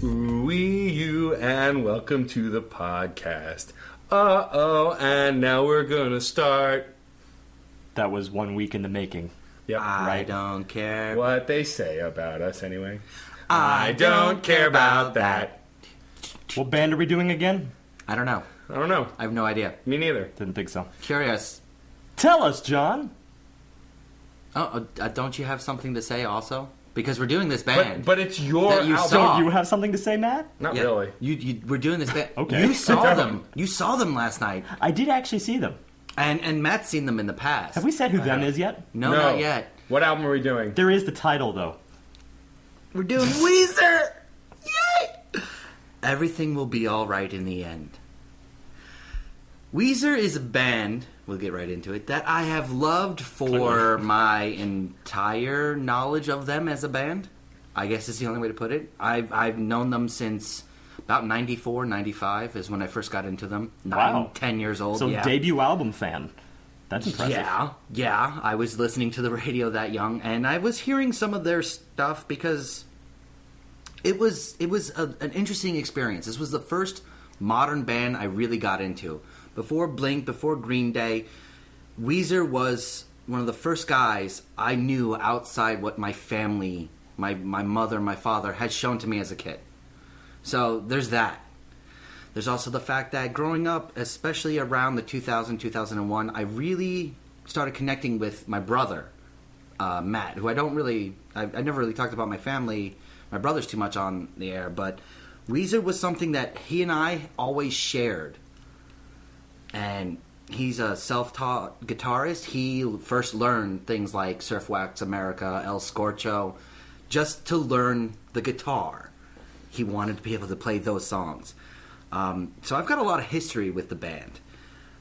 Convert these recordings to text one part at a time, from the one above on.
Ooh-wee you, and welcome to the podcast. Uh-oh, and now we're gonna start. That was 1 week in the making. Yep. I don't care what they say about us, anyway. I don't care about that. What band are we doing again? I don't know. I don't know. I have no idea. Me neither. Didn't think so. Curious. Tell us, John. Don't you have something to say also? Because we're doing this band. But it's your that you album. saw. So you have something to say, Matt? Not really. We're doing this band. Okay. You saw them. You saw them last night. I did actually see them. And Matt's seen them in the past. Have we said who them is yet? No, not yet. What album are we doing? There is the title, though. We're doing Weezer! Yay! Everything will be alright in the end. Weezer is a band, we'll get right into it, that I have loved for my entire knowledge of them as a band. I guess is the only way to put it. I've known them since about 94, 95 is when I first got into them. 10 years old. So debut album fan. That's impressive. Yeah. I was listening to the radio that young, and I was hearing some of their stuff because it was an interesting experience. This was the first modern band I really got into. Before Blink, before Green Day, Weezer was one of the first guys I knew outside what my family, my mother, my father, had shown to me as a kid. So there's that. There's also the fact that growing up, especially around the 2000, 2001, I really started connecting with my brother, Matt, who I never really talked about my family, my brothers too much on the air, but Weezer was something that he and I always shared. And he's a self-taught guitarist. He first learned things like Surf Wax America, El Scorcho, just to learn the guitar. He wanted to be able to play those songs. So I've got a lot of history with the band.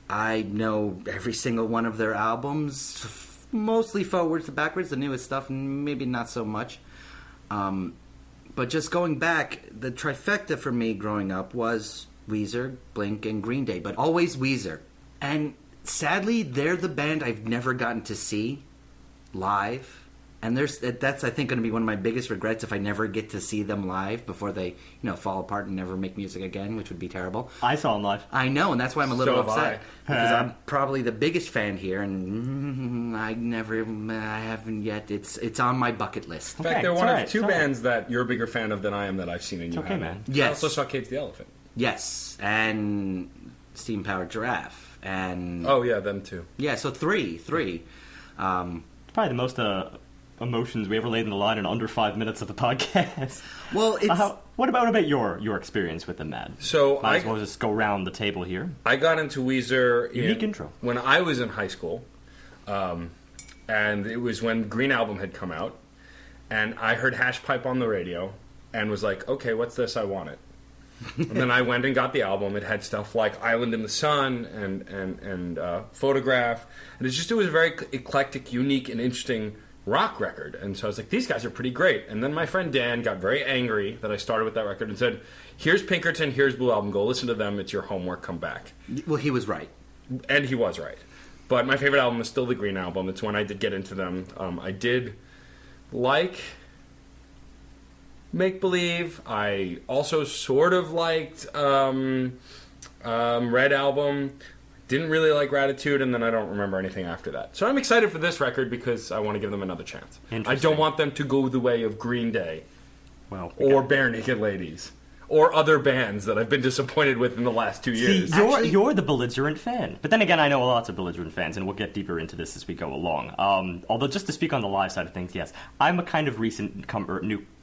I know every single one of their albums, mostly forwards to backwards, the newest stuff, maybe not so much. But just going back, the trifecta for me growing up was Weezer, Blink, and Green Day, but always Weezer. And sadly, they're the band I've never gotten to see live. And that's, I think, going to be one of my biggest regrets if I never get to see them live before they, fall apart and never make music again, which would be terrible. I saw them live. I know, and that's why I'm a little upset. Because I. I'm probably the biggest fan here, and I haven't yet. It's on my bucket list. In fact, they're one of two bands that you're a bigger fan of than I am that I've seen, and you haven't. Man. Yes. I also saw Cage the Elephant. Yes, and Steam Powered Giraffe, and... Oh, yeah, them too. Yeah, so three. It's probably the most emotions we ever laid in the line in under 5 minutes of the podcast. Well, it's... What about your experience with them, Matt? So Might as well just go around the table here. I got into Weezer... Unique intro. When I was in high school, and it was when Green Album had come out, and I heard Hash Pipe on the radio, and was like, okay, what's this? I want it. And then I went and got the album. It had stuff like Island in the Sun and Photograph. And it was a very eclectic, unique, and interesting rock record. And so I was like, these guys are pretty great. And then my friend Dan got very angry that I started with that record and said, here's Pinkerton, here's Blue Album, go listen to them, it's your homework, come back. Well, he was right. And he was right. But my favorite album is still the Green Album. It's when I did get into them. I did like... Make Believe. I also sort of liked Red Album. Didn't really like Gratitude, and then I don't remember anything after that. So I'm excited for this record because I want to give them another chance. I don't want them to go the way of Green Day, or Bare Naked Ladies, or other bands that I've been disappointed with in the last 2 years. See, you're the belligerent fan. But then again, I know lots of belligerent fans, and we'll get deeper into this as we go along. Although, just to speak on the live side of things, yes, I'm a kind of recent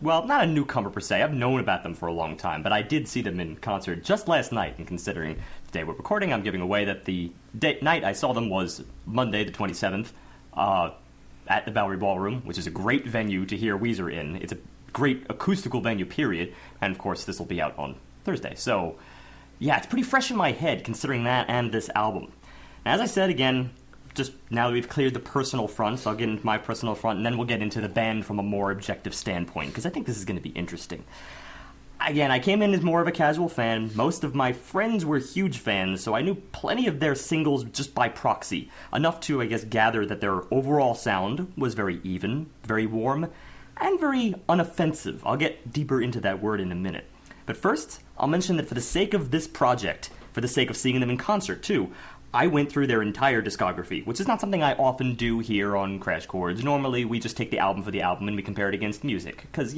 not a newcomer per se. I've known about them for a long time, but I did see them in concert just last night, and considering the day we're recording, I'm giving away that the night I saw them was Monday, the 27th, at the Bowery Ballroom, which is a great venue to hear Weezer in. It's a great acoustical venue, period. And, of course, this will be out on Thursday. So, yeah, it's pretty fresh in my head, considering that and this album. As I said, again, just now that we've cleared the personal front, so I'll get into my personal front, and then we'll get into the band from a more objective standpoint, because I think this is going to be interesting. Again, I came in as more of a casual fan. Most of my friends were huge fans, so I knew plenty of their singles just by proxy. Enough to, I guess, gather that their overall sound was very even, very warm, and very unoffensive. I'll get deeper into that word in a minute. But first, I'll mention that for the sake of this project, for the sake of seeing them in concert too, I went through their entire discography, which is not something I often do here on Crash Chords. Normally, we just take the album for the album and we compare it against music. Because,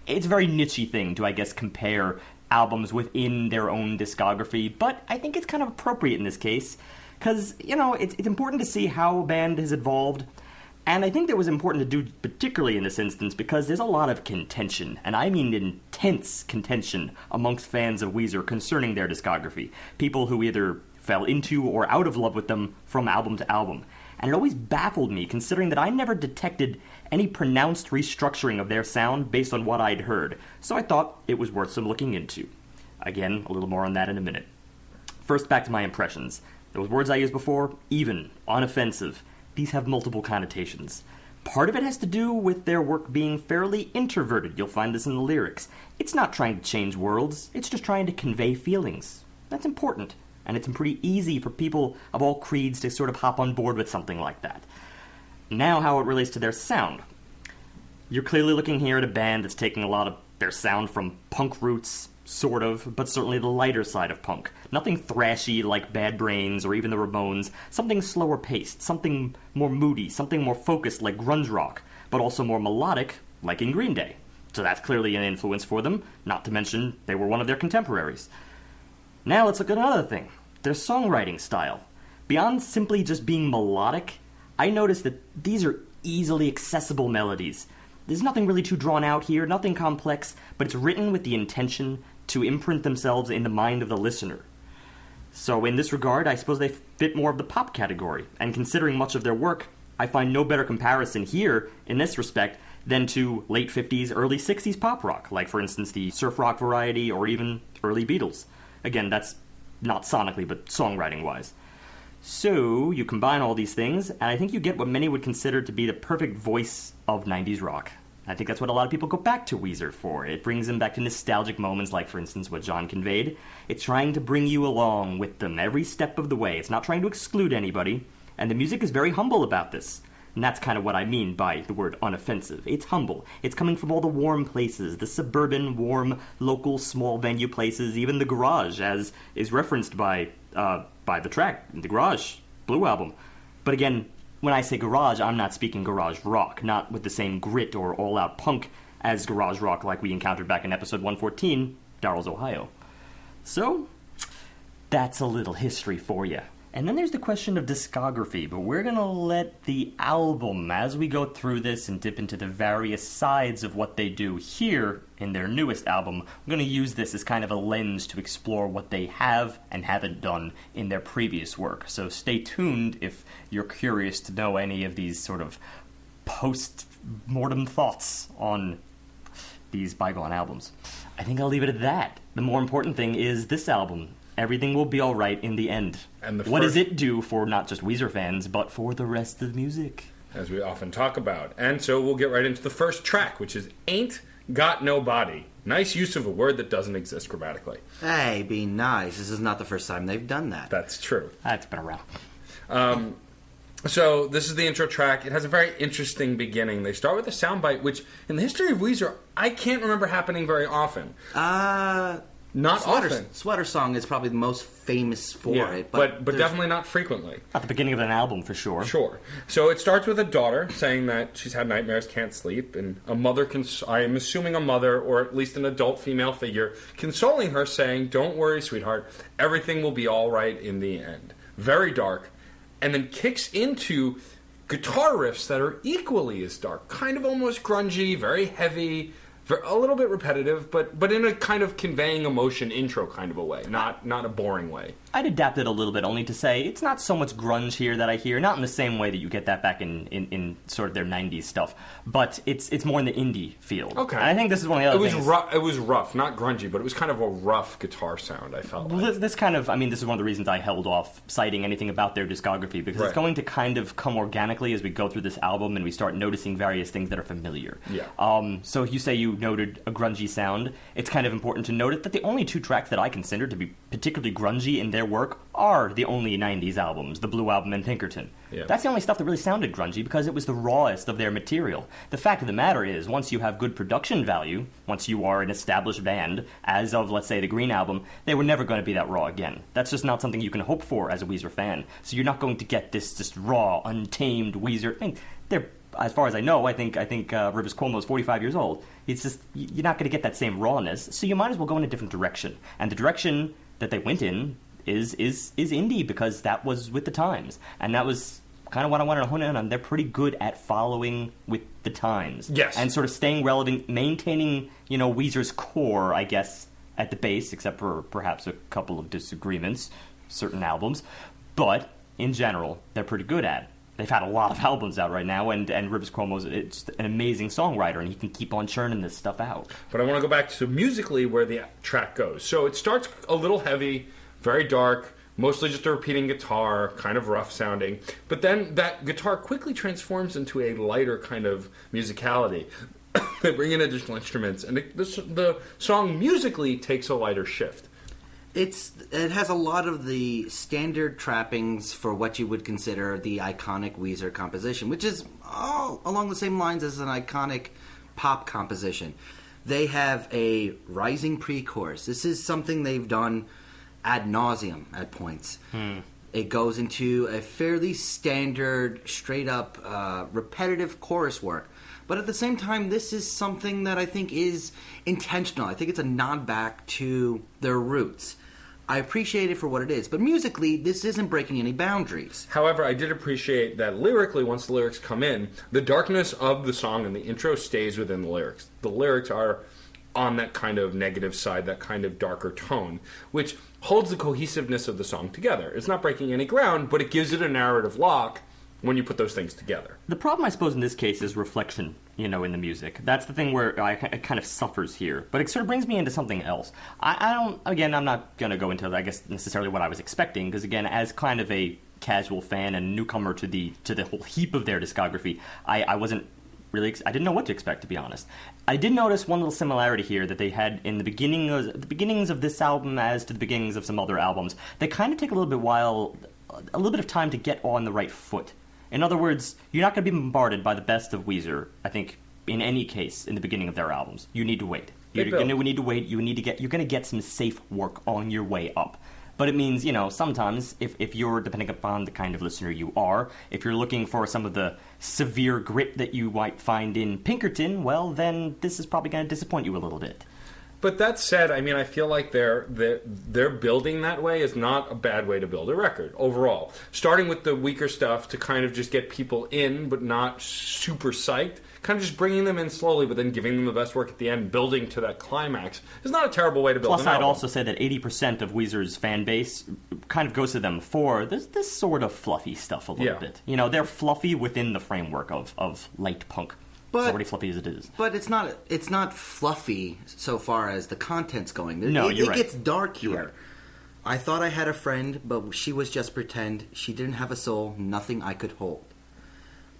it's a very niche-y thing to, I guess, compare albums within their own discography. But I think it's kind of appropriate in this case. Because, it's important to see how a band has evolved. And I think that was important to do particularly in this instance because there's a lot of contention, and I mean intense contention, amongst fans of Weezer concerning their discography. People who either fell into or out of love with them from album to album. And it always baffled me, considering that I never detected any pronounced restructuring of their sound based on what I'd heard. So I thought it was worth some looking into. Again, a little more on that in a minute. First, back to my impressions. Those words I used before, even, unoffensive, these have multiple connotations. Part of it has to do with their work being fairly introverted. You'll find this in the lyrics. It's not trying to change worlds, it's just trying to convey feelings. That's important. And it's pretty easy for people of all creeds to sort of hop on board with something like that. Now, how it relates to their sound. You're clearly looking here at a band that's taking a lot of their sound from punk roots, sort of, but certainly the lighter side of punk. Nothing thrashy like Bad Brains or even the Ramones. Something slower paced, something more moody, something more focused like grunge rock, but also more melodic like in Green Day. So that's clearly an influence for them, not to mention they were one of their contemporaries. Now let's look at another thing, their songwriting style. Beyond simply just being melodic, I noticed that these are easily accessible melodies. There's nothing really too drawn out here, nothing complex, but it's written with the intention to imprint themselves in the mind of the listener. So in this regard, I suppose they fit more of the pop category, and considering much of their work, I find no better comparison here, in this respect, than to late 50s, early 60s pop rock, like for instance the surf rock variety or even early Beatles. Again, that's not sonically, but songwriting-wise. So, you combine all these things, and I think you get what many would consider to be the perfect voice of 90s rock. I think that's what a lot of people go back to Weezer for. It brings them back to nostalgic moments like, for instance, what John conveyed. It's trying to bring you along with them every step of the way. It's not trying to exclude anybody, and the music is very humble about this. And that's kind of what I mean by the word unoffensive. It's humble. It's coming from all the warm places, the suburban, warm, local, small venue places, even the garage, as is referenced by the track, the Garage, Blue Album. But again, when I say garage, I'm not speaking garage rock, not with the same grit or all-out punk as garage rock like we encountered back in episode 114, Daryl's Ohio. So, that's a little history for you. And then there's the question of discography, but we're going to let the album, as we go through this and dip into the various sides of what they do here in their newest album, we're going to use this as kind of a lens to explore what they have and haven't done in their previous work. So stay tuned if you're curious to know any of these sort of post-mortem thoughts on these bygone albums. I think I'll leave it at that. The more important thing is this album. Everything will be all right in the end. And what does it do for not just Weezer fans, but for the rest of music? As we often talk about. And so we'll get right into the first track, which is Ain't Got No Body. Nice use of a word that doesn't exist grammatically. Hey, be nice. This is not the first time they've done that. That's true. That's been around. So this is the intro track. It has a very interesting beginning. They start with a soundbite, which in the history of Weezer, I can't remember happening very often. Not often. Sweater Song is probably the most famous for it. But definitely not frequently. At the beginning of an album, for sure. Sure. So it starts with a daughter saying that she's had nightmares, can't sleep, and a mother, I am assuming a mother, or at least an adult female figure, consoling her, saying, "Don't worry, sweetheart, everything will be all right in the end." Very dark. And then kicks into guitar riffs that are equally as dark. Kind of almost grungy, very heavy, a little bit repetitive, but in a kind of conveying emotion intro kind of a way, not a boring way. I'd adapt it a little bit, only to say it's not so much grunge here that I hear, not in the same way that you get that back in sort of their 90s stuff, but it's more in the indie field. Okay. And I think this is one of the other things. It was rough, not grungy, but it was kind of a rough guitar sound, I felt like. This kind of, this is one of the reasons I held off citing anything about their discography, because it's going to kind of come organically as we go through this album and we start noticing various things that are familiar. Yeah. So if you say you noted a grungy sound, it's kind of important to note that the only two tracks that I consider to be particularly grungy in their their work are the only 90s albums, the Blue Album and Pinkerton. Yeah. That's the only stuff that really sounded grungy because it was the rawest of their material. The fact of the matter is, once you have good production value, once you are an established band, as of, let's say, the Green Album, they were never going to be that raw again. That's just not something you can hope for as a Weezer fan. So you're not going to get this just raw, untamed Weezer. I mean, they're, as far as I know, I think Rivers Cuomo is 45 years old. It's just, you're not going to get that same rawness, so you might as well go in a different direction. And the direction that they went in is indie, because that was with the times. And that was kind of what I wanted to hone in on. They're pretty good at following with the times. Yes. And sort of staying relevant, maintaining, Weezer's core, I guess, at the base, except for perhaps a couple of disagreements, certain albums. But, in general, they're pretty good at it. They've had a lot of albums out right now, and Rivers Cuomo's just an amazing songwriter, and he can keep on churning this stuff out. But I want to go back to musically where the track goes. So it starts a little heavy, very dark, mostly just a repeating guitar, kind of rough sounding. But then that guitar quickly transforms into a lighter kind of musicality. They bring in additional instruments, and the song musically takes a lighter shift. It has a lot of the standard trappings for what you would consider the iconic Weezer composition, which is all along the same lines as an iconic pop composition. They have a rising pre-chorus. This is something they've done ad nauseum at points. It goes into a fairly standard, straight-up, repetitive chorus work. But at the same time, this is something that I think is intentional. I think it's a nod back to their roots. I appreciate it for what it is, but musically, this isn't breaking any boundaries. However, I did appreciate that lyrically, once the lyrics come in, the darkness of the song and the intro stays within the lyrics. The lyrics are on that kind of negative side, that kind of darker tone, which holds the cohesiveness of the song together. It's not breaking any ground, but it gives it a narrative lock when you put those things together. The problem, I suppose, in this case is reflection, in the music. That's the thing where it kind of suffers here. But it sort of brings me into something else. I'm not going to go into, I guess, necessarily what I was expecting, because, again, as kind of a casual fan and newcomer to the whole heap of their discography, I wasn't really, I didn't know what to expect, to be honest. I did notice one little similarity here that they had in the beginnings of this album as to the beginnings of some other albums. They kind of take a little bit of time to get on the right foot. In other words, you're not going to be bombarded by the best of Weezer, I think, in any case, in the beginning of their albums. You need to wait. You're going to need to wait. You're going to get some safe work on your way up. But it means, sometimes, if you're, depending upon the kind of listener you are, if you're looking for some of the severe grit that you might find in Pinkerton, well, then this is probably going to disappoint you a little bit. But that said, I mean, I feel like they're building that way is not a bad way to build a record overall. Starting with the weaker stuff to kind of just get people in, but not super psyched. Kind of just bringing them in slowly, but then giving them the best work at the end, building to that climax, is not a terrible way to build an album. Plus, I'd also say that 80% of Weezer's fan base kind of goes to them for this sort of fluffy stuff a little bit. They're fluffy within the framework of light punk. It's already fluffy as it is. But it's not fluffy so far as the content's going. No, you're right. It gets dark here. You're right. I thought I had a friend, but she was just pretend. She didn't have a soul, nothing I could hold.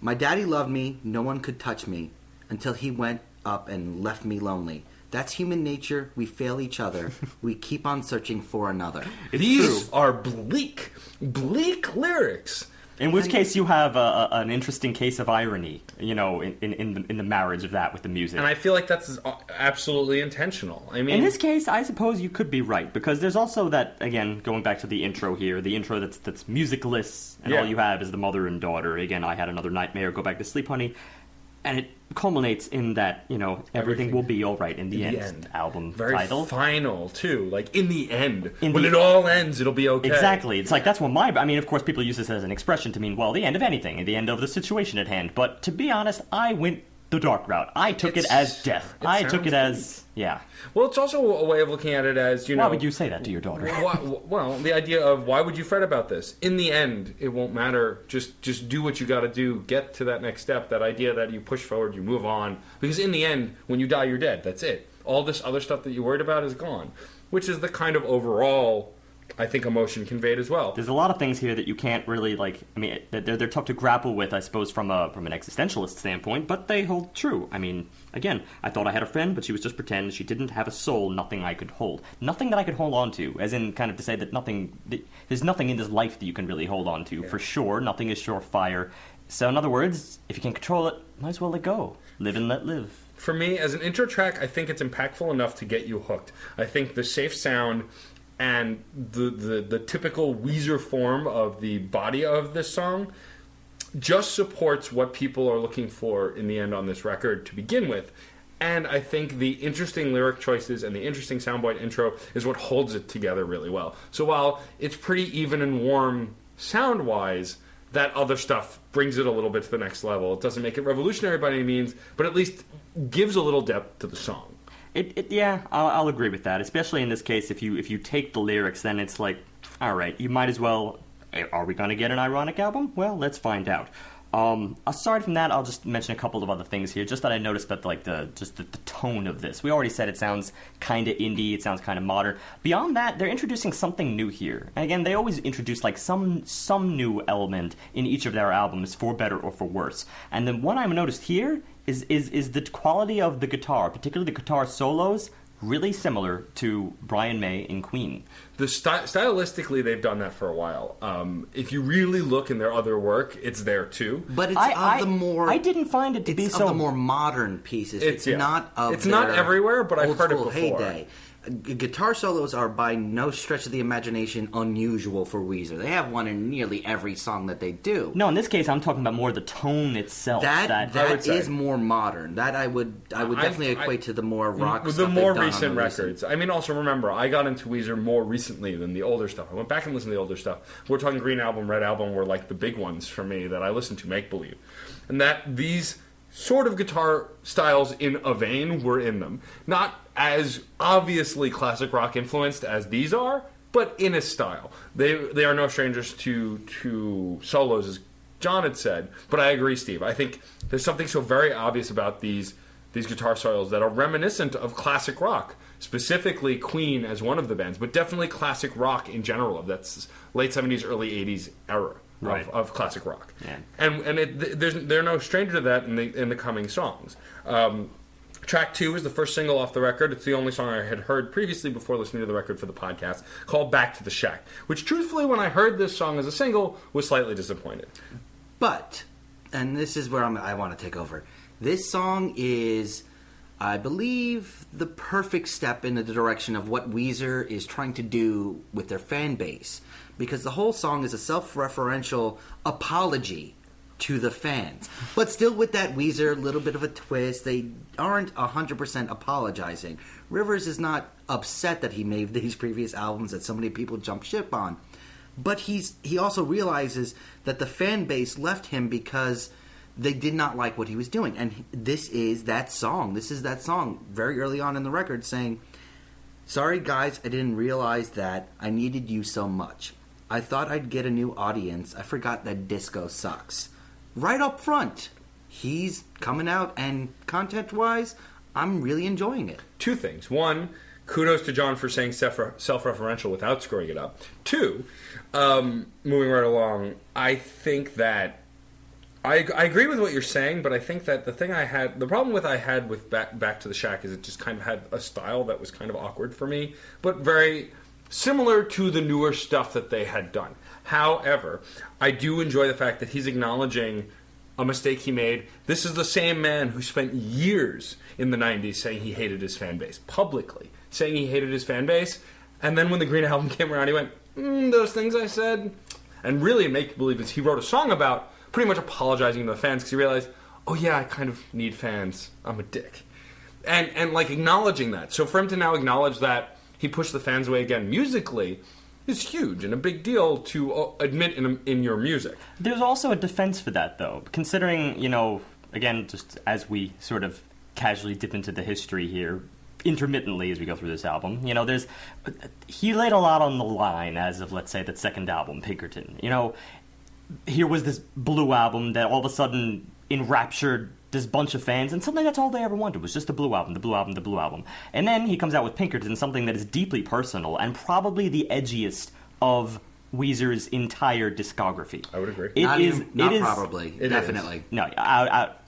My daddy loved me, no one could touch me, until he went up and left me lonely. That's human nature, we fail each other, we keep on searching for another. These are bleak lyrics. In which case, you have an interesting case of irony, in the marriage of that with the music. And I feel like that's absolutely intentional. I mean, in this case, I suppose you could be right, because there's also that, again, going back to the intro here, the intro that's musicless, and all you have is the mother and daughter. Again, I had another nightmare, go back to sleep, honey. And it culminates in that, everything will be all right in the end. Album very title. Final, too. Like, in the end. When it all ends, it'll be okay. Exactly. It's like, that's what of course, people use this as an expression to mean, well, the end of anything, the end of the situation at hand. But to be honest, I went the dark route. I took it as death. I took it as, Well, it's also a way of looking at it as, Why would you say that to your daughter? Well, the idea of why would you fret about this? In the end, it won't matter. Just do what you got to do. Get to that next step. That idea that you push forward, you move on. Because in the end, when you die, you're dead. That's it. All this other stuff that you worried about is gone. Which is the kind of overall I think emotion conveyed as well. There's a lot of things here that you can't really, like, I mean, they're tough to grapple with, I suppose, from an existentialist standpoint, but they hold true. I mean, again, I thought I had a friend, but she was just pretend. She didn't have a soul, nothing I could hold. Nothing that I could hold on to, as in kind of to say that there's nothing in this life that you can really hold on to, for sure. Nothing is surefire. So, in other words, if you can't control it, might as well let go. Live and let live. For me, as an intro track, I think it's impactful enough to get you hooked. I think the safe sound and the typical Weezer form of the body of this song just supports what people are looking for in the end on this record to begin with. And I think the interesting lyric choices and the interesting soundbite intro is what holds it together really well. So while it's pretty even and warm sound-wise, that other stuff brings it a little bit to the next level. It doesn't make it revolutionary by any means, but at least gives a little depth to the song. Yeah, I'll agree with that. Especially in this case, if you take the lyrics, then it's like, all right, you might as well. Are we going to get an ironic album? Well, let's find out. Aside from that, I'll just mention a couple of other things here. Just that I noticed that the tone of this. We already said it sounds kind of indie. It sounds kind of modern. Beyond that, they're introducing something new here. And again, they always introduce like some new element in each of their albums, for better or for worse. And then one I've noticed here is the quality of the guitar, particularly the guitar solos, really similar to Brian May in Queen. Stylistically, they've done that for a while. If you really look in their other work, it's there too. But it's I didn't find it to be so... of the more modern pieces. It's not of It's not everywhere, but I've heard it before. Heyday. Guitar solos are by no stretch of the imagination unusual for Weezer. They have one in nearly every song that they do. No, in this case, I'm talking about more the tone itself. That is more modern. That I would definitely equate to the more rock with stuff the more recent records. I mean, also remember, I got into Weezer more recently than the older stuff. I went back and listened to the older stuff. We're talking Green Album, Red Album were like the big ones for me that I listened to, Make Believe. And that these sort of guitar styles in a vein were in them. Not as obviously classic rock influenced as these are, but in a style. They are no strangers to solos, as John had said. But I agree, Steve. I think there's something so very obvious about these guitar solos that are reminiscent of classic rock, specifically Queen as one of the bands, but definitely classic rock in general, of that late 70s, early 80s era. Right. Of classic rock, yeah. and they're no stranger to that in the coming songs. Track 2 is the first single off the record. It's the only song I had heard previously before listening to the record for the podcast, called "Back to the Shack," which, truthfully, when I heard this song as a single, was slightly disappointed. But, and this is where I want to take over. This song is, I believe, the perfect step in the direction of what Weezer is trying to do with their fan base. Because the whole song is a self-referential apology to the fans. But still with that Weezer little bit of a twist, they aren't 100% apologizing. Rivers is not upset that he made these previous albums that so many people jumped ship on. But he also realizes that the fan base left him because they did not like what he was doing. And this is that song. This is that song very early on in the record saying, "Sorry guys, I didn't realize that I needed you so much. I thought I'd get a new audience. I forgot that disco sucks." Right up front, he's coming out, and content-wise, I'm really enjoying it. Two things. One, kudos to John for saying self-referential without screwing it up. Two, moving right along, I think that I agree with what you're saying, but I think that the problem I had with Back to the Shack is it just kind of had a style that was kind of awkward for me, but very similar to the newer stuff that they had done. However, I do enjoy the fact that he's acknowledging a mistake he made. This is the same man who spent years in the 90s saying he hated his fan base, publicly saying he hated his fan base, and then when the Green Album came around, he went, those things I said. And really, Make Believe is he wrote a song about pretty much apologizing to the fans because he realized, oh yeah, I kind of need fans. I'm a dick. And like acknowledging that. So for him to now acknowledge that he pushed the fans away again musically is huge and a big deal to admit in your music. There's also a defense for that, though, considering, again, just as we sort of casually dip into the history here, intermittently as we go through this album, he laid a lot on the line as of, let's say, that second album, Pinkerton. Here was this Blue album that all of a sudden enraptured this bunch of fans, and suddenly that's all they ever wanted was just the Blue Album, the Blue Album, the Blue Album. And then he comes out with Pinkerton, something that is deeply personal and probably the edgiest of Weezer's entire discography. I would agree. Probably. It definitely. Is. No,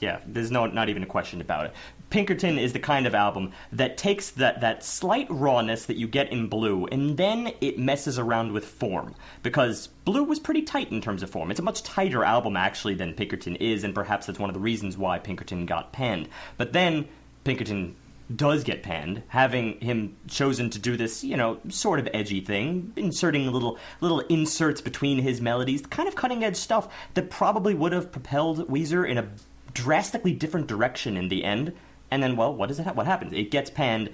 yeah, there's not even a question about it. Pinkerton is the kind of album that takes that slight rawness that you get in Blue, and then it messes around with form. Because Blue was pretty tight in terms of form. It's a much tighter album, actually, than Pinkerton is, and perhaps that's one of the reasons why Pinkerton got panned. But then Pinkerton does get panned, having him chosen to do this, sort of edgy thing, inserting little inserts between his melodies, the kind of cutting-edge stuff that probably would have propelled Weezer in a drastically different direction in the end. And then, well, what happens? It gets panned.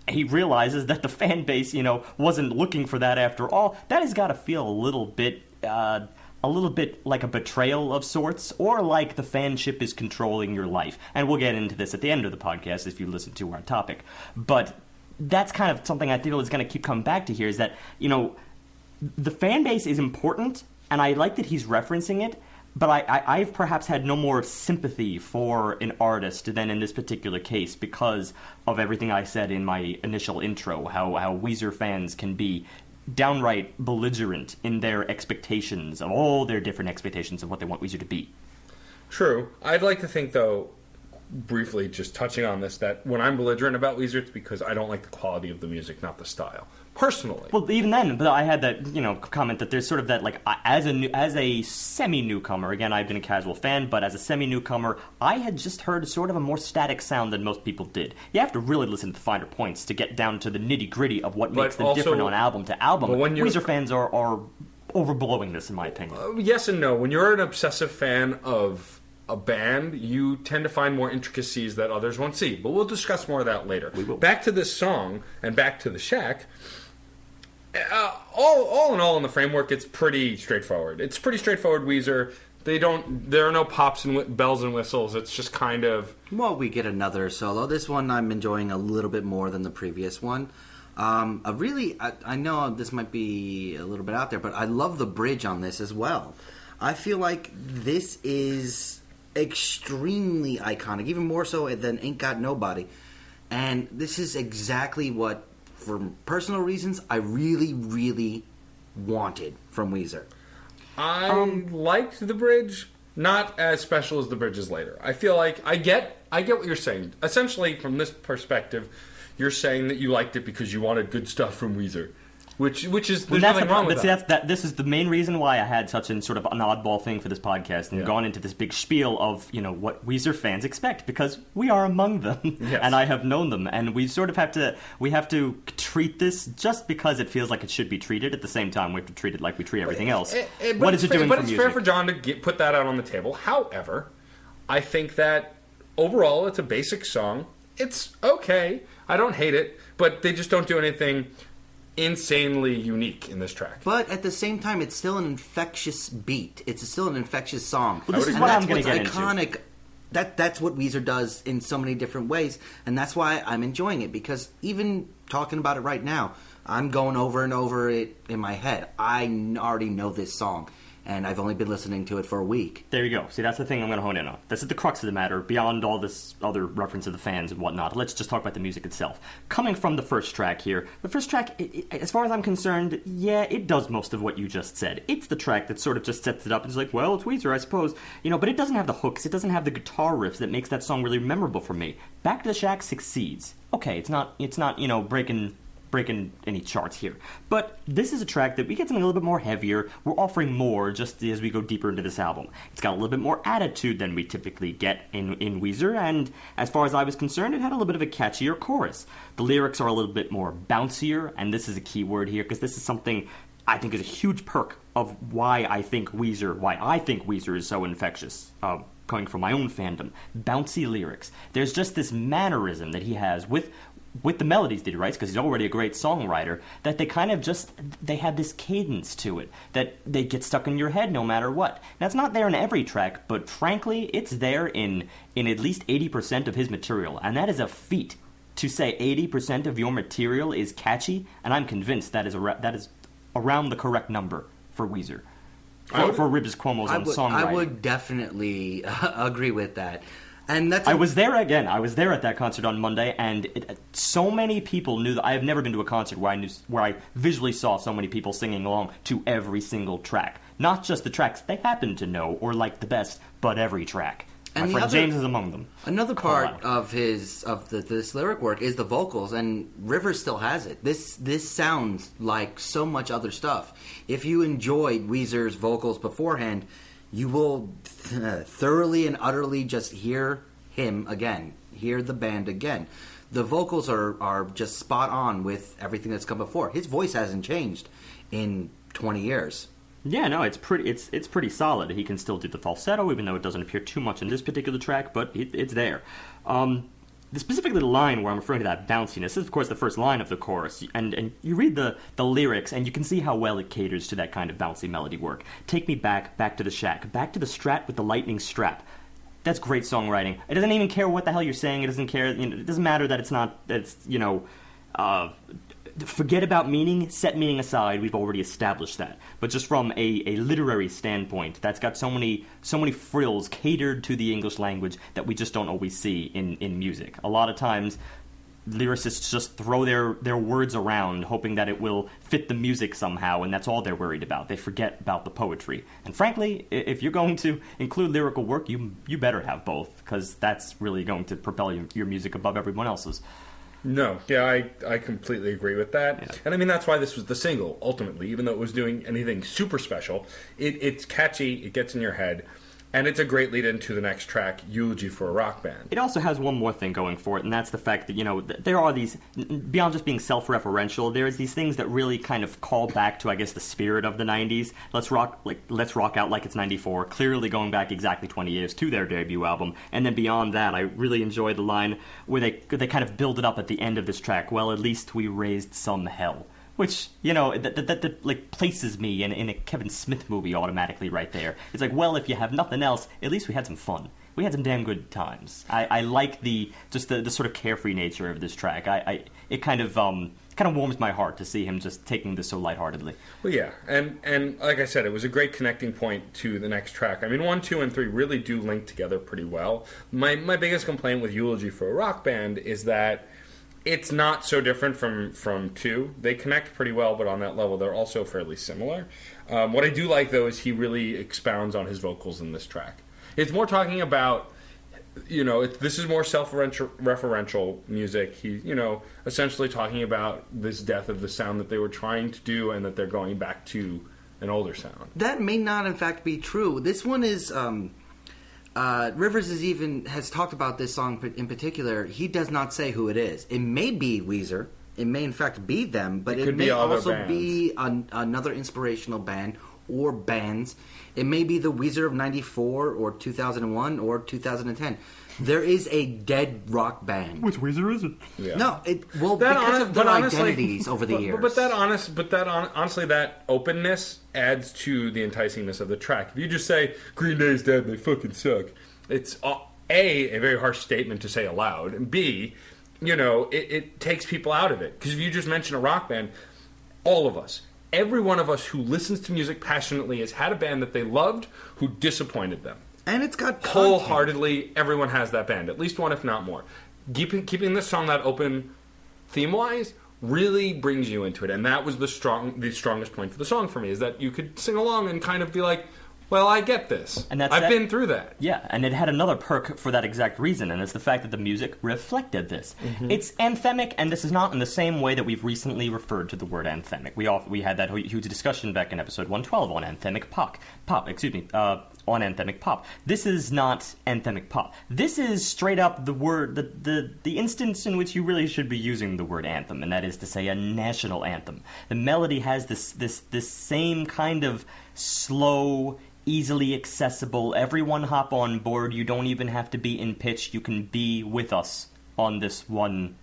He realizes that the fan base, wasn't looking for that after all. That has got to feel a little bit like a betrayal of sorts, or like the fanship is controlling your life. And we'll get into this at the end of the podcast if you listen to our topic. But that's kind of something I feel is going to keep coming back to here, is that, the fan base is important, and I like that he's referencing it, but I've perhaps had no more sympathy for an artist than in this particular case because of everything I said in my initial intro, how Weezer fans can be downright belligerent in their expectations of all their different expectations of what they want Weezer to be. True. I'd like to think, though, briefly just touching on this, that when I'm belligerent about Weezer, it's because I don't like the quality of the music, not the style. Personally. Well, even then, but I had that, comment that there's sort of that, like, as a semi-newcomer, again, I've been a casual fan, but as a semi-newcomer, I had just heard sort of a more static sound than most people did. You have to really listen to the finer points to get down to the nitty-gritty of what makes them different on album to album. Weezer fans are overblowing this, in my opinion. Yes and no. When you're an obsessive fan of a band, you tend to find more intricacies that others won't see. But we'll discuss more of that later. We will. Back to this song, and back to the Shack. All in all, in the framework, it's pretty straightforward. It's pretty straightforward Weezer. There are no pops and bells and whistles. It's just kind of... Well, we get another solo. This one I'm enjoying a little bit more than the previous one. I know this might be a little bit out there, but I love the bridge on this as well. I feel like this is extremely iconic, even more so than Ain't Got Nobody. And this is exactly what, for personal reasons, I really, really wanted from Weezer. I liked the bridge, not as special as the bridges later. I feel like I get what you're saying. Essentially, from this perspective, you're saying that you liked it because you wanted good stuff from Weezer. Which is, there's nothing wrong with that. This is the main reason why I had such an sort of an oddball thing for this podcast and gone into this big spiel of, what Weezer fans expect, because we are among them, yes. And I have known them, and we sort of have to treat this just because it feels like it should be treated. At the same time, we have to treat it like we treat everything else. What is it doing for music? But it's fair for John to put that out on the table. However, I think that overall it's a basic song. It's okay. I don't hate it, but they just don't do anything insanely unique in this track. But at the same time, it's still an infectious beat. It's still an infectious song. Well, this is what I'm going to get iconic. into. That's what Weezer does in so many different ways, and that's why I'm enjoying it, because even talking about it right now, I'm going over and over it in my head. I already know this song, and I've only been listening to it for a week. There you go. See, that's the thing I'm going to hone in on. This is the crux of the matter, beyond all this other reference to the fans and whatnot. Let's just talk about the music itself. Coming from the first track here, the first track, as far as I'm concerned, it does most of what you just said. It's the track that sort of just sets it up and is like, well, it's Weezer, I suppose. But it doesn't have the hooks, it doesn't have the guitar riffs that makes that song really memorable for me. Back to the Shack succeeds. Okay, it's not breaking any charts here. But this is a track that we get something a little bit more heavier. We're offering more just as we go deeper into this album. It's got a little bit more attitude than we typically get in Weezer, and as far as I was concerned, it had a little bit of a catchier chorus. The lyrics are a little bit more bouncier, and this is a key word here, because this is something I think is a huge perk of why I think Weezer is so infectious. Coming from my own fandom. Bouncy lyrics. There's just this mannerism that he has with the melodies that he writes, because he's already a great songwriter, that they kind of they have this cadence to it, that they get stuck in your head no matter what. Now, it's not there in every track, but frankly, it's there in at least 80% of his material, and that is a feat. To say 80% of your material is catchy, and I'm convinced that is around the correct number for Weezer. For Rivers Cuomo's own songwriting. I would definitely agree with that. And that's I was there again. I was there at that concert on Monday, and so many people knew that. I have never been to a concert where I visually saw so many people singing along to every single track. Not just the tracks they happened to know or like the best, but every track. My friend James is among them. Another part of this lyric work is the vocals, and Rivers still has it. This sounds like so much other stuff. If you enjoyed Weezer's vocals beforehand, you will thoroughly and utterly just hear him again, hear the band again. The vocals are just spot on with everything that's come before. His voice hasn't changed in 20 years. Yeah, no, it's pretty solid. He can still do the falsetto, even though it doesn't appear too much in this particular track, but it's there. Specifically the line where I'm referring to that bounciness, this is, of course, the first line of the chorus, and you read the lyrics, and you can see how well it caters to that kind of bouncy melody work. Take me back to the shack, back to the strat with the lightning strap. That's great songwriting. It doesn't even care what the hell you're saying. It doesn't care. It doesn't matter that forget about meaning, set meaning aside, we've already established that. But just from a literary standpoint, that's got so many frills catered to the English language that we just don't always see in music. A lot of times, lyricists just throw their words around, hoping that it will fit the music somehow, and that's all they're worried about. They forget about the poetry. And frankly, if you're going to include lyrical work, you better have both, because that's really going to propel your music above everyone else's. No, yeah, I completely agree with that. Yeah. And I mean, that's why this was the single, ultimately. Even though it was doing anything super special, it's catchy, it gets in your head, and it's a great lead into the next track, Eulogy for a Rock Band. It also has one more thing going for it, and that's the fact that, there are these, beyond just being self-referential, there's these things that really kind of call back to, I guess, the spirit of the 90s. Let's rock out like it's 94, clearly going back exactly 20 years to their debut album. And then beyond that, I really enjoy the line where they kind of build it up at the end of this track, well, at least we raised some hell. Which, that places me in a Kevin Smith movie automatically right there. It's like, well, if you have nothing else, at least we had some fun. We had some damn good times. I like the sort of carefree nature of this track. It kind of warms my heart to see him just taking this so lightheartedly. Well, yeah, and like I said, it was a great connecting point to the next track. I mean, 1, 2, and 3 really do link together pretty well. My biggest complaint with Eulogy for a Rock Band is that it's not so different from 2. They connect pretty well, but on that level, they're also fairly similar. What I do like, though, is he really expounds on his vocals in this track. It's more talking about, this is more self-referential music. He, essentially talking about this death of the sound that they were trying to do and that they're going back to an older sound. That may not, in fact, be true. This one is... Rivers has talked about this song in particular. He does not say who it is. It may be Weezer. It may, in fact, be them, but it may also be another inspirational band or bands. It may be the Weezer of 94 or 2001 or 2010. There is a dead rock band. Which Weezer is it? Yeah. No, because of their identities over the years. Honestly, that openness adds to the enticingness of the track. If you just say Green Day's dead, they fucking suck. It's a very harsh statement to say aloud, and B, it takes people out of it. Because if you just mention a rock band, all of us, every one of us who listens to music passionately has had a band that they loved who disappointed them. And it's got content. Wholeheartedly, everyone has that band. At least one, if not more. Keeping this song that open theme-wise really brings you into it. And that was the strongest point for the song for me, is that you could sing along and kind of be like, well, I get this. And I've been through that. Yeah, and it had another perk for that exact reason, and it's the fact that the music reflected this. Mm-hmm. It's anthemic, and this is not in the same way that we've recently referred to the word anthemic. We had that huge discussion back in episode 112 on anthemic pop. On anthemic pop. This is not anthemic pop. This is straight up the word, the instance in which you really should be using the word anthem, and that is to say a national anthem. The melody has this same kind of slow, easily accessible, everyone hop on board, you don't even have to be in pitch, you can be with us on this one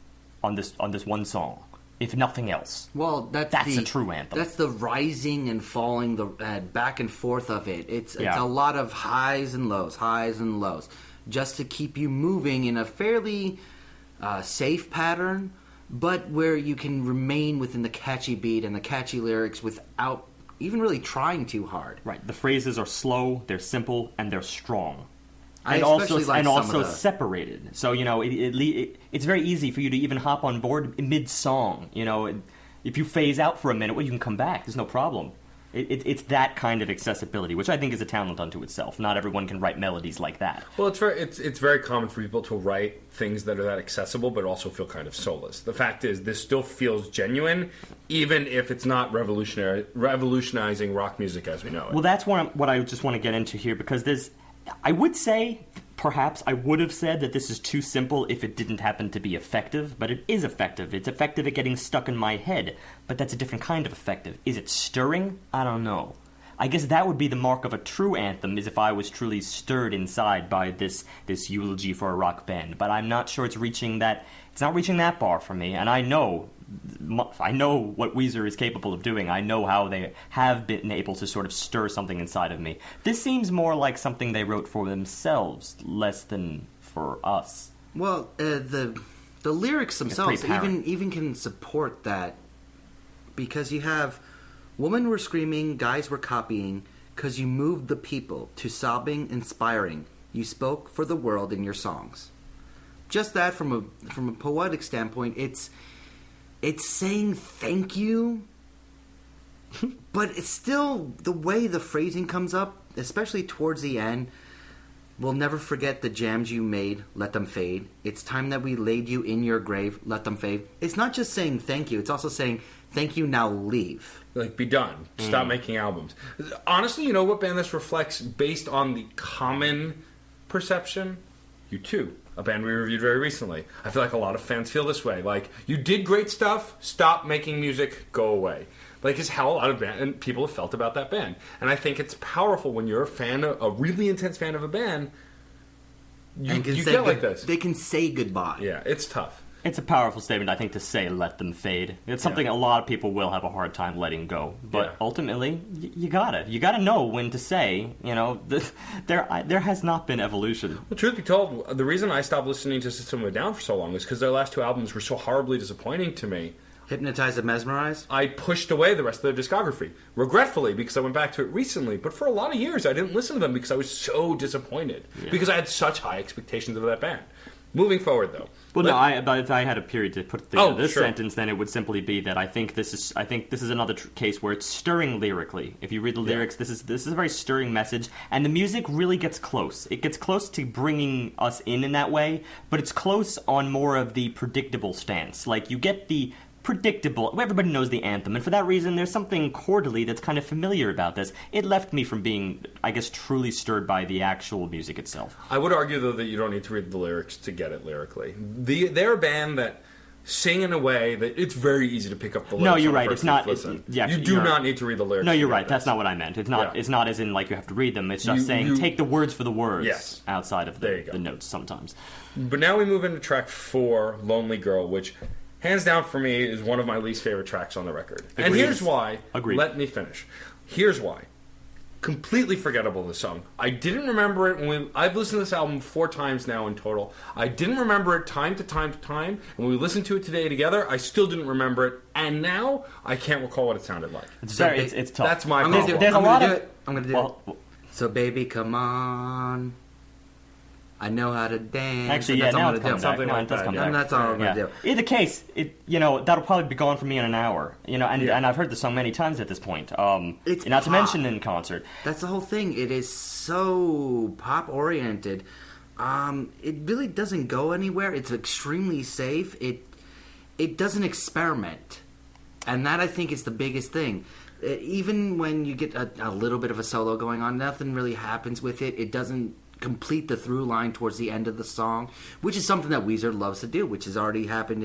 song. If nothing else. Well, that's a true anthem. That's the rising and falling, the back and forth of it. It's a lot of highs and lows, just to keep you moving in a fairly safe pattern, but where you can remain within the catchy beat and the catchy lyrics without even really trying too hard. Right. The phrases are slow, they're simple, and they're strong. I and especially like some also of the... separated. So it's very easy for you to even hop on board mid song. If you phase out for a minute, well, you can come back. There's no problem. It's that kind of accessibility, which I think is a talent unto itself. Not everyone can write melodies like that. Well, it's very common for people to write things that are that accessible, but also feel kind of soulless. The fact is, this still feels genuine, even if it's not revolutionizing rock music as we know it. Well, that's what I just want to get into here, because I would say, perhaps I would have said that this is too simple if it didn't happen to be effective, but it is effective. It's effective at getting stuck in my head, but that's a different kind of effective. Is it stirring? I don't know. I guess that would be the mark of a true anthem, is if I was truly stirred inside by this eulogy for a rock band. But I'm not sure it's not reaching that bar for me, and I know what Weezer is capable of doing. I know how they have been able to sort of stir something inside of me. This seems more like something they wrote for themselves, less than for us. Well, the lyrics themselves even can support that, because you have women were screaming, guys were copying, 'cause you moved the people to sobbing, inspiring. You spoke for the world in your songs. Just that, from a poetic standpoint, it's saying thank you, but it's still the way the phrasing comes up, especially towards the end. We'll never forget the jams you made, let them fade. It's time that we laid you in your grave, let them fade. It's not just saying thank you, it's also saying thank you, now leave. Like, be done. Stop making albums. Honestly, you know what band this reflects based on the common perception? U2. A band we reviewed very recently. I feel like a lot of fans feel this way. Like, you did great stuff, stop making music, go away. Like, it's how a lot of people have felt about that band. And I think it's powerful when you're a really intense fan of a band, you get like this. They can say goodbye. Yeah, it's tough. It's a powerful statement, I think, to say let them fade. It's something a lot of people will have a hard time letting go. But ultimately, you gotta know when to say, there has not been evolution. Well, truth be told, the reason I stopped listening to System of a Down for so long is because their last two albums were so horribly disappointing to me. Hypnotize and Mesmerize? I pushed away the rest of their discography. Regretfully, because I went back to it recently. But for a lot of years, I didn't listen to them because I was so disappointed. Yeah. Because I had such high expectations of that band. Moving forward, though. Well, but if I had a period to put together this sentence, then it would simply be that I think this is another case where it's stirring lyrically. If you read the lyrics, this is a very stirring message, and the music really gets close. It gets close to bringing us in that way, but it's close on more of the predictable stance. Like, you get the predictable. Everybody knows the anthem, and for that reason, there's something chordally that's kind of familiar about this. It left me from being, I guess, truly stirred by the actual music itself. I would argue, though, that you don't need to read the lyrics to get it lyrically. They're a band that sing in a way that it's very easy to pick up the lyrics. No, you're right. It's not. You do not need to read the lyrics. No, you're right. That's not what I meant. It's not. Yeah. It's not as in like you have to read them. It's just saying take the words for the words. Yes. Outside of the notes sometimes. But now we move into track 4, "Lonely Girl," which, hands down for me, is one of my least favorite tracks on the record. Agreed. And here's why. Agreed. Let me finish. Here's why. Completely forgettable, this song. I didn't remember it I've listened to this album 4 times now in total. I didn't remember it time to time to time. And when we listened to it today together, I still didn't remember it. And now, I can't recall what it sounded like. It's tough. That's my problem. I'm going to do it. So, baby, come on. I know how to dance. Actually, yeah, now it's coming back. No, it does come back. That's all I'm going to do. Either case, that'll probably be gone for me in an hour. And I've heard the song many times at this point. It's not pop. to mention in concert. That's the whole thing. It is so pop-oriented. It really doesn't go anywhere. It's extremely safe. It doesn't experiment. And that, I think, is the biggest thing. Even when you get a little bit of a solo going on, nothing really happens with it. It doesn't complete the through line towards the end of the song, which is something that Weezer loves to do, which has already happened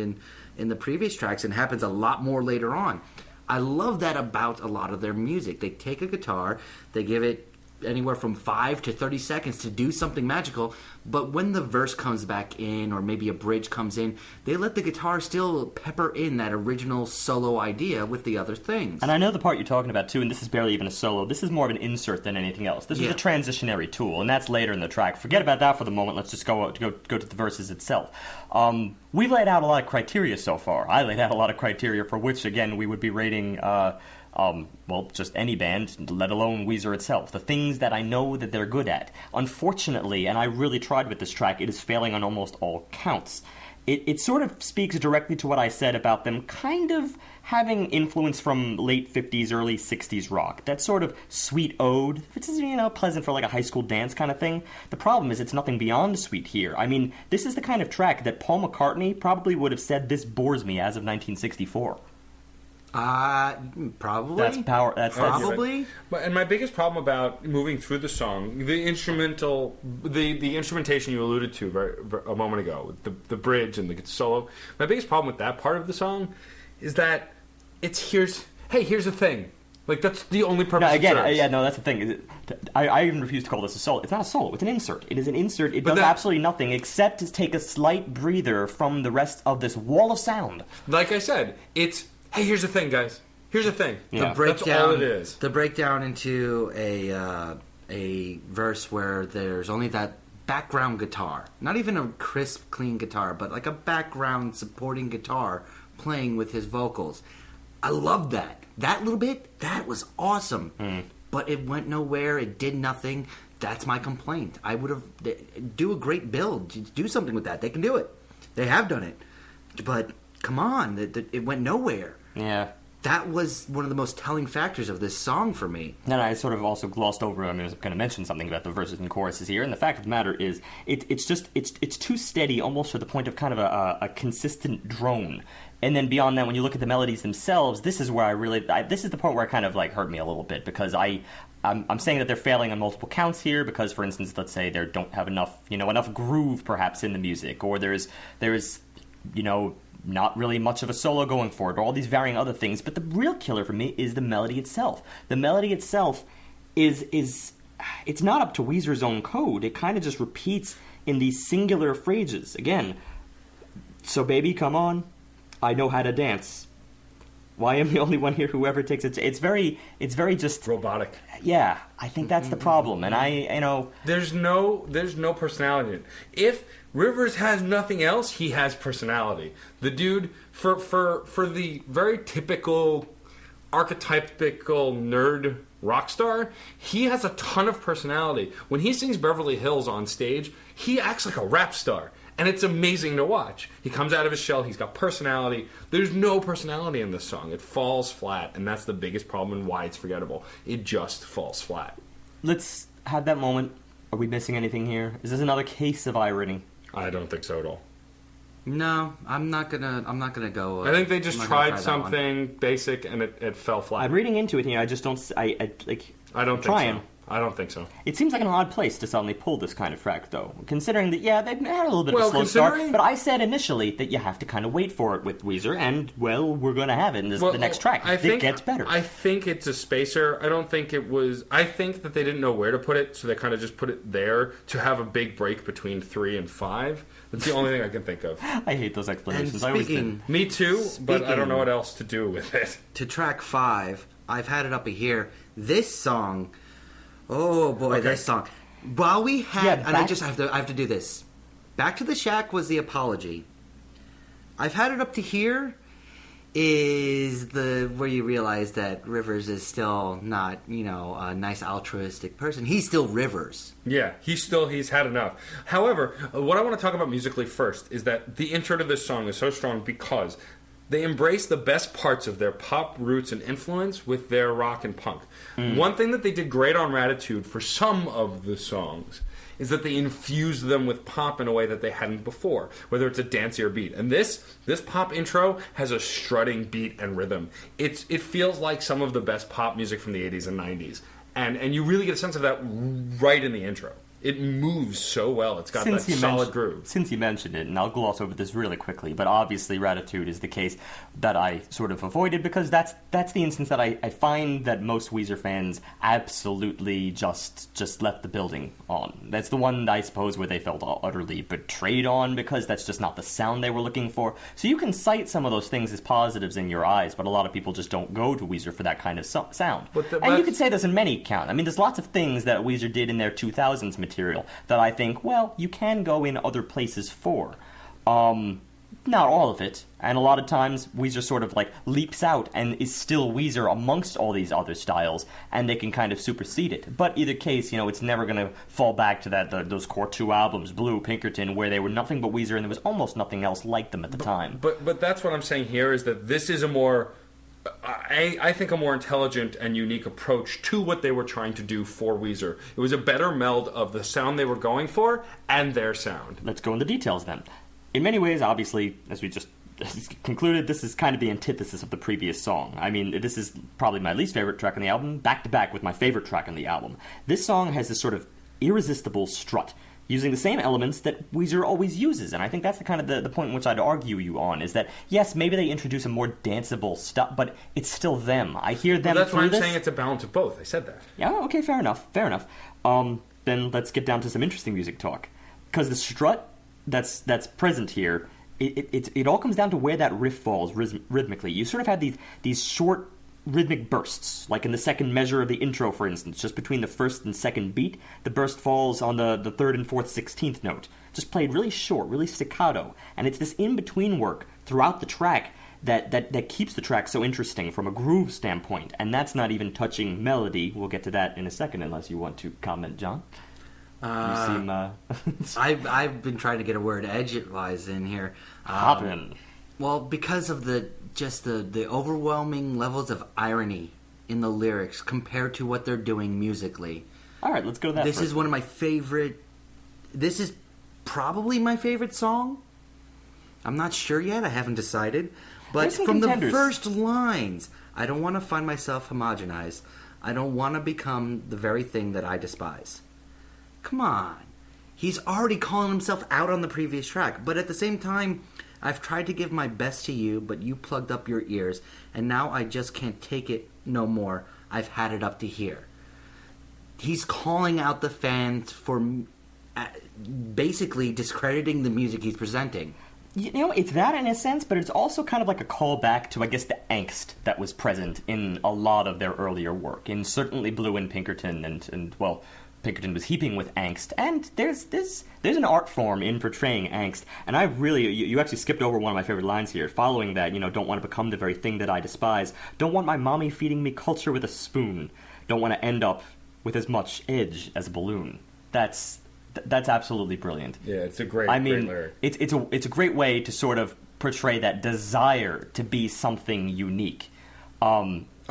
in the previous tracks and happens a lot more later on. I love that about a lot of their music. They take a guitar, they give it anywhere from 5 to 30 seconds to do something magical, but when the verse comes back in, or maybe a bridge comes in, they let the guitar still pepper in that original solo idea with the other things. And I know the part you're talking about too, and this is barely even a solo. This is more of an insert than anything else. This is a transitionary tool, and that's later in the track. Forget about that for the moment. Let's just go to the verses itself. We've laid out a lot of criteria so far. I laid out a lot of criteria for which, again, we would be rating just any band, let alone Weezer itself. The things things that I know that they're good at. Unfortunately, and I really tried with this track, it is failing on almost all counts. It sort of speaks directly to what I said about them kind of having influence from late 50s, early 60s rock. That sort of sweet ode, which is, pleasant for like a high school dance kind of thing. The problem is it's nothing beyond sweet here. I mean, this is the kind of track that Paul McCartney probably would have said, "This bores me," as of 1964. Probably. That's power. That's probably. And my biggest problem about moving through the song, the instrumental, the instrumentation you alluded to a moment ago, the bridge and the solo. My biggest problem with that part of the song is that here's the thing. Like, that's the only purpose. That's the thing. I even refuse to call this a solo. It's not a solo. It's an insert. It is an insert. It does absolutely nothing except to take a slight breather from the rest of this wall of sound. Like I said, it's. Hey, here's the thing, guys. Here's the thing. Yeah. That's all it is. The breakdown into a verse where there's only that background guitar. Not even a crisp, clean guitar, but like a background supporting guitar playing with his vocals. I love that. That little bit, that was awesome. But it went nowhere. It did nothing. That's my complaint. I would have... Do a great build. Do something with that. They can do it. They have done it. But... Come on, it went nowhere. Yeah. That was one of the most telling factors of this song for me. And I sort of also glossed over, I was going to mention something about the verses and choruses here, and the fact of the matter is, it's too steady, almost to the point of kind of a consistent drone. And then beyond that, when you look at the melodies themselves, this is where this is the part where it kind of like hurt me a little bit, because I'm saying that they're failing on multiple counts here, because, for instance, let's say they don't have enough groove perhaps in the music, or there's not really much of a solo going for it, or all these varying other things. But the real killer for me is the melody itself. The melody itself is it's not up to Weezer's own code. It kind of just repeats in these singular phrases. Again, so baby, come on, I know how to dance. Why am the only one here who ever takes it? It's very just robotic. Yeah, I think that's the problem, and there's no personality in it. If Rivers has nothing else, he has personality. The dude, for the very typical, archetypical nerd rock star, he has a ton of personality. When he sings Beverly Hills on stage, he acts like a rap star. And it's amazing to watch. He comes out of his shell. He's got personality. There's no personality in this song. It falls flat, and that's the biggest problem and why it's forgettable. It just falls flat. Let's have that moment. Are we missing anything here? Is this another case of irony? I don't think so at all. No, I'm not gonna go. I think they just tried something basic, and it fell flat. I'm reading into it here. I just don't. I don't think so. I don't think so. It seems like an odd place to suddenly pull this kind of track, though. Considering that, yeah, they've had a little bit of a slow start. But I said initially that you have to kind of wait for it with Weezer, and, well, we're going to have it in the next track. It gets better. I think it's a spacer. I don't think it was... I think that they didn't know where to put it, so they kind of just put it there to have a big break between 3 and 5. That's the only thing I can think of. I hate those explanations. And I always did. Me too, but I don't know what else to do with it. To track 5, I've had it up here. This song... Oh boy, okay. This song. While we had, and I have to do this. Back to the Shack was the apology. I've had it up to here. Is where you realize that Rivers is still not, a nice altruistic person. He's still Rivers. Yeah, he's had enough. However, what I want to talk about musically first is that the intro to this song is so strong because they embrace the best parts of their pop roots and influence with their rock and punk. One thing that they did great on Ratitude for some of the songs is that they infused them with pop in a way that they hadn't before, whether it's a dancier beat. And this pop intro has a strutting beat and rhythm. It feels like some of the best pop music from the 80s and 90s. And you really get a sense of that right in the intro. It moves so well. It's got that solid groove. Since you mentioned it, and I'll gloss over this really quickly, but obviously Ratitude is the case that I sort of avoided because that's the instance that I find that most Weezer fans absolutely just left the building on. That's the one, I suppose, where they felt utterly betrayed on because that's just not the sound they were looking for. So you can cite some of those things as positives in your eyes, but a lot of people just don't go to Weezer for that kind of sound. And you could say this in many count. I mean, there's lots of things that Weezer did in their 2000s material that I think, well, you can go in other places for. not all of it, and a lot of times Weezer sort of like leaps out and is still Weezer amongst all these other styles, and they can kind of supersede it. But either case, it's never going to fall back to those core two albums, Blue, Pinkerton, where they were nothing but Weezer, and there was almost nothing else like them at the time. But that's what I'm saying here, is that this is a more, I think, a more intelligent and unique approach to what they were trying to do for Weezer. It was a better meld of the sound they were going for and their sound. Let's go into details then. In many ways, obviously, as we just concluded, this is kind of the antithesis of the previous song. I mean, this is probably my least favorite track on the album, back to back with my favorite track on the album. This song has this sort of irresistible strut, using the same elements that Weezer always uses, and I think that's the kind of the point in which I'd argue you on, is that, yes, maybe they introduce a more danceable stuff, but it's still them. I hear them. Well, that's why I'm this. saying it's a balance of both. I said that. Yeah, okay, fair enough. Then let's get down to some interesting music talk. Because the strut that's present here, it all comes down to where that riff falls rhythmically. You sort of have these short rhythmic bursts, like in the second measure of the intro, for instance, just between the first and second beat, the burst falls on the third and fourth 16th note, just played really short, really staccato, and it's this in-between work throughout the track that keeps the track so interesting from a groove standpoint, and that's not even touching melody. We'll get to that in a second, unless you want to comment, John. You seem... I've been trying to get a word edgewise in here. Hop in. Well, because of the overwhelming levels of irony in the lyrics compared to what they're doing musically. All right, let's go to that. This is one of my favorite... This is probably my favorite song. I'm not sure yet. I haven't decided. But from the first lines, I don't want to find myself homogenized. I don't want to become the very thing that I despise. Come on. He's already calling himself out on the previous track. But at the same time, I've tried to give my best to you, but you plugged up your ears. And now I just can't take it no more. I've had it up to here. He's calling out the fans for basically discrediting the music he's presenting. It's that in a sense, but it's also kind of like a callback to, I guess, the angst that was present in a lot of their earlier work. In certainly Blue and Pinkerton, and well, Pinkerton was heaping with angst, and there's an art form in portraying angst, and I really, you actually skipped over one of my favorite lines here, following that, don't want to become the very thing that I despise, don't want my mommy feeding me culture with a spoon, don't want to end up with as much edge as a balloon. That's absolutely brilliant. Yeah, it's a great lyric. It's a great way to sort of portray that desire to be something unique.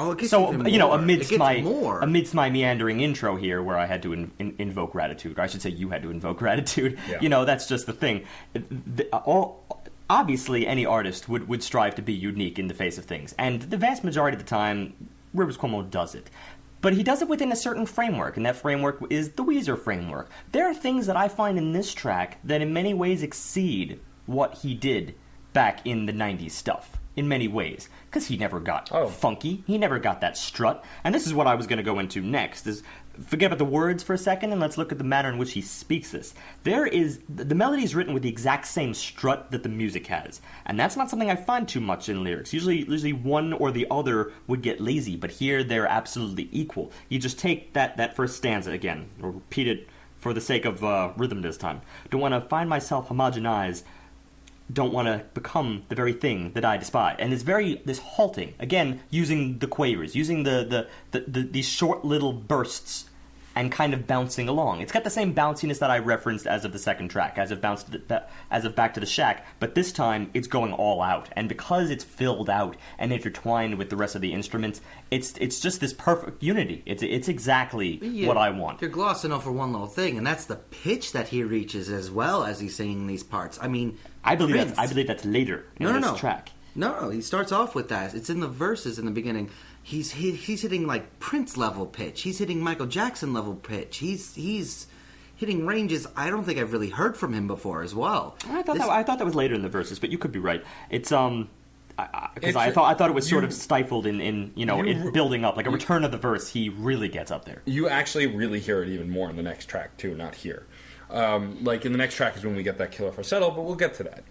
It gets even more. Amidst my meandering intro here, where I had to invoke gratitude, or I should say, you had to invoke gratitude. Yeah. That's just the thing. Obviously, any artist would strive to be unique in the face of things, and the vast majority of the time, Rivers Cuomo does it. But he does it within a certain framework, and that framework is the Weezer framework. There are things that I find in this track that in many ways exceed what he did back in the 90s stuff. In many ways. Because he never got funky. He never got that strut. And this is what I was going to go into next. Is forget about the words for a second, and let's look at the manner in which he speaks this. The melody is written with the exact same strut that the music has. And that's not something I find too much in lyrics. Usually one or the other would get lazy, but here they're absolutely equal. You just take that first stanza again, or repeat it for the sake of rhythm this time. Don't want to find myself homogenized, don't want to become the very thing that I despise. And it's this halting, again, using the quavers, using these short little bursts and kind of bouncing along. It's got the same bounciness that I referenced as of the second track, as of Back to the Shack, but this time it's going all out. And because it's filled out and intertwined with the rest of the instruments, it's just this perfect unity. It's exactly what I want. You're glossing over one little thing, and that's the pitch that he reaches as well as he's singing these parts. I mean, I believe that's later in this track. No, he starts off with that. It's in the verses in the beginning. He's hitting like Prince level pitch. He's hitting Michael Jackson level pitch. He's hitting ranges I don't think I've really heard from him before as well. I thought that was later in the verses, but you could be right. It's because I thought it was sort of stifled in it building up, like a return of the verse. He really gets up there. You actually really hear it even more in the next track too, not here. Like in the next track is when we get that killer falsetto, but we'll get to that.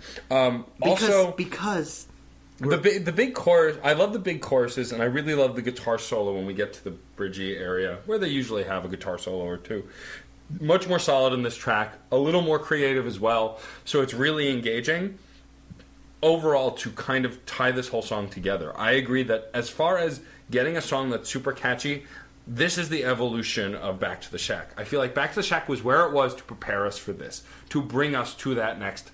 Because the big chorus, I love the big choruses, and I really love the guitar solo when we get to the bridgey area, where they usually have a guitar solo or two. Much more solid in this track, a little more creative as well, so it's really engaging. overall, to kind of tie this whole song together, I agree that as far as getting a song that's super catchy, this is the evolution of Back to the Shack. I feel like Back to the Shack was where it was to prepare us for this, to bring us to that next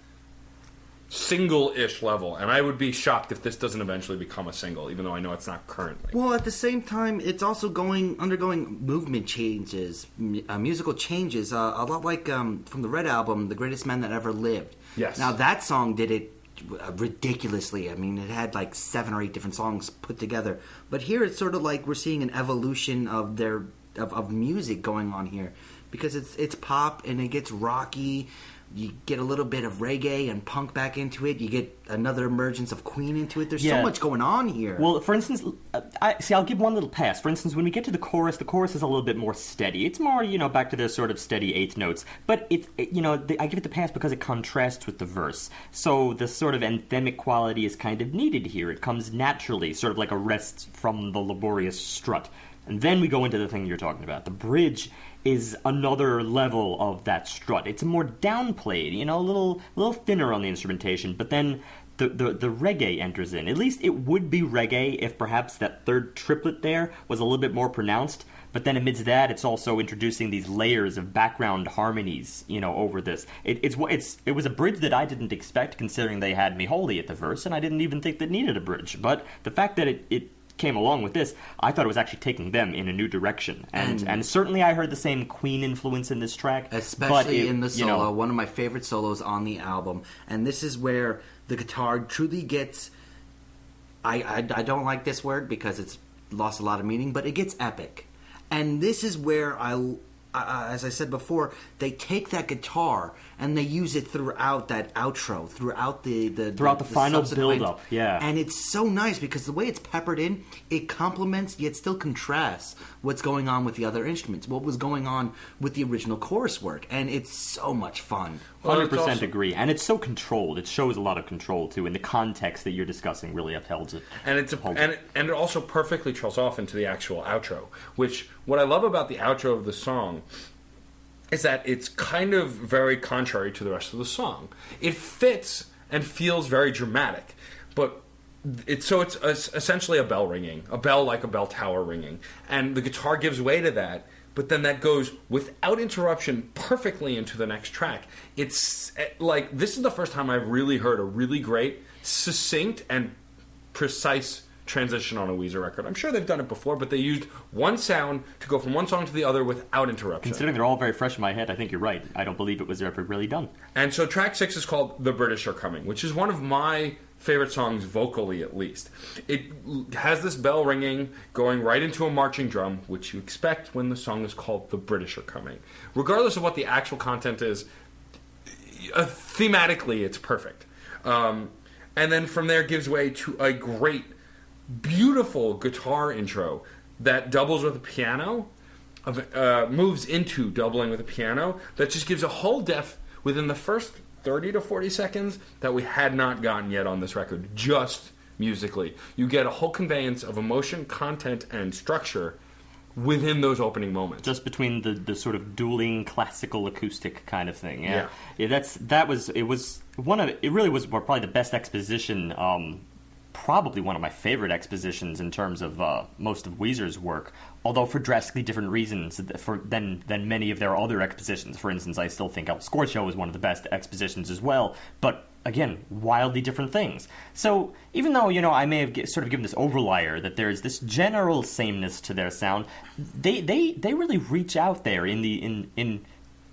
single-ish level. And I would be shocked if this doesn't eventually become a single, even though I know it's not currently. Well, at the same time, it's also undergoing movement changes, musical changes, a lot like from the Red Album, The Greatest Man That Ever Lived. Yes. Now, that song did it ridiculously. I mean, it had like 7 or 8 different songs put together. But here, it's sort of like we're seeing an evolution of of music going on here, because it's pop and it gets rocky. You get a little bit of reggae and punk back into it. You get another emergence of Queen into it. There's so much going on here. Well, for instance, I'll give one little pass. For instance, when we get to the chorus is a little bit more steady. It's more, back to their sort of steady eighth notes. But I give it the pass because it contrasts with the verse. So the sort of anthemic quality is kind of needed here. It comes naturally, sort of like a rest from the laborious strut. And then we go into the thing you're talking about. The bridge is another level of that strut. It's more downplayed, a little thinner on the instrumentation, but then the reggae enters in. At least it would be reggae if perhaps that third triplet there was a little bit more pronounced, but then amidst that, it's also introducing these layers of background harmonies, over this. It was a bridge that I didn't expect, considering they had Me Holy at the verse, and I didn't even think that needed a bridge. But the fact that it came along with this, I thought it was actually taking them in a new direction. And certainly I heard the same Queen influence in this track. Especially in the solo, one of my favorite solos on the album. And this is where the guitar truly gets... I don't like this word because it's lost a lot of meaning, but it gets epic. And this is where as I said before, they take that guitar and they use it throughout that outro, throughout the final build-up, yeah. And it's so nice because the way it's peppered in, it complements yet still contrasts what's going on with the other instruments, what was going on with the original chorus work, and it's so much fun. 100% agree, and it's so controlled. It shows a lot of control too, and the context that you're discussing really upholds it. And it also perfectly trails off into the actual outro. Which what I love about the outro of the song is that it's kind of very contrary to the rest of the song. It fits and feels very dramatic, but it's essentially a bell ringing, a bell like a bell tower ringing, and the guitar gives way to that. But then that goes without interruption perfectly into the next track. It's like, this is the first time I've really heard a really great, succinct, and precise transition on a Weezer record. I'm sure they've done it before, but they used one sound to go from one song to the other without interruption. Considering they're all very fresh in my head, I think you're right. I don't believe it was ever really done. And so track 6 is called The British Are Coming, which is one of my favorite songs, vocally at least. It has this bell ringing going right into a marching drum, which you expect when the song is called The British Are Coming. Regardless of what the actual content is, thematically it's perfect. And then from there gives way to a great, beautiful guitar intro that doubles with a piano, moves into doubling with a piano, that just gives a whole depth within the first 30 to 40 seconds that we had not gotten yet on this record, just musically. You get a whole conveyance of emotion, content, and structure within those opening moments. Just between the sort of dueling classical acoustic kind of thing. Yeah. It really was probably the best exposition, probably one of my favorite expositions in terms of most of Weezer's work, although for drastically different reasons than many of their other expositions. For instance, I still think El Scorcho is one of the best expositions as well, but again, wildly different things. So even though, I may have sort of given this overlier that there is this general sameness to their sound, they really reach out there in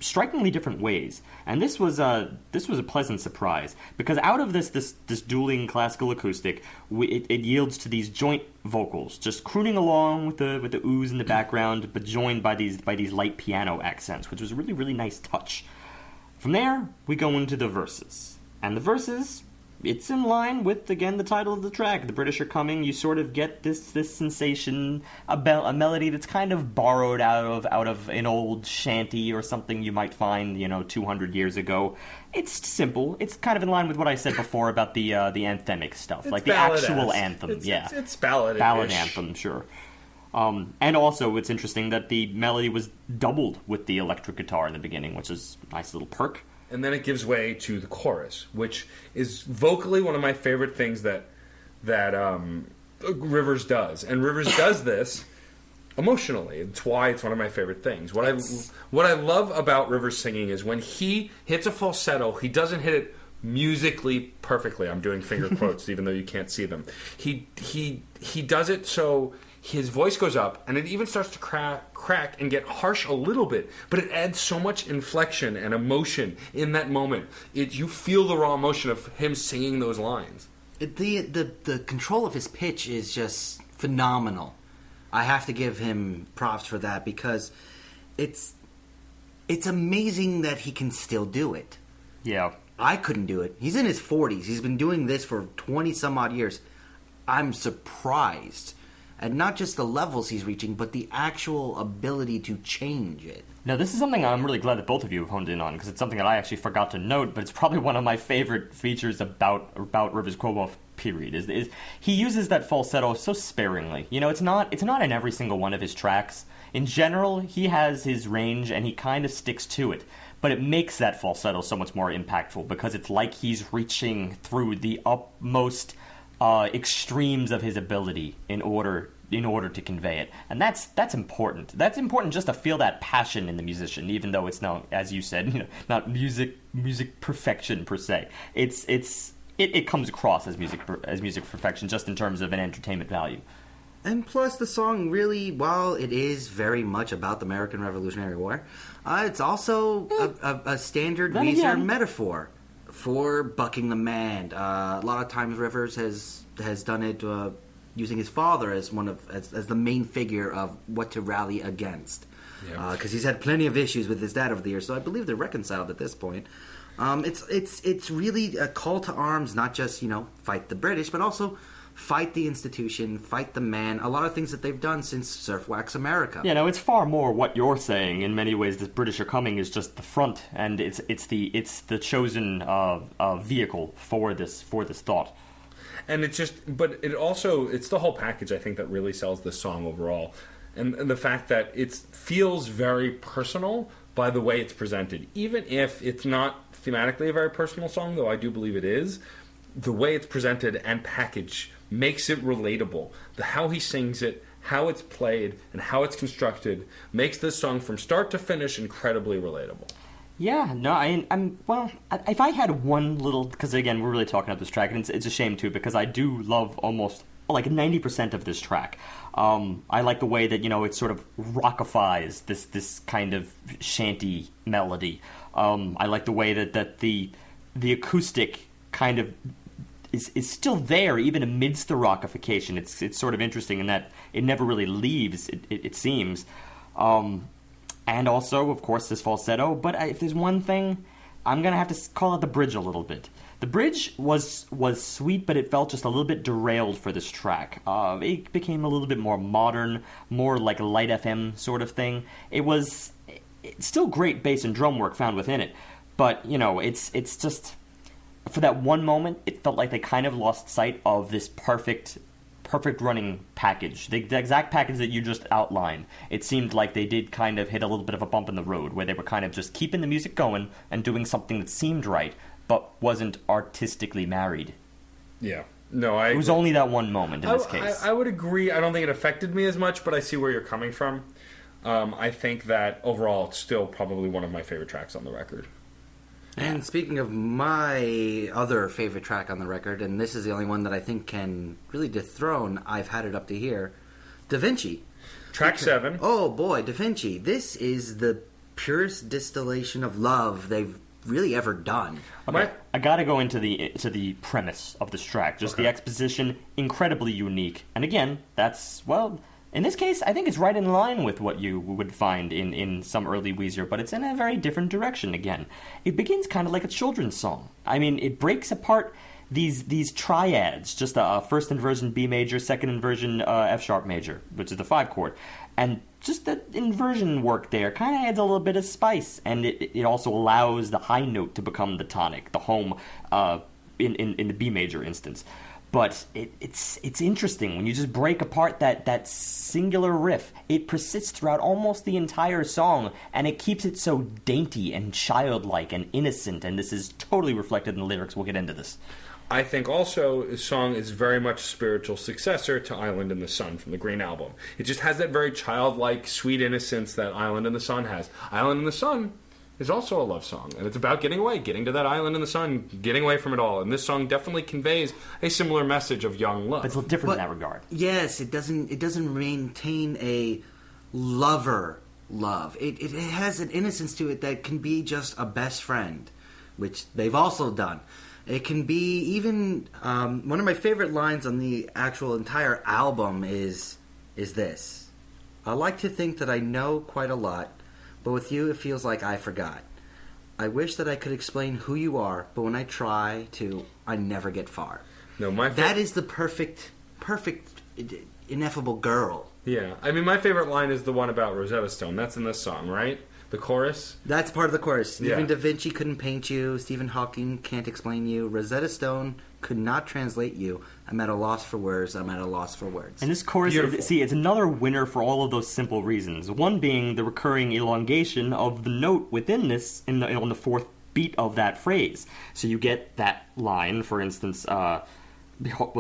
strikingly different ways, and this was a pleasant surprise, because out of this dueling classical acoustic, it yields to these joint vocals, just crooning along with the ooze in the background, but joined by these light piano accents, which was a really, really nice touch. From there, we go into the verses, and the verses, it's in line with, again, the title of the track, The British Are Coming. You sort of get this sensation, a melody that's kind of borrowed out of an old shanty or something you might find, 200 years ago. It's simple. It's kind of in line with what I said before about the anthemic stuff, it's like the actual anthem. It's ballad anthem, sure. And also, it's interesting that the melody was doubled with the electric guitar in the beginning, which is a nice little perk. and then it gives way to the chorus, which is vocally one of my favorite things that Rivers does. And Rivers does this emotionally. It's why it's one of my favorite things. What I love about Rivers singing is when he hits a falsetto, he doesn't hit it musically perfectly. I'm doing finger quotes even though you can't see them. He does it so his voice goes up and it even starts to crack and get harsh a little bit, but it adds so much inflection and emotion in that moment. You feel the raw emotion of him singing those lines. The control of his pitch is just phenomenal. I have to give him props for that because it's amazing that he can still do it. Yeah. I couldn't do it. He's in his 40s. He's been doing this for 20 some odd years. I'm surprised at not just the levels he's reaching, but the actual ability to change it. Now, this is something I'm really glad that both of you have honed in on, because it's something that I actually forgot to note, but it's probably one of my favorite features about Rivers Cuomo, period, is he uses that falsetto so sparingly. You know, it's not in every single one of his tracks. In general, he has his range, and he kind of sticks to it. But it makes that falsetto so much more impactful, because it's like he's reaching through the utmost extremes of his ability in order to convey it, and that's important. That's important just to feel that passion in the musician, even though it's not, as you said, not music perfection per se. It comes across as music perfection, just in terms of an entertainment value. And plus, the song really, while it is very much about the American Revolutionary War, it's also a standard Weezer metaphor for bucking the man. A lot of times, Rivers has done it using his father as as the main figure of what to rally against, because he's had plenty of issues with his dad over the years. So I believe they're reconciled at this point. It's really a call to arms, not just fight the British, but also fight the institution, fight the man. A lot of things that they've done since Surf Wax America. Yeah, no, it's far more what you're saying. In many ways, the British are coming is just the front, and it's the chosen vehicle for this thought. And it's the whole package, I think, that really sells this song overall. And the fact that it feels very personal by the way it's presented. Even if it's not thematically a very personal song, though I do believe it is, the way it's presented and packaged makes it relatable. How he sings it, how it's played, and how it's constructed makes this song from start to finish incredibly relatable. Yeah, no, if I had one little, because again, we're really talking about this track, and it's a shame too, because I do love almost like 90% of this track. I like the way that, it sort of rockifies this kind of shanty melody. I like the way that the acoustic kind of is still there even amidst the rockification. It's sort of interesting in that it never really leaves, it seems. And also, of course, this falsetto. But if there's one thing, I'm going to have to call out the bridge a little bit. The bridge was sweet, but it felt just a little bit derailed for this track. It became a little bit more modern, more like a light FM sort of thing. It's still great bass and drum work found within it. But, it's just, for that one moment, it felt like they kind of lost sight of this perfect running package, the exact package that you just outlined. It seemed like they did kind of hit a little bit of a bump in the road, where they were kind of just keeping the music going and doing something that seemed right, but wasn't artistically married. Yeah. No, it was only that one moment in this case. I would agree. I don't think it affected me as much, but I see where you're coming from. I think that overall it's still probably one of my favorite tracks on the record. And speaking of my other favorite track on the record, and this is the only one that I think can really dethrone I've Had It Up to Here, Da Vinci. Track 7. Oh boy, Da Vinci. This is the purest distillation of love they've really ever done. Okay, I gotta go into the premise of this track. Just the exposition, incredibly unique. And again, that's, in this case, I think it's right in line with what you would find in some early Weezer, but it's in a very different direction again. It begins kind of like a children's song. I mean, it breaks apart these triads, just a first inversion B major, second inversion F sharp major, which is the 5 chord. And just the inversion work there kind of adds a little bit of spice, and it also allows the high note to become the tonic, the home in the B major instance. But it's interesting when you just break apart that singular riff. It persists throughout almost the entire song, and it keeps it so dainty and childlike and innocent, and this is totally reflected in the lyrics. We'll get into this. I think also the song is very much a spiritual successor to Island in the Sun from the Green Album. It just has that very childlike, sweet innocence that Island in the Sun has. Island in the Sun is also a love song, and it's about getting away, getting to that island in the sun, getting away from it all. And this song definitely conveys a similar message of young love. But it's different in that regard. Yes, it doesn't maintain a lover love. It has an innocence to it that can be just a best friend, which they've also done. It can be even one of my favorite lines on the actual entire album is this. I like to think that I know quite a lot, but with you it feels like I forgot. I wish that I could explain who you are, but when I try to, I never get far. No, that is the perfect, ineffable girl. Yeah, I mean, my favorite line is the one about Rosetta Stone. That's in this song, right? The chorus? That's part of the chorus. Yeah. Even Da Vinci couldn't paint you. Stephen Hawking can't explain you. Rosetta Stone could not translate you. I'm at a loss for words. I'm at a loss for words. And this chorus, it's another winner for all of those simple reasons. One being the recurring elongation of the note within this on the fourth beat of that phrase. So you get that line, for instance,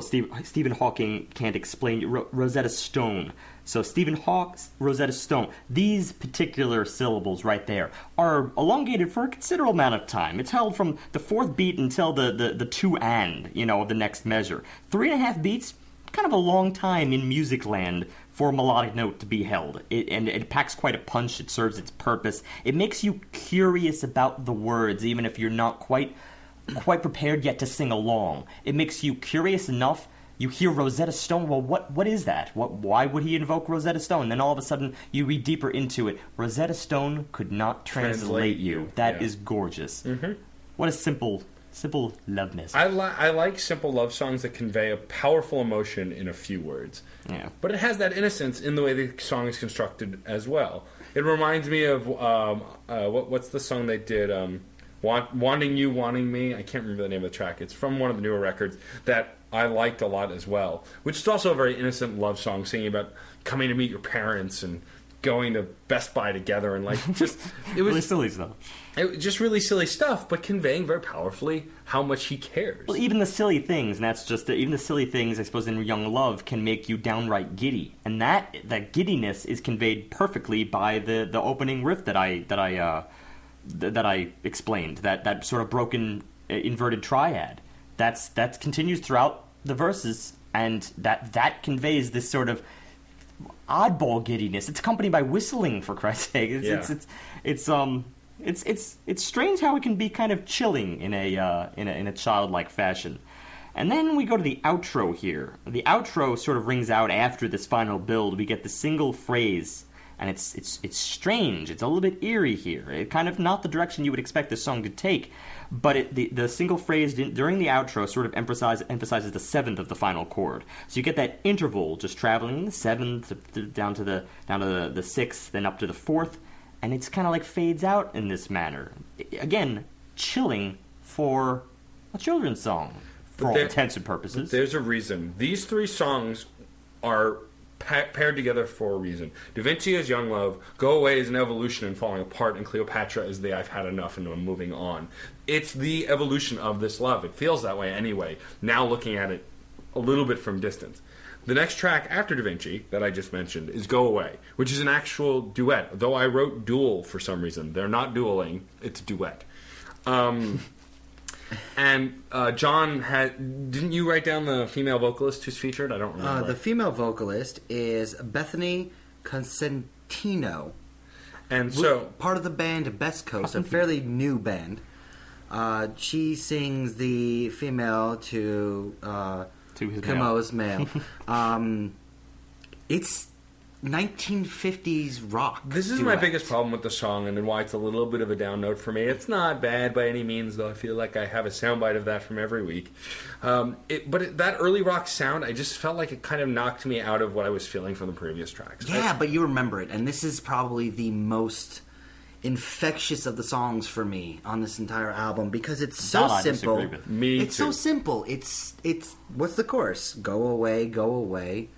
Stephen Hawking can't explain you. Rosetta Stone. So Stephen Hawking, Rosetta Stone. These particular syllables right there are elongated for a considerable amount of time. It's held from the fourth beat until the two and, of the next measure. 3.5 beats, kind of a long time in music land for a melodic note to be held. It packs quite a punch. It serves its purpose. It makes you curious about the words, even if you're not quite prepared yet to sing along. It makes you curious enough. You hear Rosetta Stone. Well, what is that? Why would he invoke Rosetta Stone? Then all of a sudden, you read deeper into it. Rosetta Stone could not translate you. That is gorgeous. Mm-hmm. What a simple loveness. I like simple love songs that convey a powerful emotion in a few words. Yeah. But it has that innocence in the way the song is constructed as well. It reminds me of what's the song they did? Wanting You, Wanting Me. I can't remember the name of the track. It's from one of the newer records that I liked a lot as well, which is also a very innocent love song, singing about coming to meet your parents and going to Best Buy together, and just it was really silly stuff. It was just really silly stuff, but conveying very powerfully how much he cares. Well, even the silly things, and that's just even the silly things, I suppose, in young love can make you downright giddy, and that giddiness is conveyed perfectly by the opening riff that I explained, that sort of broken inverted triad. That continues throughout the verses, and that conveys this sort of oddball giddiness. It's accompanied by whistling, for Christ's sake. It's strange how it can be kind of chilling in a childlike fashion. And then we go to the outro here. The outro sort of rings out after this final build. We get the single phrase. And it's strange. It's a little bit eerie here. It kind of not the direction you would expect this song to take. But the single phrase during the outro sort of emphasizes the seventh of the final chord. So you get that interval just traveling the seventh down to the sixth, then up to the fourth, and it's kind of like fades out in this manner. Again, chilling for a children's song for all intents and purposes. There's a reason. These three songs are paired together for a reason. Da Vinci is young love, Go Away is an evolution and falling apart, and Cleopatra is the I've had enough and I'm moving on. It's the evolution of this love. It feels that way anyway, now looking at it a little bit from distance. The next track after Da Vinci that I just mentioned is Go Away, which is an actual duet, though I wrote duel for some reason. They're not dueling, it's a duet. And John, didn't you write down the female vocalist who's featured? I don't remember. The female vocalist is Bethany Consentino. And so, part of the band Best Coast, a fairly new band. She sings the female to his Cuomo's male. It's 1950s rock. This is my biggest problem with the song, and why it's a little bit of a down note for me. It's not bad by any means, though I feel like I have a soundbite of that from every week. That early rock sound, I just felt like it kind of knocked me out of what I was feeling from the previous tracks. Yeah, but you remember it, and this is probably the most infectious of the songs for me on this entire album because it's so That I simple. disagree with. Me It's too. so simple. It's what's the chorus? Go away, go away.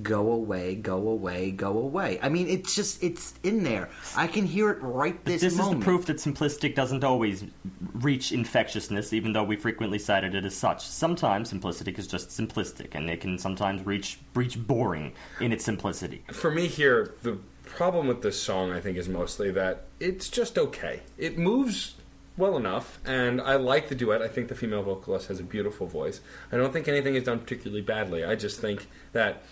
Go away, go away, go away. I mean, it's in there. I can hear it right this This moment. is the proof that simplistic doesn't always reach infectiousness, even though we frequently cited it as such. Sometimes simplistic is just simplistic, and it can sometimes reach boring in its simplicity. For me here, the problem with this song, I think, is mostly that it's just okay. It moves well enough, and I like the duet. I think the female vocalist has a beautiful voice. I don't think anything is done particularly badly. I just think that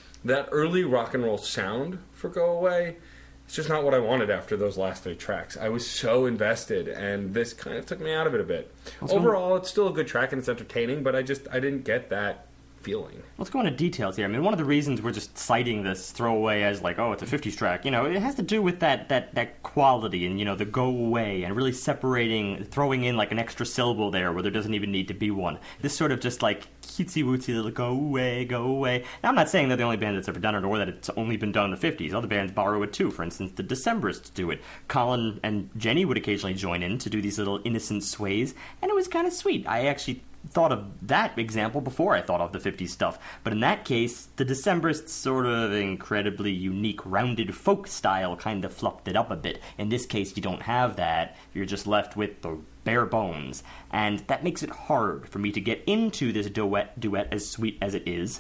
early rock and roll sound for Go Away, it's just not what I wanted after those last 3 tracks. I was so invested, and this kind of took me out of it a bit. Overall, it's still a good track, and it's entertaining, but I didn't get that feeling. Let's go into details here. I mean, one of the reasons we're just citing this throwaway as like, oh, it's a 50s track, it has to do with that quality and, the go away and really separating, throwing in like an extra syllable there where there doesn't even need to be one. This sort of just like cutesy-wootsy little go away, go away. Now, I'm not saying they're the only band that's ever done it or that it's only been done in the 50s. Other bands borrow it too. For instance, the Decemberists do it. Colin and Jenny would occasionally join in to do these little innocent sways, and it was kind of sweet. I actually thought of that example before I thought of the 50s stuff. But in that case, the Decemberists' sort of incredibly unique, rounded folk style kind of fluffed it up a bit. In this case, you don't have that. You're just left with the bare bones. And that makes it hard for me to get into this duet as sweet as it is.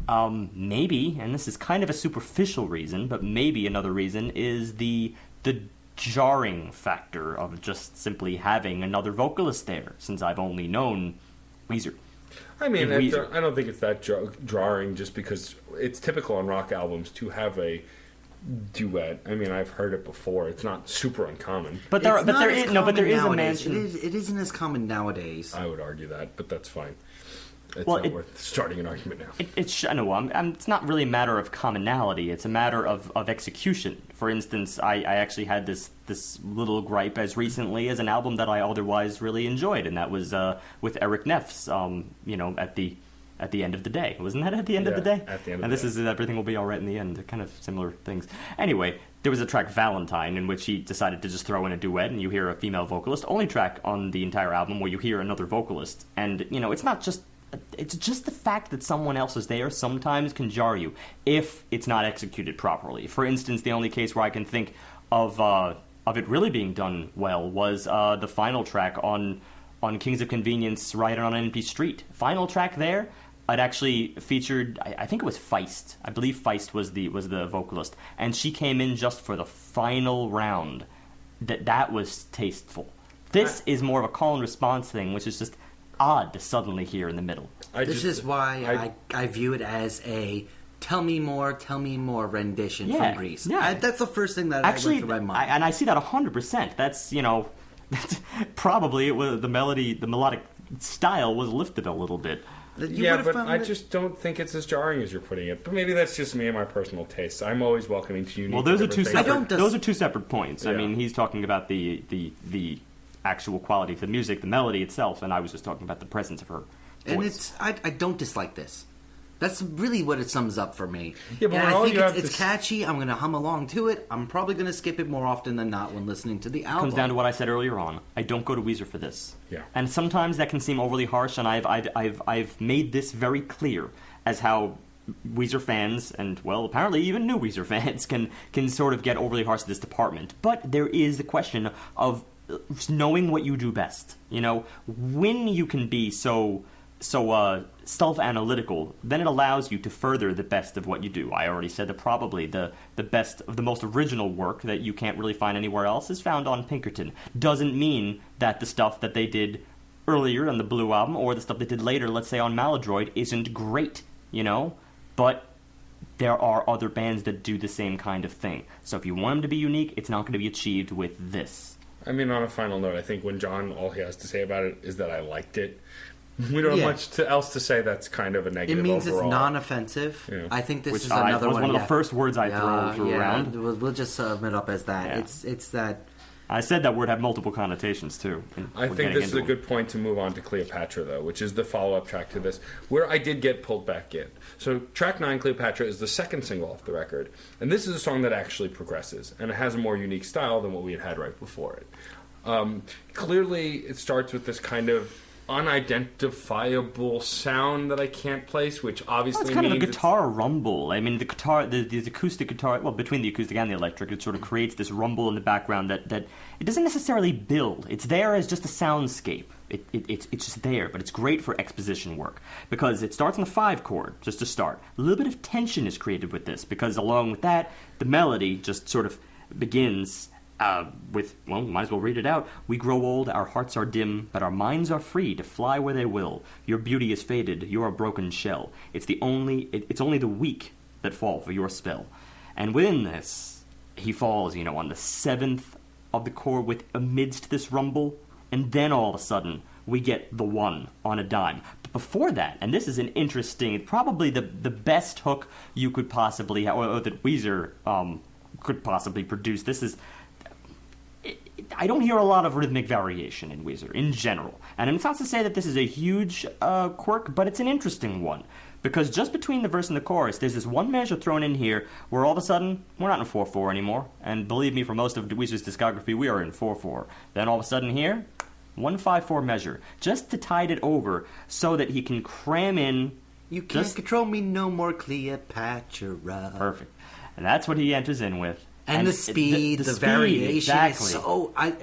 Maybe, and this is kind of a superficial reason, but maybe another reason is the jarring factor of just simply having another vocalist there, since I've only known Weezer. I mean, Weezer. I don't think it's that drawing just because it's typical on rock albums to have a duet. I mean, I've heard it before. It's not super uncommon. But there is a It mention. it isn't as common nowadays. I would argue that, but that's fine. It's Well, not worth starting an argument now. It's not really a matter of commonality. It's a matter of execution. For instance, I actually had this little gripe as recently as an album that I otherwise really enjoyed, and that was with Eric Neff's, at the end of the day. Wasn't that at the end of the day? At the end of and the this day. is Everything Will Be Alright in the End. They're kind of similar things. Anyway, there was a track, Valentine, in which he decided to just throw in a duet, and you hear a female vocalist. Only track on the entire album where you hear another vocalist. And, it's not just... It's just the fact that someone else is there sometimes can jar you if it's not executed properly. For instance, the only case where I can think of it really being done well was the final track on Kings of Convenience, Riding on an Empty Street. Final track there, it actually featured, I think it was Feist. I believe Feist was the vocalist, and she came in just for the final round. That was tasteful. This is more of a call and response thing, which is just odd to suddenly hear in the middle. This is why I view it as a tell me more rendition from Greece. Yeah. That's the first thing that Actually, went through my mind. and I see that 100%. That's, that's probably it was the melodic style was lifted a little bit. Yeah, but I just don't think it's as jarring as you're putting it. But maybe that's just me and my personal tastes. I'm always welcoming to unique. Well, those are two different things. separate. Those are two separate points. Yeah. I mean, he's talking about the actual quality of the music, the melody itself, and I was just talking about the presence of her voice. And I don't dislike this. That's really what it sums up for me. Yeah, but and when I all think you have it's catchy. I'm going to hum along to it. I'm probably going to skip it more often than not when listening to the album. Comes down to what I said earlier on. I don't go to Weezer for this. Yeah. And sometimes that can seem overly harsh, and I've made this very clear as how Weezer fans, and well, apparently even new Weezer fans, can sort of get overly harsh to this department. But there is the question of knowing what you do best. When you can be so self-analytical, then it allows you to further the best of what you do. I already said that probably the best of the most original work that you can't really find anywhere else is found on Pinkerton. Doesn't mean that the stuff that they did earlier on the Blue Album or the stuff they did later, let's say on Maladroid, isn't great, But there are other bands that do the same kind of thing. So if you want them to be unique, it's not going to be achieved with this. I mean, on a final note, I think when John, all he has to say about it is that I liked it. We don't have much else to say that's kind of a negative It means overall. it's non-offensive. Yeah. I think this Which is another was one. one of the first words I threw around. We'll just sum it up as that. Yeah. It's that I said that word had multiple connotations, too. I think this is a good point to move on to Cleopatra, though, which is the follow-up track to this, where I did get pulled back in. So track 9, Cleopatra, is the second single off the record, and this is a song that actually progresses, and it has a more unique style than what we had right before it. Clearly, it starts with this kind of unidentifiable sound that I can't place, which obviously it's kind means of a guitar rumble. I mean, the guitar, the acoustic guitar, well, between the acoustic and the electric, it sort of creates this rumble in the background that it doesn't necessarily build. It's there as just a soundscape. It's just there, but it's great for exposition work because it starts on the 5 chord, just to start. A little bit of tension is created with this because along with that, the melody just sort of begins with, well, might as well read it out. We grow old, our hearts are dim, but our minds are free to fly where they will. Your beauty is faded, you're a broken shell. It's only the weak that fall for your spell. And within this, he falls, on the 7th of the chord amidst this rumble, and then all of a sudden, we get the 1 on a dime. But before that, and this is an interesting, probably the best hook you could possibly have, or that Weezer could possibly produce. This is... I don't hear a lot of rhythmic variation in Weezer, in general. And it's not to say that this is a huge quirk, but it's an interesting one. Because just between the verse and the chorus, there's this one measure thrown in here where all of a sudden, we're not in 4/4 anymore. And believe me, for most of Weezer's discography, we are in 4/4. Then all of a sudden here, 1/5/4 measure. Just to tide it over so that he can cram in... You can't control me no more, Cleopatra. Perfect. And that's what he enters in with. And the speed, the speed, variation, exactly.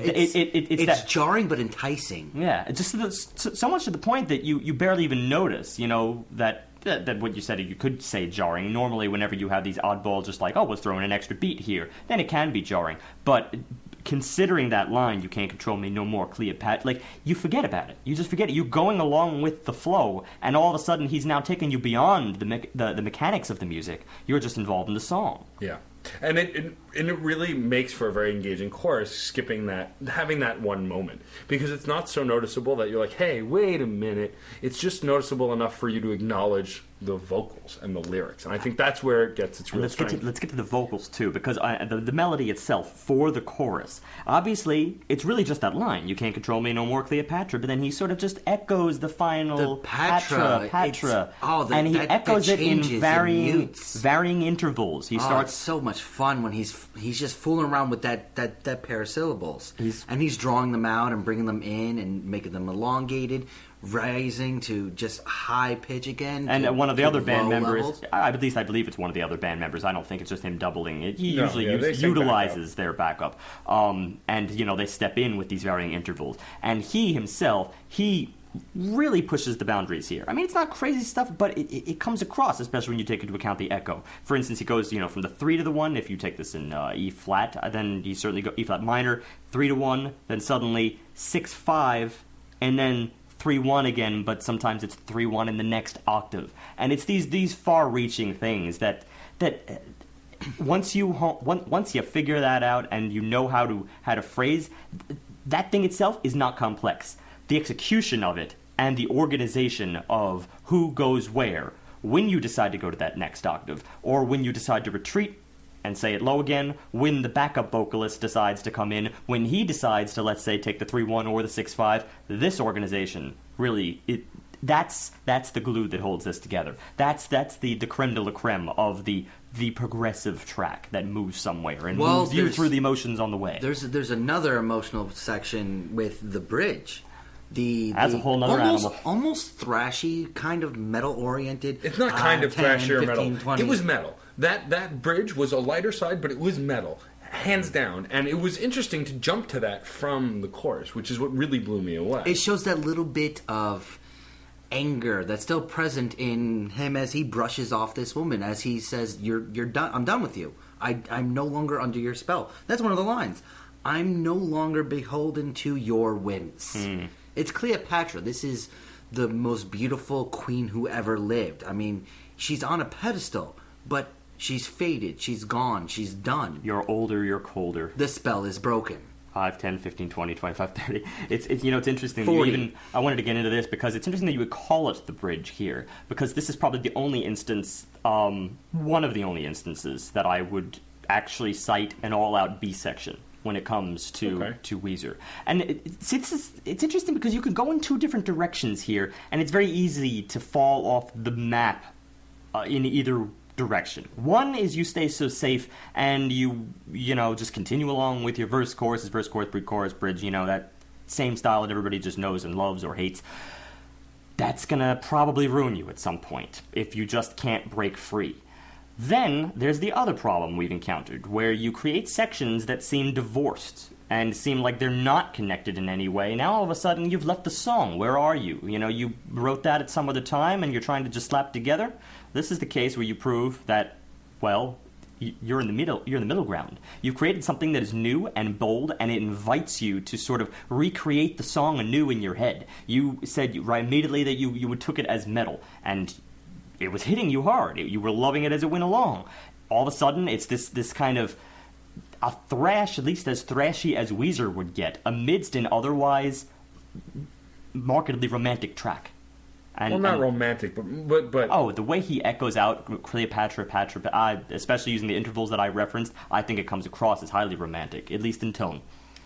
It's jarring but enticing. Yeah, it's just so much to the point that you barely even notice, that what you said, you could say jarring. Normally, whenever you have these oddballs, just like, let's throw in an extra beat here, then it can be jarring. But considering that line, you can't control me no more, Cleopatra, you forget about it. You just forget it. You're going along with the flow, and all of a sudden, he's now taking you beyond the mechanics of the music. You're just involved in the song. Yeah. And it really makes for a very engaging chorus, skipping that, having that one moment. Because it's not so noticeable that you're like, hey, wait a minute. It's just noticeable enough for you to acknowledge the vocals and the lyrics. And I think that's where it gets its real strength. Let's get to the vocals, too, because the melody itself for the chorus, obviously, it's really just that line, you can't control me no more, Cleopatra, but then he sort of just echoes the final Patra, and he echoes it in varying intervals. He starts... It's so much fun when he's just fooling around with that pair of syllables. He's drawing them out and bringing them in and making them elongated, rising to just high pitch again. And one of the other band members, at least I believe it's one of the other band members, I don't think it's just him doubling it. He usually utilizes their backup. And, they step in with these varying intervals. And he himself, really pushes the boundaries here. I mean, it's not crazy stuff, but it comes across, especially when you take into account the echo. For instance, he goes, from the 3 to the 1. If you take this in E flat, then you certainly go E flat minor, 3 to 1, then suddenly 6/5, and then 3/1 again. But sometimes it's 3/1 in the next octave, and it's these far-reaching things that once you figure that out and you know how to phrase, that thing itself is not complex. The execution of it and the organization of who goes where when you decide to go to that next octave, or when you decide to retreat and say it low again, when the backup vocalist decides to come in, when he decides to, let's say, take the 3/1 or the 6/5, this organization really, that's the glue that holds this together. That's the creme de la creme of the progressive track that moves somewhere and moves you through the emotions on the way. There's another emotional section with the bridge. That's a whole nother animal. Almost thrashy, kind of metal-oriented. It's not kind of 10, thrashy or 15, metal. 20. It was metal. That bridge was a lighter side, but it was metal. Hands down. And it was interesting to jump to that from the chorus, which is what really blew me away. It shows that little bit of anger that's still present in him as he brushes off this woman, as he says, you're done. I'm done with you. I'm no longer under your spell. That's one of the lines. I'm no longer beholden to your whims. It's Cleopatra. This is the most beautiful queen who ever lived. I mean, she's on a pedestal, but she's faded. She's gone. She's done. You're older, you're colder. The spell is broken. 5, 10, 15, 20, 25, 30. It's it's interesting. 40. I wanted to get into this because it's interesting that you would call it the bridge here, because this is probably the only instance, one of the only instances that I would actually cite an all-out B section when it comes to Okay. to Weezer. And it's interesting because you could go in two different directions here, and it's very easy to fall off the map in either direction. One is you stay so safe and you just continue along with your verse, chorus, pre-chorus, bridge, that same style that everybody just knows and loves or hates. That's gonna probably ruin you at some point if you just can't break free. Then there's the other problem we've encountered, where you create sections that seem divorced and seem like they're not connected in any way. Now all of a sudden you've left the song. Where are you? You wrote that at some other time and you're trying to just slap together. This is the case where you prove that, well, you're in the middle. You're in the middle ground. You've created something that is new and bold, and it invites you to sort of recreate the song anew in your head. You said right immediately that you took it as metal, and it was hitting you hard. You were loving it as it went along. All of a sudden, it's this kind of a thrash, at least as thrashy as Weezer would get, amidst an otherwise markedly romantic track. Not romantic, but oh, the way he echoes out Cleopatra, especially using the intervals that I referenced, I think it comes across as highly romantic, at least in tone.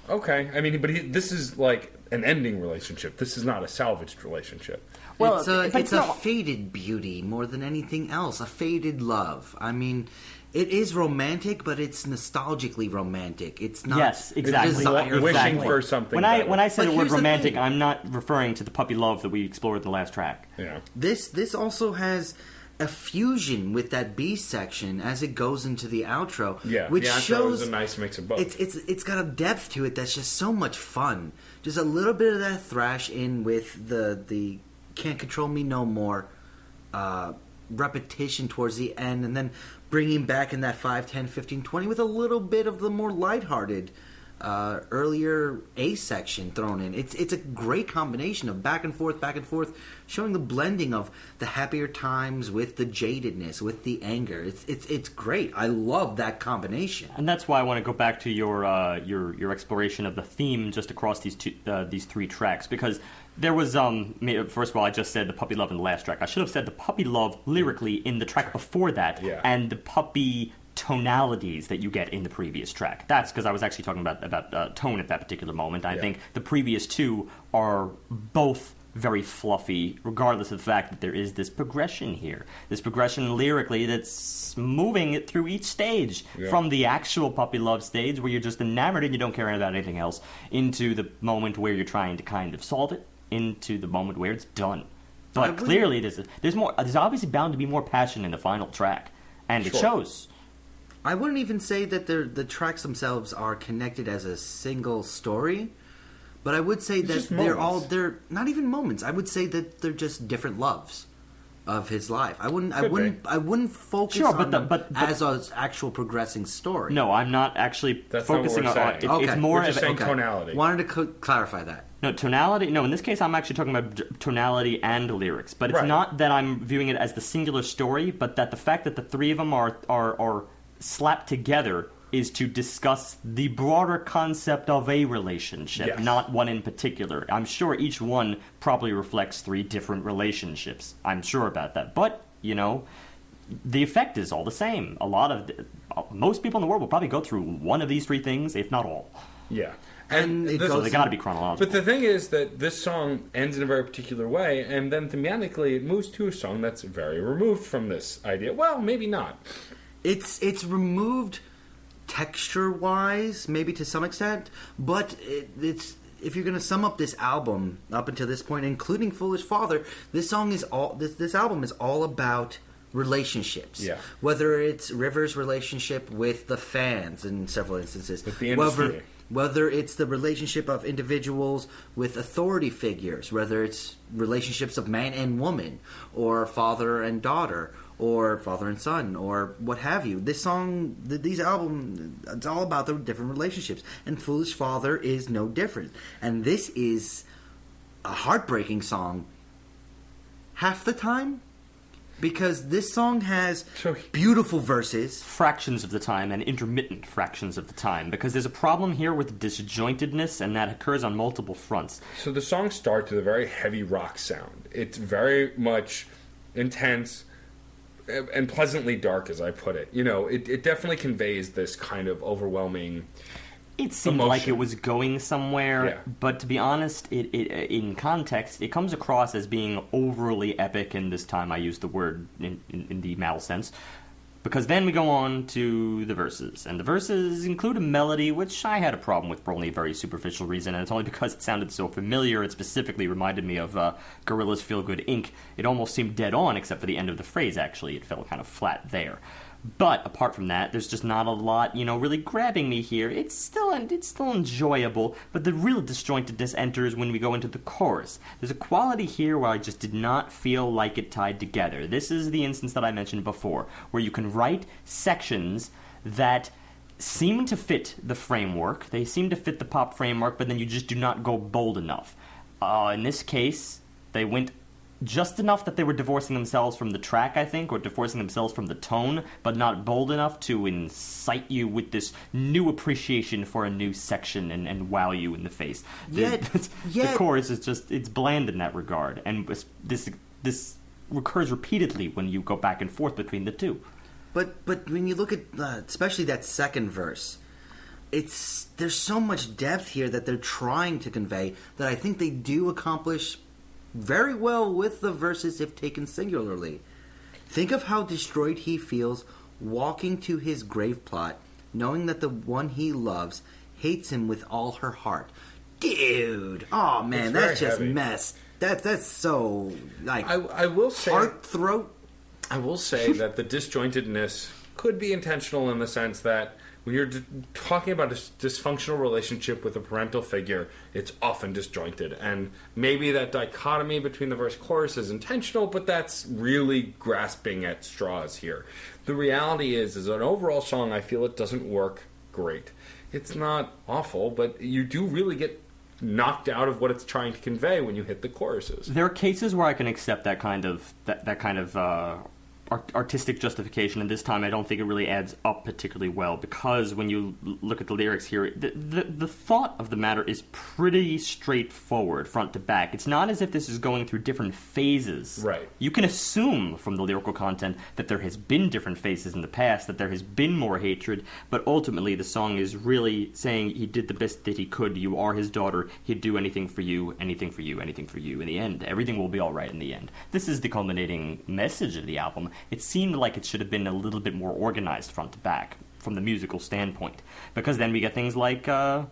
Okay, I mean, this is like an ending relationship. This is not a salvaged relationship. Well, it's a faded beauty more than anything else, a faded love. I mean, it is romantic, but it's nostalgically romantic. It's not. Yes, exactly. Wishing for something. When I say But the word here's the romantic, thing. I'm not referring to the puppy love that we explored in the last track. Yeah. This also has a fusion with that B section as it goes into the outro. Yeah, which the outro shows is a nice mix of both. It's got a depth to it that's just so much fun. Just a little bit of that thrash in with the Can't Control Me No More repetition towards the end, and then bringing back in that 5, 10, 15, 20 with a little bit of the more lighthearted earlier A section thrown in. It's a great combination of back and forth, showing the blending of the happier times with the jadedness, with the anger. It's great. I love that combination. And that's why I want to go back to your exploration of the theme just across these three tracks, because there was first of all, I just said the puppy love in the last track. I should have said the puppy love lyrically in the track before that, yeah. And the puppy tonalities that you get in the previous track. That's because I was actually talking about tone at that particular moment. I think the previous two are both very fluffy, regardless of the fact that there is this progression here. This progression lyrically that's moving it through each stage, from the actual puppy love stage where you're just enamored and you don't care about anything else, into the moment where you're trying to kind of solve it, into the moment where it's done. But clearly there's more. There's obviously bound to be more passion in the final track, and it shows. I wouldn't even say that the tracks themselves are connected as a single story, but I would say that they're not even moments. I would say that they're just different loves of his life. I wouldn't focus on them as an actual progressing story. No, I'm not actually focusing on it. Okay. It's more We're just of saying tonality. Wanted to clarify that. No, tonality. No, in this case, I'm actually talking about tonality and lyrics. But it's not that I'm viewing it as the singular story, but that the fact that the three of them are slapped together is to discuss the broader concept of a relationship, not one in particular. I'm sure each one probably reflects three different relationships. I'm sure about that. But, the effect is all the same. Most people in the world will probably go through one of these three things, if not all. Yeah. So they got to be chronological. But the thing is that this song ends in a very particular way, and then thematically it moves to a song that's very removed from this idea. Well, maybe not. It's removed texture-wise, maybe to some extent, but it's if you're going to sum up this album up until this point, including Foolish Father, this album is all about relationships. Yeah. Whether it's Rivers' relationship with the fans in several instances, with the industry. Whether it's the relationship of individuals with authority figures, whether it's relationships of man and woman, or father and daughter, or father and son, or what have you. This song, these albums, it's all about the different relationships. And Foolish Father is no different. And this is a heartbreaking song half the time, because this song has beautiful verses. Fractions of the time and intermittent fractions of the time, because there's a problem here with disjointedness, and that occurs on multiple fronts. So the song starts with a very heavy rock sound. It's very much intense and pleasantly dark, as I put it. It definitely conveys this kind of overwhelming It seemed emotion. like it was going somewhere, Yeah. but to be honest, it in context, it comes across as being overly epic, and this time I use the word in the mal sense, because then we go on to the verses, and the verses include a melody, which I had a problem with for only a very superficial reason, and it's only because it sounded so familiar. It specifically reminded me of Gorillaz' Feel Good Inc. It almost seemed dead on, except for the end of the phrase, actually. It fell kind of flat there. But apart from that, there's just not a lot, really grabbing me here. It's still enjoyable, but the real disjointedness enters when we go into the chorus. There's a quality here where I just did not feel like it tied together. This is the instance that I mentioned before, where you can write sections that seem to fit the framework. They seem to fit the pop framework, but then you just do not go bold enough. In this case, they went just enough that they were divorcing themselves from the track, I think, or divorcing themselves from the tone, but not bold enough to incite you with this new appreciation for a new section and wow you in the face. The chorus is just, it's bland in that regard, and this recurs repeatedly when you go back and forth between the two. But when you look at, especially that second verse, there's so much depth here that they're trying to convey that I think they do accomplish very well with the verses if taken singularly. Think of how destroyed he feels walking to his grave plot, knowing that the one he loves hates him with all her heart. Dude, oh man, that's just heavy. mess. That's so like I will say, heartthroat. I will say that the disjointedness could be intentional in the sense that when you're talking about a dysfunctional relationship with a parental figure, it's often disjointed. And maybe that dichotomy between the verse-chorus is intentional, but that's really grasping at straws here. The reality is an overall song, I feel it doesn't work great. It's not awful, but you do really get knocked out of what it's trying to convey when you hit the choruses. There are cases where I can accept that kind of artistic justification, and this time I don't think it really adds up particularly well, because when you look at the lyrics here, the thought of the matter is pretty straightforward front to back. It's not as if this is going through different phases. Right. You can assume from the lyrical content that there has been different phases in the past, that there has been more hatred, but ultimately the song is really saying he did the best that he could. You are his daughter. He'd do anything for you, anything for you, anything for you. In the end, everything will be all right in the end. This is the culminating message of the album. It seemed like it should have been a little bit more organized front to back from the musical standpoint, because then we get things like the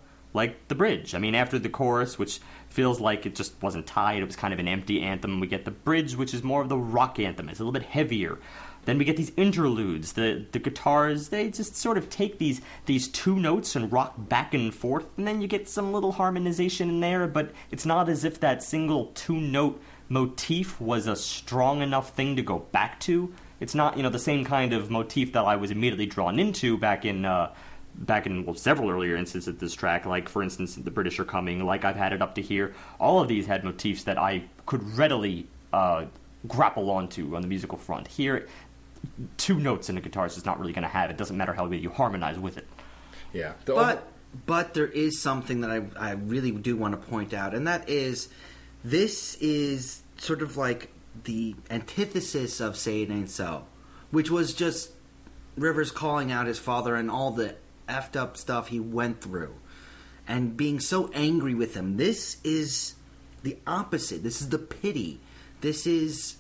bridge. I mean, after the chorus, which feels like it just wasn't tied, it was kind of an empty anthem, we get the bridge, which is more of the rock anthem. It's a little bit heavier. Then we get these interludes. The guitars, they just sort of take these two notes and rock back and forth, and then you get some little harmonization in there, but it's not as if that single two-note motif was a strong enough thing to go back to. It's not, the same kind of motif that I was immediately drawn into back in several earlier instances of this track, like, for instance, The British Are Coming, like I've had it up to here. All of these had motifs that I could readily grapple onto on the musical front. Here, two notes in the guitar is just not really going to have it. Doesn't matter how well you harmonize with it. Yeah. But there is something that I really do want to point out, and that is, this is sort of like the antithesis of Say It Ain't So, which was just Rivers calling out his father and all the effed up stuff he went through and being so angry with him. This is the opposite. This is the pity. This is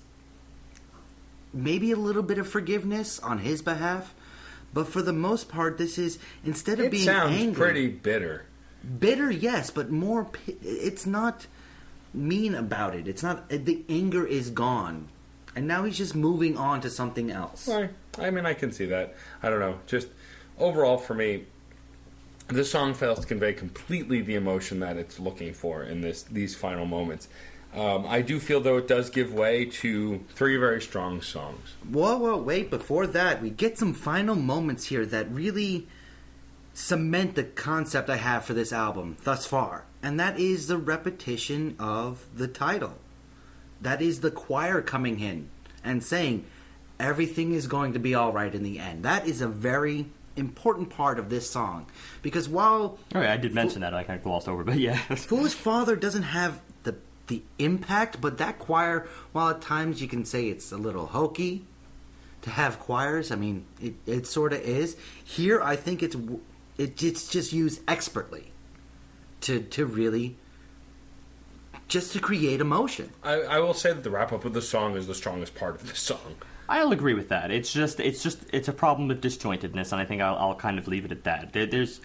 maybe a little bit of forgiveness on his behalf, but for the most part, this is, instead of being angry... It sounds pretty bitter. Bitter, yes, but more... It's not mean about it. It's not... The anger is gone. And now he's just moving on to something else. Right. I mean, I can see that. I don't know. Just overall, for me, this song fails to convey completely the emotion that it's looking for in these final moments. I do feel, though, it does give way to three very strong songs. Whoa, wait. Before that, we get some final moments here that really cement the concept I have for this album thus far. And that is the repetition of the title. That is the choir coming in and saying, everything is going to be all right in the end. That is a very important part of this song. Because while... Oh, yeah, I did mention that. I kind of glossed over, but yeah. Foolish Father doesn't have the impact, but that choir, while at times you can say it's a little hokey to have choirs, I mean, it sort of is. Here, I think it's it's just used expertly to really just to create emotion. I will say that the wrap up of the song is the strongest part of the song. I'll agree with that. It's a problem with disjointedness, and I think I'll kind of leave it at that. There's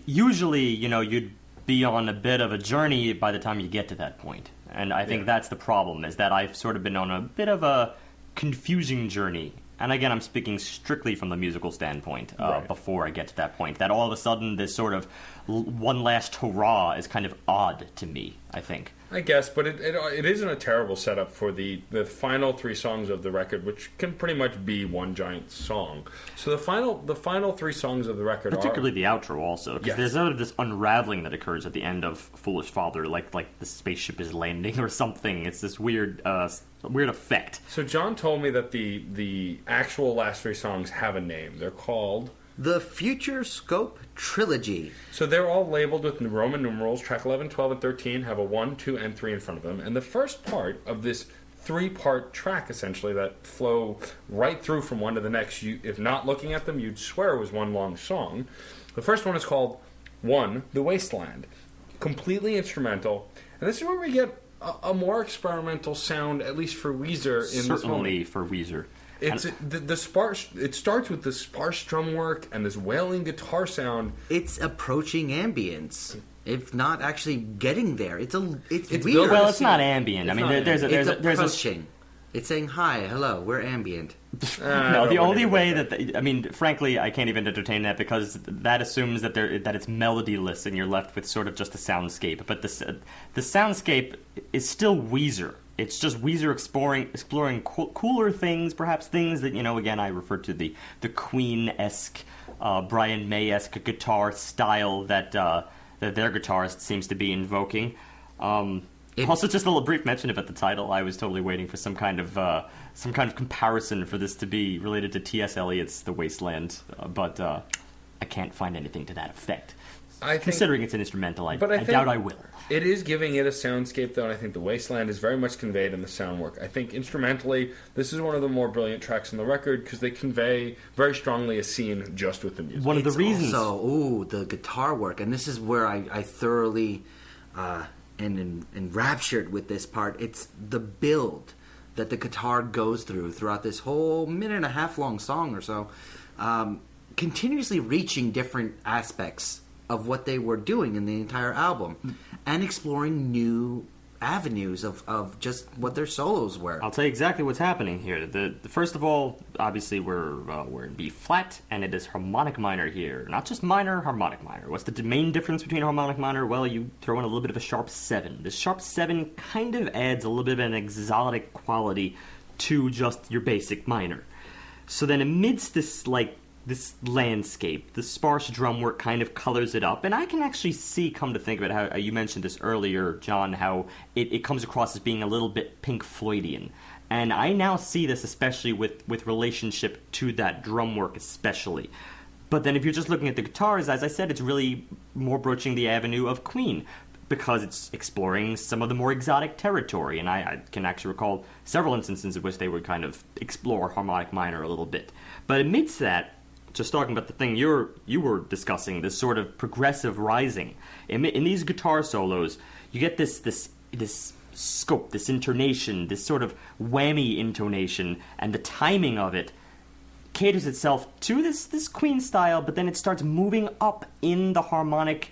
usually, you'd be on a bit of a journey by the time you get to that point, and I think that's the problem. Is that I've sort of been on a bit of a confusing journey, and again, I'm speaking strictly from the musical standpoint. Before I get to that point, that all of a sudden this sort of one last hurrah is kind of odd to me, I think. I guess, but it isn't a terrible setup for the final 3 songs of the record, which can pretty much be one giant song. So the final 3 songs of the record particularly the outro also, because there's sort of this unraveling that occurs at the end of Foolish Father, like the spaceship is landing or something. It's this weird effect. So John told me that the actual last 3 songs have a name. They're called The Future Scope Trilogy. So they're all labeled with Roman numerals. Track 11, 12, and 13 have a 1, 2, and 3 in front of them. And the first part of this 3-part track, essentially, that flow right through from one to the next, if not looking at them, you'd swear it was one long song. The first one is called 1, The Wasteland. Completely instrumental. And this is where we get a more experimental sound, at least for Weezer, in this moment. Certainly for Weezer. It's the sparse. It starts with the sparse drum work and this wailing guitar sound. It's approaching ambience, if not actually getting there. It's weird. Well, it's not ambient. There's approaching. It's saying hi, hello, we're ambient. No, the only way that frankly, I can't even entertain that because that assumes that it's melodyless and you're left with sort of just a soundscape. But the soundscape is still Weezer. It's just Weezer exploring cooler things, perhaps things that, again, I refer to the Queen-esque, Brian May-esque guitar style that their guitarist seems to be invoking. Also, just a little brief mention about the title. I was totally waiting for some kind of comparison for this to be related to T.S. Eliot's The Wasteland, but I can't find anything to that effect. Considering it's an instrumental, I doubt I will. It is giving it a soundscape, though, and I think The Wasteland is very much conveyed in the sound work. I think instrumentally, this is one of the more brilliant tracks on the record because they convey very strongly a scene just with the music. One of the reasons... Also, the guitar work, and this is where I thoroughly enraptured with this part. It's the build that the guitar goes throughout this whole 1.5-minute long song or so, continuously reaching different aspects of what they were doing in the entire album and exploring new avenues of just what their solos were. I'll tell you exactly what's happening here. The first of all, obviously we're in B flat, and it is harmonic minor here. Not just minor, harmonic minor. What's the main difference between harmonic minor? Well, you throw in a little bit of a sharp 7. This sharp 7 kind of adds a little bit of an exotic quality to just your basic minor. So then amidst this landscape, the sparse drum work kind of colors it up, and I can actually see, come to think of it, how you mentioned this earlier, John, how it comes across as being a little bit Pink Floydian. And I now see this especially with relationship to that drum work especially. But then if you're just looking at the guitars, as I said, it's really more broaching the avenue of Queen, because it's exploring some of the more exotic territory, and I can actually recall several instances in which they would kind of explore harmonic minor a little bit. But amidst that, just talking about the thing you were discussing, this sort of progressive rising. In these guitar solos, you get this scope, this intonation, this sort of whammy intonation, and the timing of it caters itself to this Queen style, but then it starts moving up in the harmonic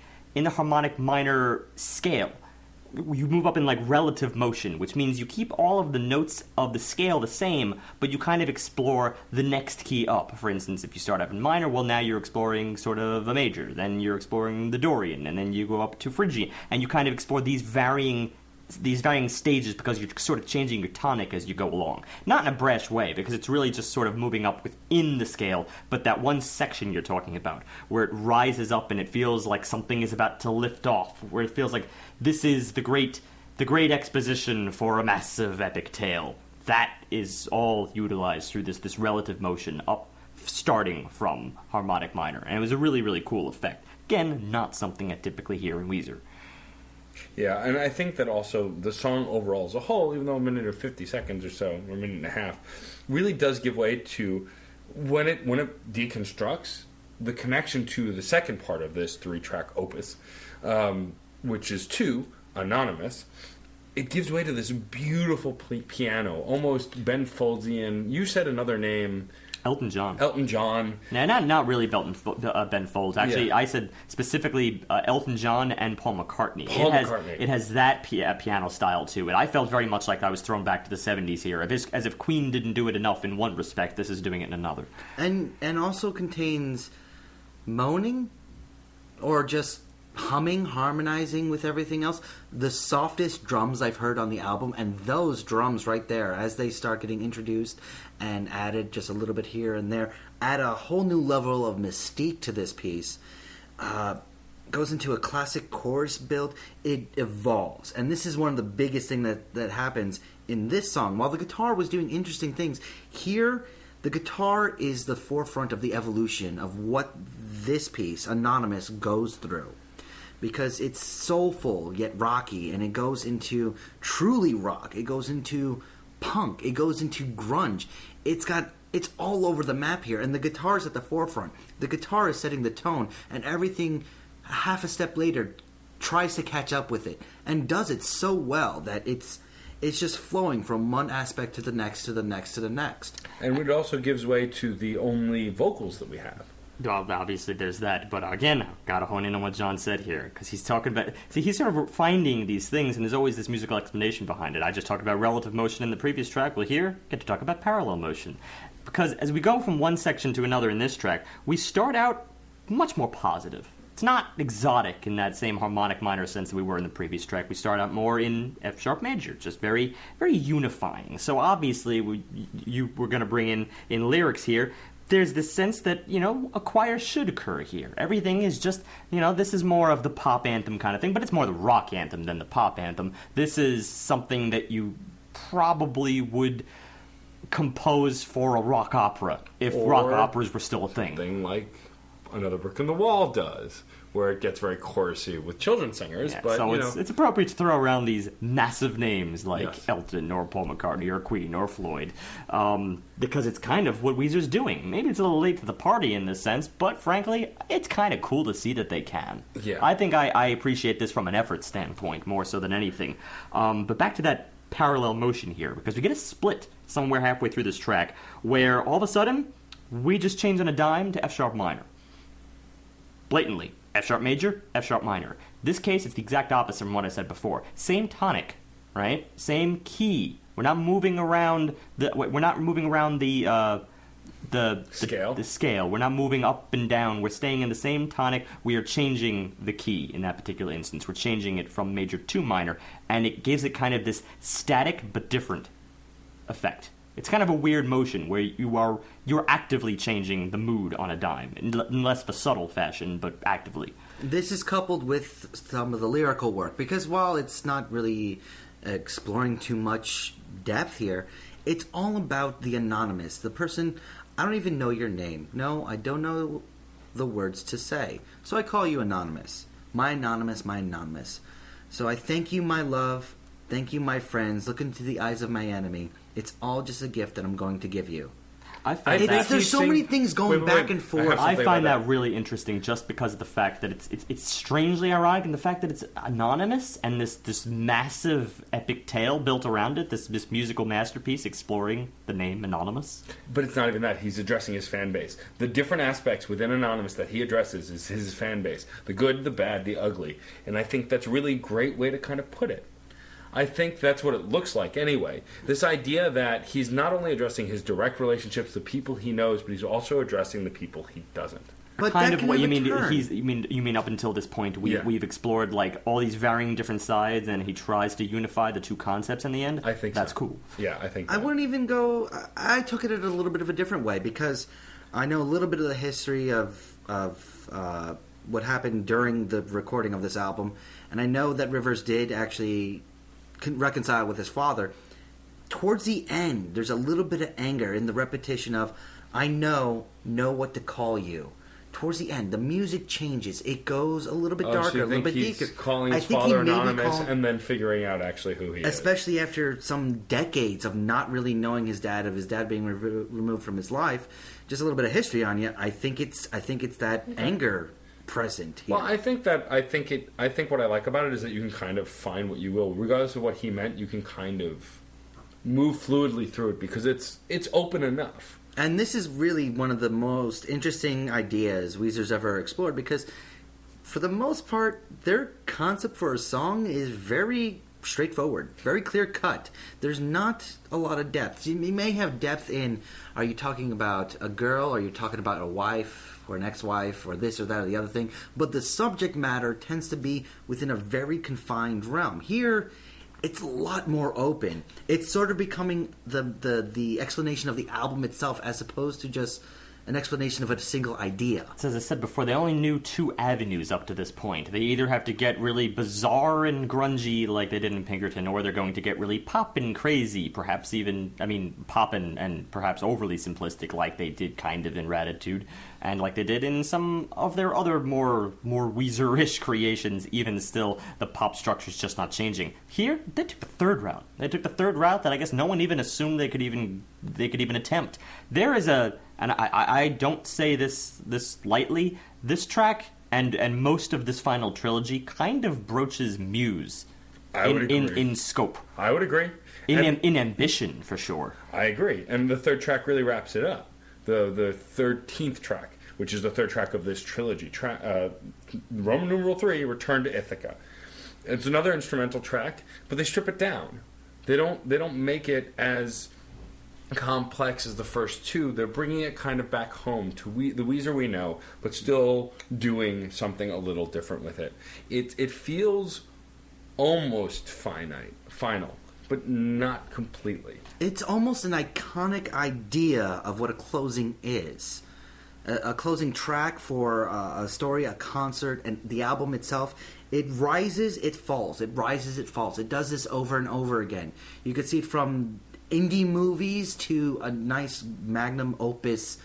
minor scale. You move up in relative motion, which means you keep all of the notes of the scale the same, but you kind of explore the next key up. For instance, if you start up in minor, well, now you're exploring sort of a major, then you're exploring the Dorian, and then you go up to Phrygian, and you kind of explore these varying stages because you're sort of changing your tonic as you go along. Not in a brash way, because it's really just sort of moving up within the scale, but that one section you're talking about, where it rises up and it feels like something is about to lift off, where it feels like this is the great exposition for a massive epic tale. That is all utilized through this relative motion up, starting from harmonic minor. And it was a really, really cool effect. Again, not something I typically hear in Weezer. Yeah, and I think that also the song overall as a whole, even though 1.50 or so, or 1.5 minutes, really does give way to when it deconstructs. the connection to the second part of this 3-track opus, which is 2, Anonymous, it gives way to this beautiful piano, almost Ben Foldian. You said another name. Elton John. Elton John. No, not really Ben Folds. Actually, Yeah. I said specifically Elton John and Paul McCartney. McCartney. It has that piano style to it. I felt very much like I was thrown back to the 70s here. As if Queen didn't do it enough in one respect, this is doing it in another. And also contains moaning or just humming, harmonizing with everything else. The softest drums I've heard on the album, and those drums right there, as they start getting introduced and added just a little bit here and there, add a whole new level of mystique to this piece. Goes into a classic chorus build. It evolves, and this is one of the biggest thing that happens in this song. While the guitar was doing interesting things, here the guitar is the forefront of the evolution of what this piece, Anonymous, goes through. Because it's soulful yet rocky, and it goes into truly rock. It goes into punk. It goes into grunge. It's all over the map here, and the guitar is at the forefront. The guitar is setting the tone, and everything half a step later tries to catch up with it, and does it so well that it's just flowing from one aspect to the next, to the next, to the next. And it also gives way to the only vocals that we have. Well, obviously there's that, but again, gotta hone in on what John said here, because he's talking about... See, he's sort of finding these things, and there's always this musical explanation behind it. I just talked about relative motion in the previous track. Well, here, get to talk about parallel motion. Because as we go from one section to another in this track, we start out much more positive. It's not exotic in that same harmonic minor sense that we were in the previous track. We start out more in F sharp major, just very, very unifying. So obviously, we're going to bring in lyrics here. There's this sense that, a choir should occur here. Everything is just, this is more of the pop anthem kind of thing, but it's more the rock anthem than the pop anthem. This is something that you probably would compose for a rock opera if rock operas were still a thing. Something like Another Brick in the Wall does, where it gets very chorusy with children's singers. Yeah, but so it's appropriate to throw around these massive names like Yes. Elton or Paul McCartney or Queen or Floyd, because it's kind of what Weezer's doing. Maybe it's a little late to the party in this sense, but frankly, it's kind of cool to see that they can. Yeah. I think I appreciate this from an effort standpoint more so than anything. But back to that parallel motion here, because we get a split somewhere halfway through this track where all of a sudden we just change on a dime to F sharp minor. Blatantly. F sharp major, F sharp minor. This case, it's the exact opposite from what I said before. Same tonic, right? Same key. We're not moving around the Scale. The scale. We're not moving up and down. We're staying in the same tonic. We are changing the key in that particular instance. We're changing it from major to minor, and it gives it kind of this static but different effect. It's kind of a weird motion where you're actively changing the mood on a dime, in less of a subtle fashion, but actively. This is coupled with some of the lyrical work, because while it's not really exploring too much depth here, it's all about the anonymous, the person. I don't even know your name. No, I don't know the words to say, so I call you anonymous. My anonymous, my anonymous. So I thank you, my love. Thank you, my friends. Look into the eyes of my enemy. It's all just a gift that I'm going to give you. There's so many things going back and forth. I find that really interesting just because of the fact that it's strangely ironic, and the fact that it's anonymous and this massive epic tale built around it, this musical masterpiece exploring the name Anonymous. But it's not even that. He's addressing his fan base. The different aspects within Anonymous that he addresses is his fan base. The good, the bad, the ugly. And I think that's a really great way to kind of put it. I think that's what it looks like anyway. This idea that he's not only addressing his direct relationships, the people he knows, but he's also addressing the people he doesn't. But kind that of what you mean. turn. You mean up until this point we've explored like all these varying different sides, and he tries to unify the two concepts in the end. I think that's so. cool. Yeah, I think I wouldn't even go. I took it in a little bit of a different way, because I know a little bit of the history of what happened during the recording of this album, and I know that Rivers did actually reconcile with his father. Towards the end, there's a little bit of anger in the repetition of, I know what to call you. towards the end, the music changes. It goes a little bit So darker, you a little think bit he's deeper. calling his I think father he may be anonymous calling- and then figuring out actually who he is. especially after some decades of not really knowing his dad, of his dad being removed from his life. Just a little bit of history on you. I think it's that anger present here. Well, I think what I like about it is that you can kind of find what you will, regardless of what he meant. You can kind of move fluidly through it because it's open enough. And this is really one of the most interesting ideas Weezer's ever explored, because for the most part, their concept for a song is very straightforward, very clear cut. There's not a lot of depth. You may have depth in, are you talking about a girl, or are you talking about a wife or an ex-wife, or this or that or the other thing, but the subject matter tends to be within a very confined realm. Here, it's a lot more open. It's sort of becoming the explanation of the album itself, as opposed to just an explanation of a single idea. So as I said before, they only knew two avenues up to this point. They either have to get really bizarre and grungy like they did in Pinkerton, or they're going to get really pop and crazy, perhaps even, pop and perhaps overly simplistic like they did kind of in Ratitude, and like they did in some of their other more Weezer-ish creations. Even still, the pop structure's just not changing. Here, they took the third route. They took the third route that I guess no one even assumed they could even attempt. There is and I don't say this lightly, this track and most of this final trilogy kind of broaches Muse in scope. I would agree. In ambition, for sure. I agree. And the third track really wraps it up. The 13th track, which is the third track of this trilogy. Roman numeral 3, Return to Ithaca. It's another instrumental track, but they strip it down. They don't make it as complex as the first two. They're bringing it kind of back home to the Weezer we know, but still doing something a little different with it. It feels almost final, but not completely. It's almost an iconic idea of what a closing is. A closing track for a story, a concert, and the album itself. It rises, it falls. It rises, it falls. It does this over and over again. You could see it from indie movies to a nice magnum opus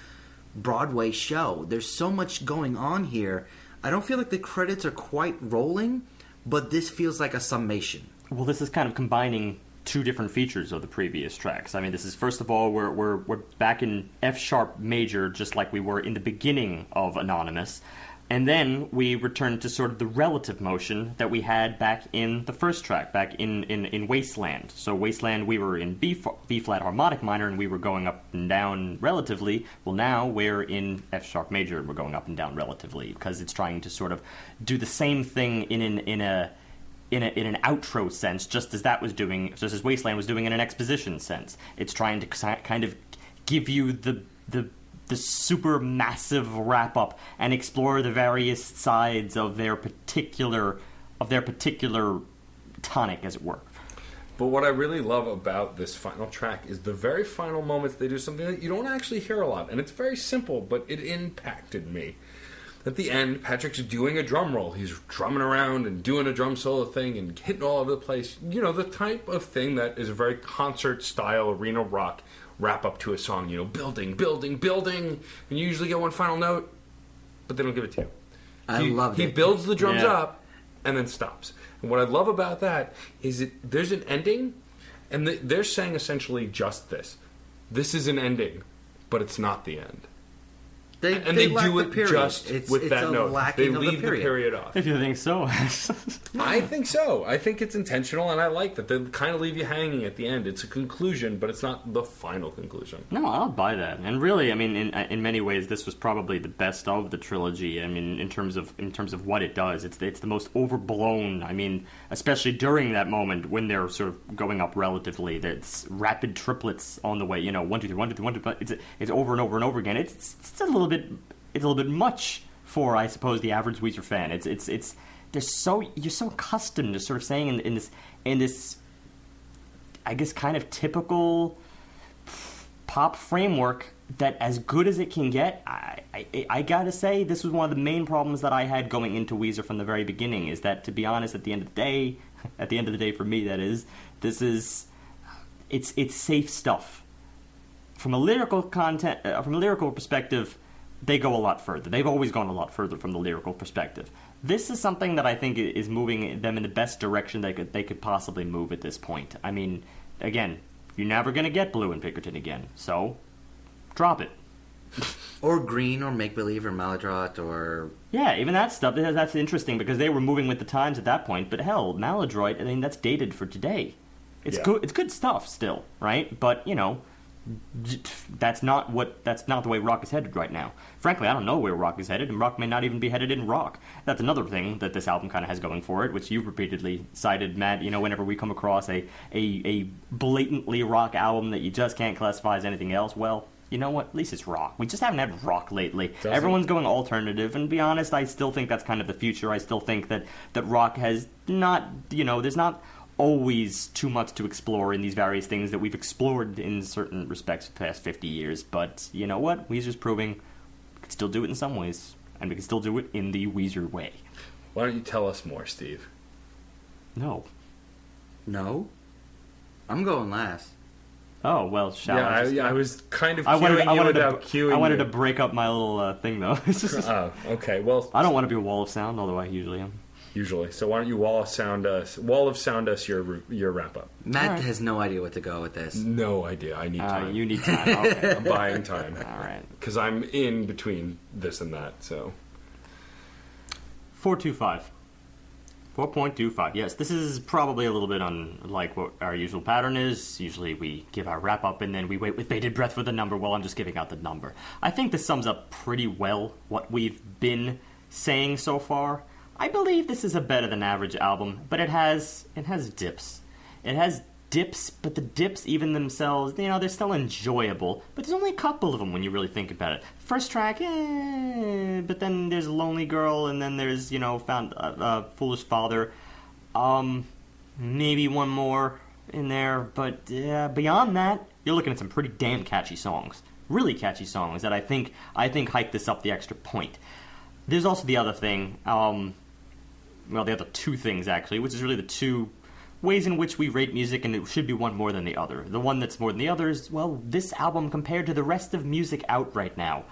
Broadway show. There's so much going on here. I don't feel like the credits are quite rolling, but this feels like a summation. Well, this is kind of combining two different features of the previous tracks. This is, first of all, we're back in F sharp major, just like we were in the beginning of Anonymous. And then we return to sort of the relative motion that we had back in the first track, back in Wasteland. So Wasteland, we were in B-flat harmonic minor, and we were going up and down relatively. Well, now we're in F-sharp major, and we're going up and down relatively, because it's trying to sort of do the same thing in an outro sense, just as Wasteland was doing in an exposition sense. It's trying to kind of give you the super massive wrap up and explore the various sides of their particular tonic, as it were. But what I really love about this final track is the very final moments they do something that you don't actually hear a lot, and it's very simple, but it impacted me. At the end, Patrick's doing a drum roll. He's drumming around and doing a drum solo thing and hitting all over the place. You know, the type of thing that is a very concert-style arena rock wrap up to a song, building, building, building, and you usually get one final note, but they don't give it to you. I love it. He builds the drums up and then stops. And what I love about that is there's an ending, and they're saying essentially just this. This is an ending, but it's not the end. They do it just with that note. They leave the period off. If you think so. I think so. I think it's intentional, and I like that. They kind of leave you hanging at the end. It's a conclusion, but it's not the final conclusion. No, I'll buy that. And really, in many ways, this was probably the best of the trilogy. In terms of what it does, it's the most overblown. Especially during that moment when they're sort of going up relatively, there's rapid triplets on the way. 1 2 3 1 2 3 1 2. But it's over and over and over again. It's a little bit much for, I suppose, the average Weezer fan. You're so accustomed to sort of saying in this I guess kind of typical pop framework that as good as it can get, I gotta say this was one of the main problems that I had going into Weezer from the very beginning, is that, to be honest, at the end of the day for me, that is, it's safe stuff. From a lyrical perspective, they go a lot further. They've always gone a lot further from the lyrical perspective. This is something that I think is moving them in the best direction they could possibly move at this point. I mean, again, you're never going to get Blue in Pinkerton again, so drop it. Or Green, or Make Believe, or Maladroit, or... Yeah, even that stuff, that's interesting, because they were moving with the times at that point, but hell, Maladroit, I mean, that's dated for today. It's good stuff still, right? But, you know, that's not the way rock is headed right now. Frankly, I don't know where rock is headed, and rock may not even be headed in rock. That's another thing that this album kind of has going for it, which you've repeatedly cited, Matt. You know, whenever we come across a blatantly rock album that you just can't classify as anything else, well, you know what? At least it's rock. We just haven't had rock lately. Everyone's going alternative, and to be honest, I still think that's kind of the future. I still think that rock has not, you know, there's not always too much to explore in these various things that we've explored in certain respects for the past 50 years. But you know what? Weezer's proving we can still do it in some ways, and we can still do it in the Weezer way. Why don't you tell us more, Steve? No. No? I'm going last. Oh, well, shall I was kind of cueing you without cueing you. I wanted to break up my little thing, though. Oh, okay. Well, I don't want to be a wall of sound, although I usually am. Usually. So why don't you wall of sound us your wrap-up? Matt has no idea what to go with this. No idea. I need time. You need time. Okay. I'm buying time. All right. Because I'm in between this and that, so... 4.25. 4.25. Yes, this is probably a little bit unlike what our usual pattern is. Usually we give our wrap-up and then we wait with bated breath for the number. Well, I'm just giving out the number. I think this sums up pretty well what we've been saying so far. I believe this is a better-than-average album, but it has dips. It has dips, but the dips even themselves, you know, they're still enjoyable. But there's only a couple of them when you really think about it. First track, but then there's Lonely Girl, and then there's, you know, Foolish Father. Maybe one more in there, but beyond that, you're looking at some pretty damn catchy songs. Really catchy songs that I think hike this up the extra point. There's also the other thing, well, the other two things, actually, which is really the two ways in which we rate music, and it should be one more than the other. The one that's more than the other is, well, this album compared to the rest of music out right now.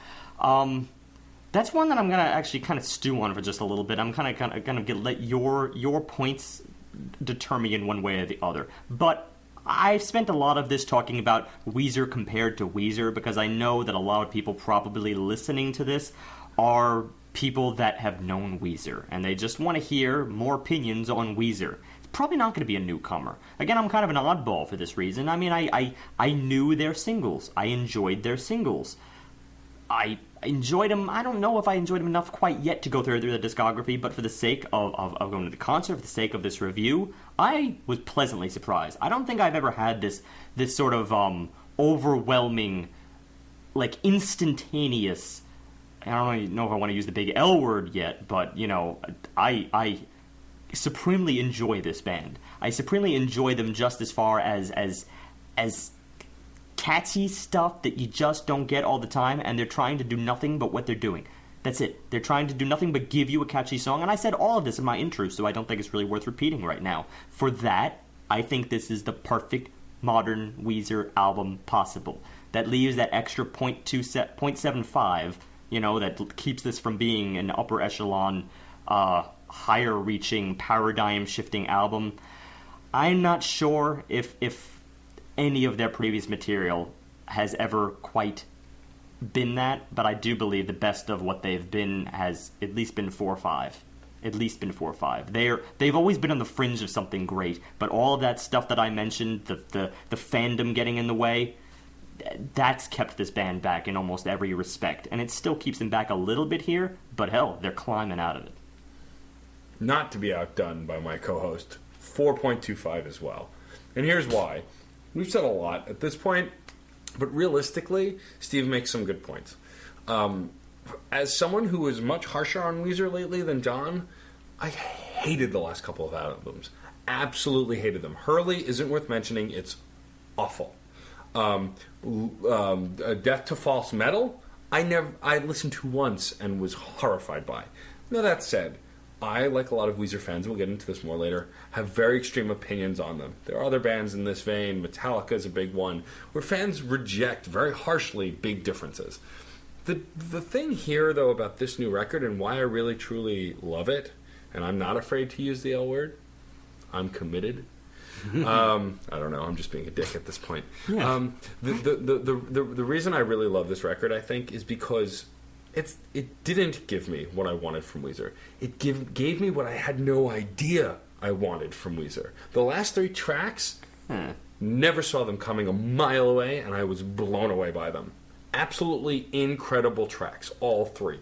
That's one that I'm going to actually kind of stew on for just a little bit. I'm kind of let your points deter me in one way or the other. But I've spent a lot of this talking about Weezer compared to Weezer, because I know that a lot of people probably listening to this are people that have known Weezer, and they just want to hear more opinions on Weezer. It's probably not going to be a newcomer. Again, I'm kind of an oddball for this reason. I mean, I knew their singles. I enjoyed their singles. I enjoyed them. I don't know if I enjoyed them enough quite yet to go through the discography, but for the sake of going to the concert, for the sake of this review, I was pleasantly surprised. I don't think I've ever had this sort of overwhelming, like, instantaneous... I don't even know if I want to use the big L word yet, but, you know, I supremely enjoy this band. I supremely enjoy them just as far as catchy stuff that you just don't get all the time, and they're trying to do nothing but what they're doing. That's it. They're trying to do nothing but give you a catchy song, and I said all of this in my intro, so I don't think it's really worth repeating right now. For that, I think this is the perfect modern Weezer album possible. That leaves that extra 0.75, you know, that keeps this from being an upper echelon, higher-reaching, paradigm-shifting album. I'm not sure if any of their previous material has ever quite been that, but I do believe the best of what they've been has at least been 4 or 5. At least been 4 or 5. They've always been on the fringe of something great, but all of that stuff that I mentioned, the fandom getting in the way, that's kept this band back in almost every respect, and it still keeps them back a little bit here, but hell, they're climbing out of it. Not to be outdone by my co-host, 4.25 as well. And here's why. We've said a lot at this point, but realistically, Steve makes some good points. As someone who was much harsher on Weezer lately than John, I hated the last couple of albums. Absolutely hated them. Hurley isn't worth mentioning. It's awful. Death to False Metal, I listened to once and was horrified by. Now that said, I, like a lot of Weezer fans, we'll get into this more later, have very extreme opinions on them. There are other bands in this vein, Metallica is a big one, where fans reject very harshly big differences. The thing here, though, about this new record and why I really truly love it, and I'm not afraid to use the L word, I'm committed. I don't know. I'm just being a dick at this point. Yeah. The reason I really love this record, I think, is because it didn't give me what I wanted from Weezer. It gave me what I had no idea I wanted from Weezer. The last 3 tracks, never saw them coming a mile away, and I was blown away by them. Absolutely incredible tracks, all 3.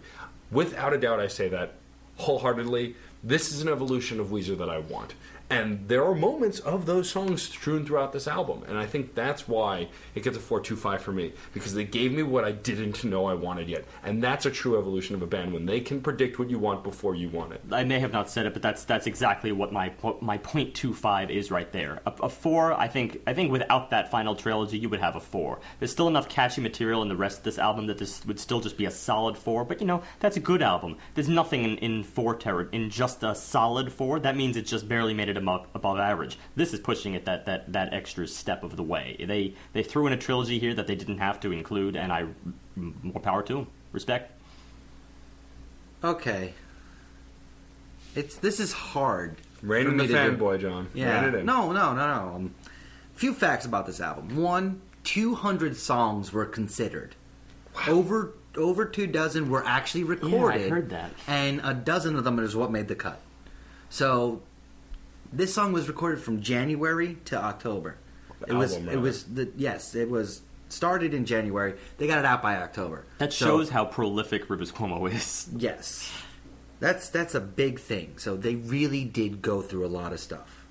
Without a doubt, I say that wholeheartedly. This is an evolution of Weezer that I want. And there are moments of those songs strewn throughout this album. And I think that's why it gets a 4.25 for me. Because they gave me what I didn't know I wanted yet. And that's a true evolution of a band, when they can predict what you want before you want it. I may have not said it, but that's exactly what my 0.25 is right there. A 4, I think without that final trilogy, you would have a 4. There's still enough catchy material in the rest of this album that this would still just be a solid 4. But, that's a good album. There's nothing in 4 terror, in just a solid 4. That means it just barely made it above average. This is pushing it that extra step of the way. They threw in a trilogy here that they didn't have to include, and more power to them. Respect. Okay. This is hard. Rein in the fanboy, John. Yeah. Rein it in. No. Few facts about this album. 1, 200 songs were considered. Wow. Over 2 dozen were actually recorded. Yeah, I heard that. And a dozen of them is what made the cut. So this song was recorded from January to October. It was started in January. They got it out by October. That shows how prolific Rivers Cuomo is. Yes. That's a big thing. So they really did go through a lot of stuff.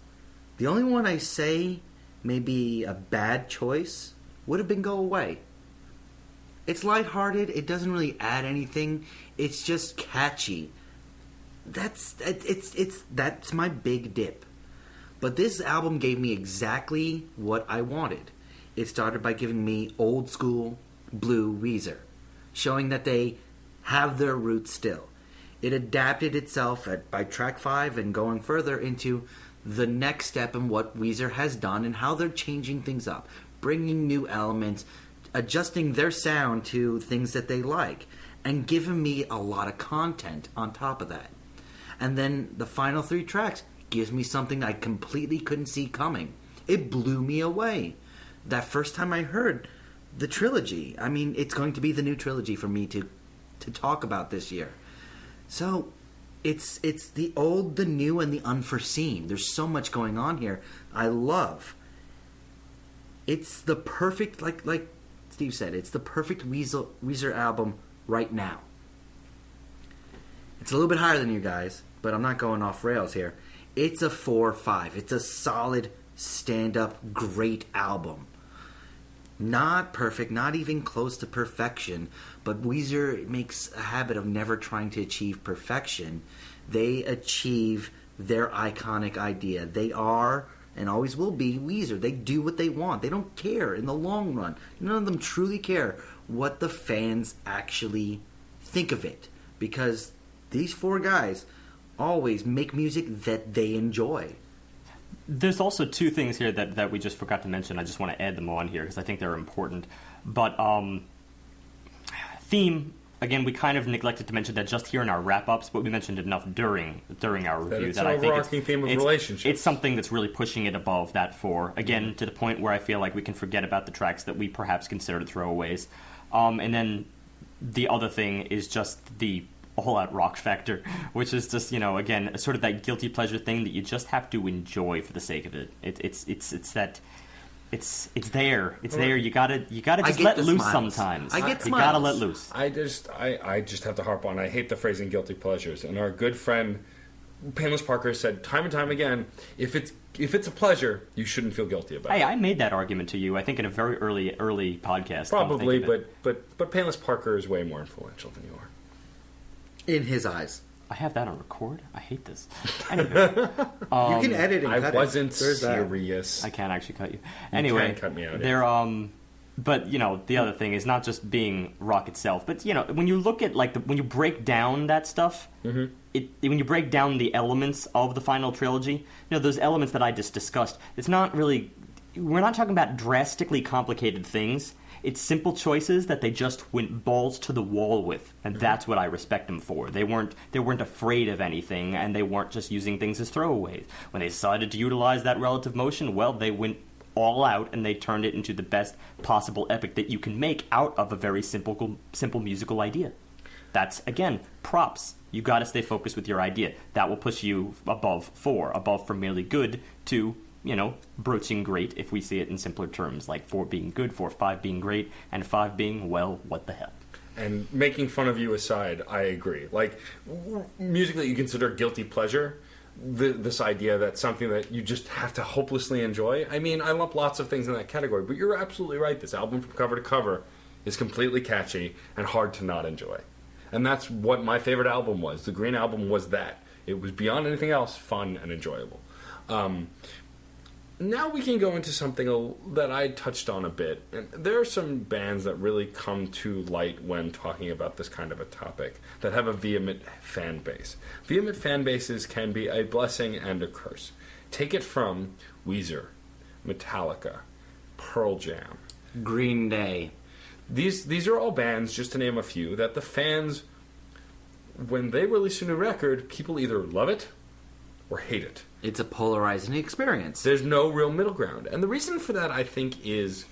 The only one I say may be a bad choice would have been Go Away. It's lighthearted. It doesn't really add anything. It's just catchy. That's my big dip. But this album gave me exactly what I wanted. It started by giving me old school blue Weezer, showing that they have their roots still. It adapted itself by track 5 and going further into the next step in what Weezer has done and how they're changing things up, bringing new elements, adjusting their sound to things that they like, and giving me a lot of content on top of that. And then the final 3 tracks gives me something I completely couldn't see coming. It blew me away. That first time I heard the trilogy, it's going to be the new trilogy for me to talk about this year. So it's the old, the new, and the unforeseen. There's so much going on here. I love. It's the perfect, like Steve said, it's the perfect Weezer album right now. It's a little bit higher than you guys, but I'm not going off rails here. It's a 4.5. It's a solid, stand-up, great album. Not perfect, not even close to perfection, but Weezer makes a habit of never trying to achieve perfection. They achieve their iconic idea. They are, and always will be, Weezer. They do what they want. They don't care in the long run. None of them truly care what the fans actually think of it, because these 4 guys always make music that they enjoy. There's also 2 things here that we just forgot to mention. I just want to add them on here because I think they're important. But theme, again, we kind of neglected to mention that just here in our wrap-ups, but we mentioned it enough during our review. It's an overarching theme of relationships. It's something that's really pushing it above that 4. Again, to the point where I feel like we can forget about the tracks that we perhaps considered throwaways. And then the other thing is just the all-out rock factor, which is just, again, sort of that guilty pleasure thing that you just have to enjoy for the sake of it. It's there. It's there. You gotta just let loose sometimes. I get smiles. You gotta let loose. I just have to harp on. I hate the phrasing "guilty pleasures." And our good friend Painless Parker said time and time again, if it's a pleasure, you shouldn't feel guilty about it. Hey, I made that argument to you, I think, in a very early podcast. Probably, but Painless Parker is way more influential than you are. In his eyes. I have that on record? I hate this. Anyway, you can edit and cut it. I wasn't serious. I can't actually cut you. You Anyway, can cut me out. But, the other thing is not just being rock itself, but, when you look at, when you break down that stuff, when you break down the elements of the final trilogy, those elements that I just discussed, it's not really, we're not talking about drastically complicated things. It's simple choices that they just went balls to the wall with, and that's what I respect them for. They weren't afraid of anything, and they weren't just using things as throwaways. When they decided to utilize that relative motion, well, they went all out, and they turned it into the best possible epic that you can make out of a very simple musical idea. That's, again, props. You got to stay focused with your idea. That will push you above 4, above from merely good to, broaching great, if we see it in simpler terms, like 4 being good, 4, 5 being great, and 5 being, well, what the hell. And making fun of you aside, I agree. Like, music that you consider guilty pleasure, this idea that something that you just have to hopelessly enjoy. I mean, I lump lots of things in that category, but you're absolutely right. This album from cover to cover is completely catchy and hard to not enjoy. And that's what my favorite album was. The Green Album was that. It was beyond anything else fun and enjoyable. Now we can go into something that I touched on a bit. And there are some bands that really come to light when talking about this kind of a topic that have a vehement fan base. Vehement fan bases can be a blessing and a curse. Take it from Weezer, Metallica, Pearl Jam, Green Day. These are all bands, just to name a few, that the fans, when they release a new record, people either love it or hate it. It's a polarizing experience. There's no real middle ground. And the reason for that, I think, is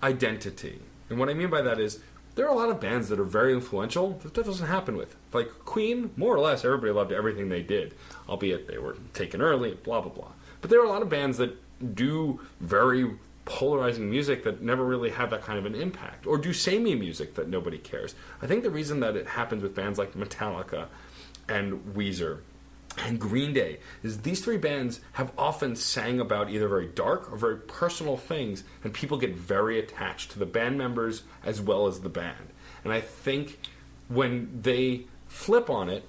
identity. And what I mean by that is, there are a lot of bands that are very influential that doesn't happen with. Like Queen, more or less, everybody loved everything they did, albeit they were taken early, blah, blah, blah. But there are a lot of bands that do very polarizing music that never really have that kind of an impact, or do samey music that nobody cares. I think the reason that it happens with bands like Metallica and Weezer and Green Day is these 3 bands have often sang about either very dark or very personal things, and people get very attached to the band members as well as the band. And I think when they flip on it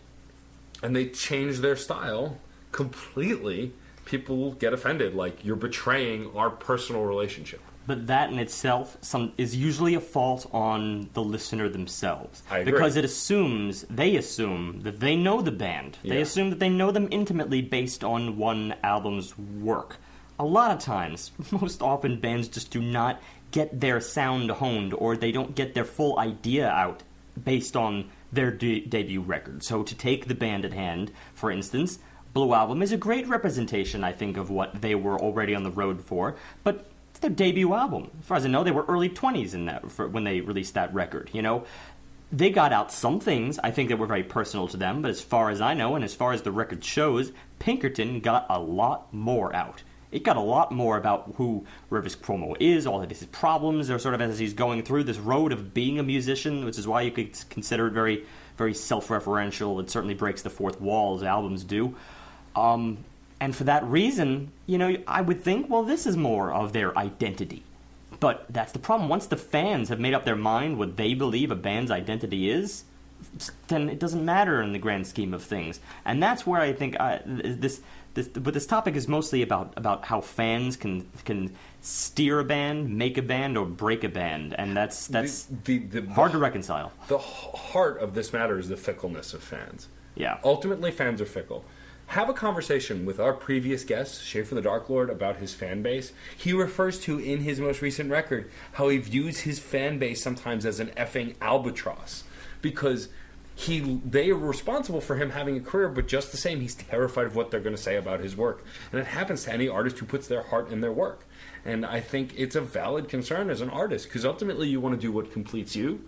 and they change their style completely, people get offended, like, you're betraying our personal relationship. But that in itself is usually a fault on the listener themselves. I agree. Because they assume that they know the band. Yeah. They assume that they know them intimately based on one album's work. A lot of times, most often, bands just do not get their sound honed, or they don't get their full idea out based on their debut record. So to take the band at hand, for instance, Blue Album is a great representation, I think, of what they were already on the road for, but it's their debut album. As far as I know, they were early 20s when they released that record, They got out some things, I think, that were very personal to them, but as far as I know, and as far as the record shows, Pinkerton got a lot more out. It got a lot more about who Rivers Cuomo is, all of his problems, or sort of as he's going through this road of being a musician, which is why you could consider it very, very self-referential. It certainly breaks the fourth wall, as albums do. And for that reason, I would think, well, this is more of their identity. But that's the problem. Once the fans have made up their mind what they believe a band's identity is, then it doesn't matter in the grand scheme of things. And that's where I think this topic is mostly about how fans can steer a band, make a band, or break a band, and that's hard to reconcile. The heart of this matter is the fickleness of fans. Yeah. Ultimately, fans are fickle. Have a conversation with our previous guest, Schaefer the Dark Lord, about his fan base. He refers to, in his most recent record, how he views his fan base sometimes as an effing albatross. Because they are responsible for him having a career, but just the same, he's terrified of what they're going to say about his work. And it happens to any artist who puts their heart in their work. And I think it's a valid concern as an artist, because ultimately you want to do what completes you.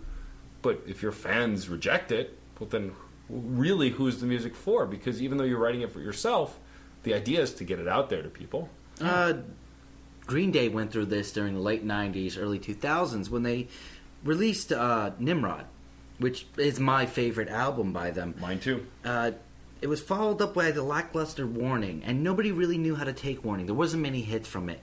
But if your fans reject it, well, then really, who's the music for? Because even though you're writing it for yourself, the idea is to get it out there to people. Green Day went through this during the late 90s, early 2000s, when they released Nimrod, which is my favorite album by them. Mine too. It was followed up by the lackluster Warning, and nobody really knew how to take Warning. There wasn't many hits from it.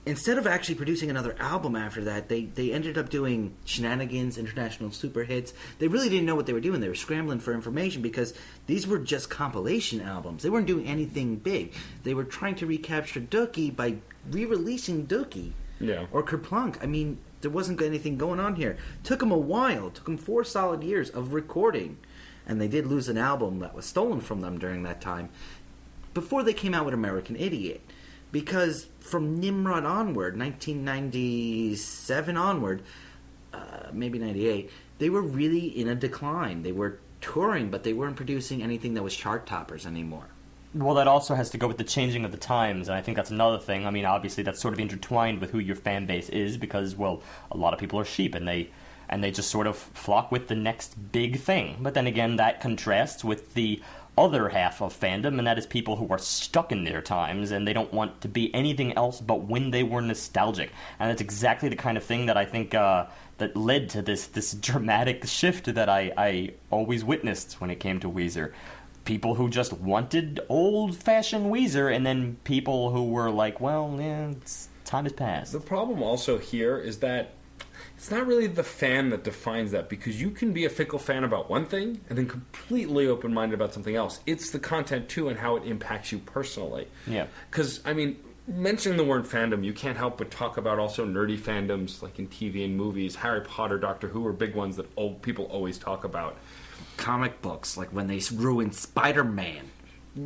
Instead of actually producing another album after that, they ended up doing Shenanigans, International Super Hits. They really didn't know what they were doing. They were scrambling for information because these were just compilation albums. They weren't doing anything big. They were trying to recapture Dookie by re-releasing Dookie. Yeah. Or Kerplunk. I mean, there wasn't anything going on here. Took them a while. Took them 4 solid years of recording. And they did lose an album that was stolen from them during that time. Before they came out with American Idiot. because from Nimrod onward, 1997 onward, maybe 98, they were really in a decline. They were touring, but they weren't producing anything that was chart toppers anymore. Well, that also has to go with the changing of the times, and I think that's another thing. I mean, obviously, that's sort of intertwined with who your fan base is, because, well, a lot of people are sheep, and they just sort of flock with the next big thing. But then again, that contrasts with the other half of fandom, and that is people who are stuck in their times, and they don't want to be anything else but when they were nostalgic. And that's exactly the kind of thing that I think that led to this dramatic shift that I always witnessed when it came to Weezer. People who just wanted old-fashioned Weezer, and then people who were like, well, yeah, time has passed. The problem also here is that it's not really the fan that defines that, because you can be a fickle fan about one thing and then completely open-minded about something else. It's the content, too, and how it impacts you personally. Yeah. Because, I mean, mentioning the word fandom, you can't help but talk about also nerdy fandoms, like in TV and movies. Harry Potter, Doctor Who are big ones that old people always talk about. Comic books, like when they ruined Spider-Man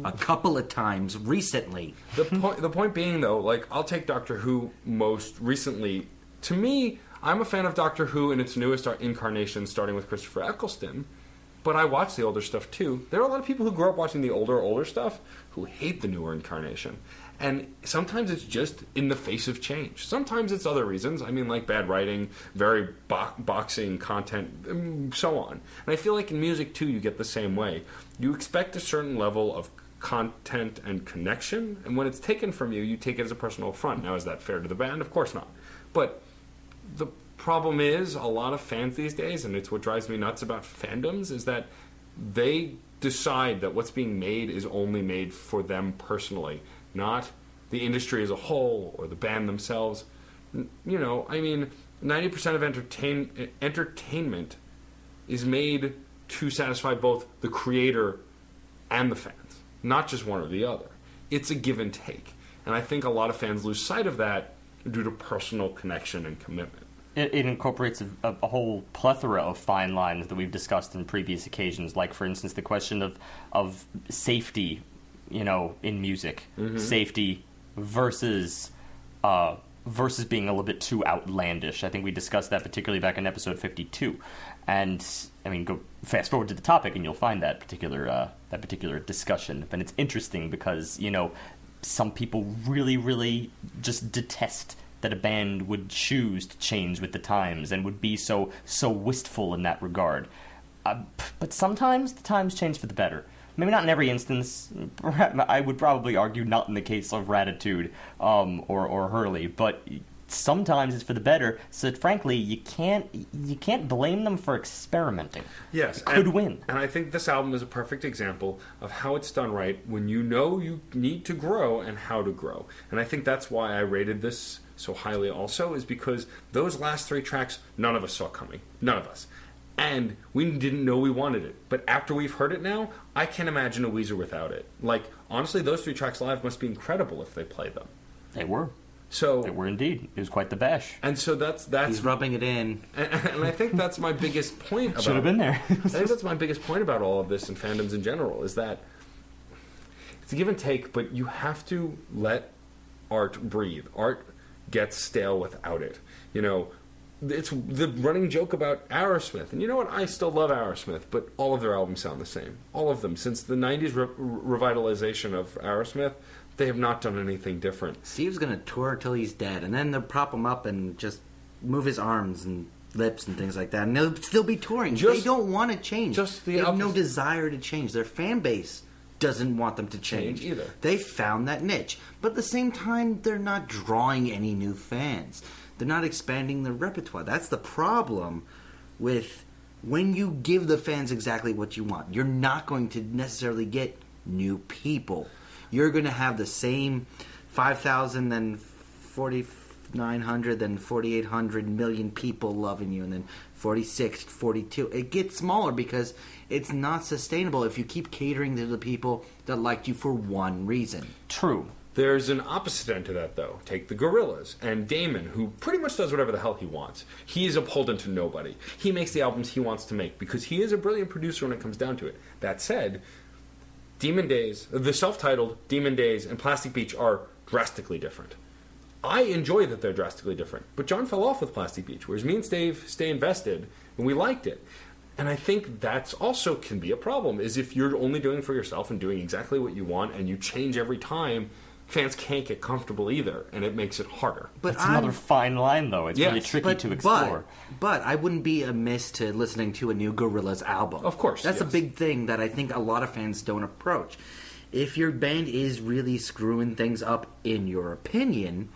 a couple of times recently. The point being, though, like, I'll take Doctor Who most recently. To me, I'm a fan of Doctor Who in its newest incarnation, starting with Christopher Eccleston, but I watch the older stuff too. There are a lot of people who grew up watching the older stuff who hate the newer incarnation. And sometimes it's just in the face of change. Sometimes it's other reasons. I mean, like bad writing, very boxing content, so on. And I feel like in music, too, you get the same way. You expect a certain level of content and connection, and when it's taken from you, you take it as a personal affront. Now, is that fair to the band? Of course not. But the problem is, a lot of fans these days, and it's what drives me nuts about fandoms, is that they decide that what's being made is only made for them personally, not the industry as a whole or the band themselves. You know, I mean, 90% of entertainment is made to satisfy both the creator and the fans, not just one or the other. It's a give and take. And I think a lot of fans lose sight of that due to personal connection and commitment. It incorporates a whole plethora of fine lines that we've discussed in previous occasions, like, for instance, the question of safety, you know, in music. Mm-hmm. Safety versus being a little bit too outlandish. I think we discussed that particularly back in episode 52. And, I mean, go fast forward to the topic and you'll find that particular discussion. And it's interesting because, you know, some people really, really just detest that a band would choose to change with the times and would be so wistful in that regard. But sometimes the times change for the better. Maybe not in every instance. I would probably argue not in the case of Ratitude or Hurley, but sometimes it's for the better. So that, frankly, you can't blame them for experimenting. Yes, it could win. And I think this album is a perfect example of how it's done right when you know you need to grow and how to grow. And I think that's why I rated this so highly also, is because those last 3 tracks, none of us saw coming. None of us. And we didn't know we wanted it. But after we've heard it now, I can't imagine a Weezer without it. Like, honestly, those 3 tracks live must be incredible if they played them. They were. So they were indeed. It was quite the bash. And so that's he's rubbing it in. And I think that's my biggest point about should have been there. I think that's my biggest point about all of this and fandoms in general, is that it's a give and take, but you have to let art breathe. Art gets stale without it. You know, it's the running joke about Aerosmith. And you know what? I still love Aerosmith, but all of their albums sound the same. All of them. Since the 90s revitalization of Aerosmith, they have not done anything different. Steve's going to tour till he's dead, and then they'll prop him up and just move his arms and lips and things like that, and they'll still be touring. They don't want to change. They have no desire to change. Their fan base doesn't want them to change either. They found that niche. But at the same time, they're not drawing any new fans. They're not expanding their repertoire. That's the problem with when you give the fans exactly what you want. You're not going to necessarily get new people. You're going to have the same 5,000, then 4,900, then 4,800 million people loving you, and then 46, 42. It gets smaller because it's not sustainable if you keep catering to the people that liked you for one reason. True. There's an opposite end to that, though. Take the Gorillaz and Damon, who pretty much does whatever the hell he wants. He is beholden to nobody. He makes the albums he wants to make because he is a brilliant producer when it comes down to it. That said, Demon Days, the self-titled Demon Days and Plastic Beach are drastically different. I enjoy that they're drastically different, but John fell off with Plastic Beach, whereas me and Stave stay invested, and we liked it. And I think that's also can be a problem, is if you're only doing it for yourself and doing exactly what you want, and you change every time, fans can't get comfortable either, and it makes it harder. But it's another fine line, though. It's really tricky to explore. But I wouldn't be amiss to listening to a new Gorillaz album. Of course, That's a big thing that I think a lot of fans don't approach. If your band is really screwing things up, in your opinion,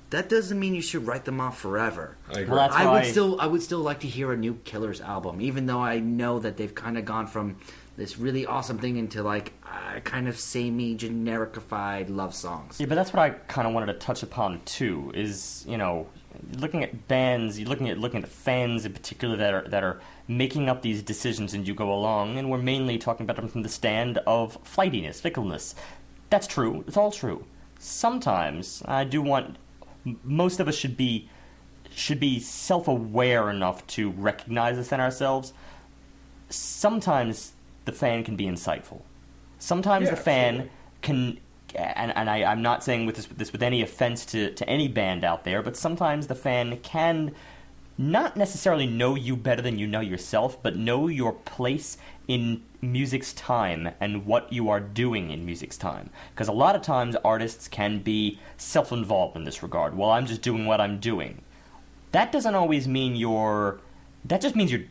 that doesn't mean you should write them off forever. I agree. Well, I would still like to hear a new Killers album, even though I know that they've kind of gone from this really awesome thing into like kind of samey, genericified love songs. Yeah, but that's what I kind of wanted to touch upon too. Is looking at bands, you're looking at fans in particular that are making up these decisions as you go along, and we're mainly talking about them from the stand of flightiness, fickleness. That's true. It's all true. Sometimes I do want. Most of us should be self-aware enough to recognize this in ourselves. Sometimes the fan can be insightful. Sometimes the fan can, and I'm not saying this with any offense to any band out there, but sometimes the fan can not necessarily know you better than you know yourself, but know your place in music's time and what you are doing in music's time. Because a lot of times artists can be self-involved in this regard. Well, I'm just doing what I'm doing. That doesn't always mean that just means you're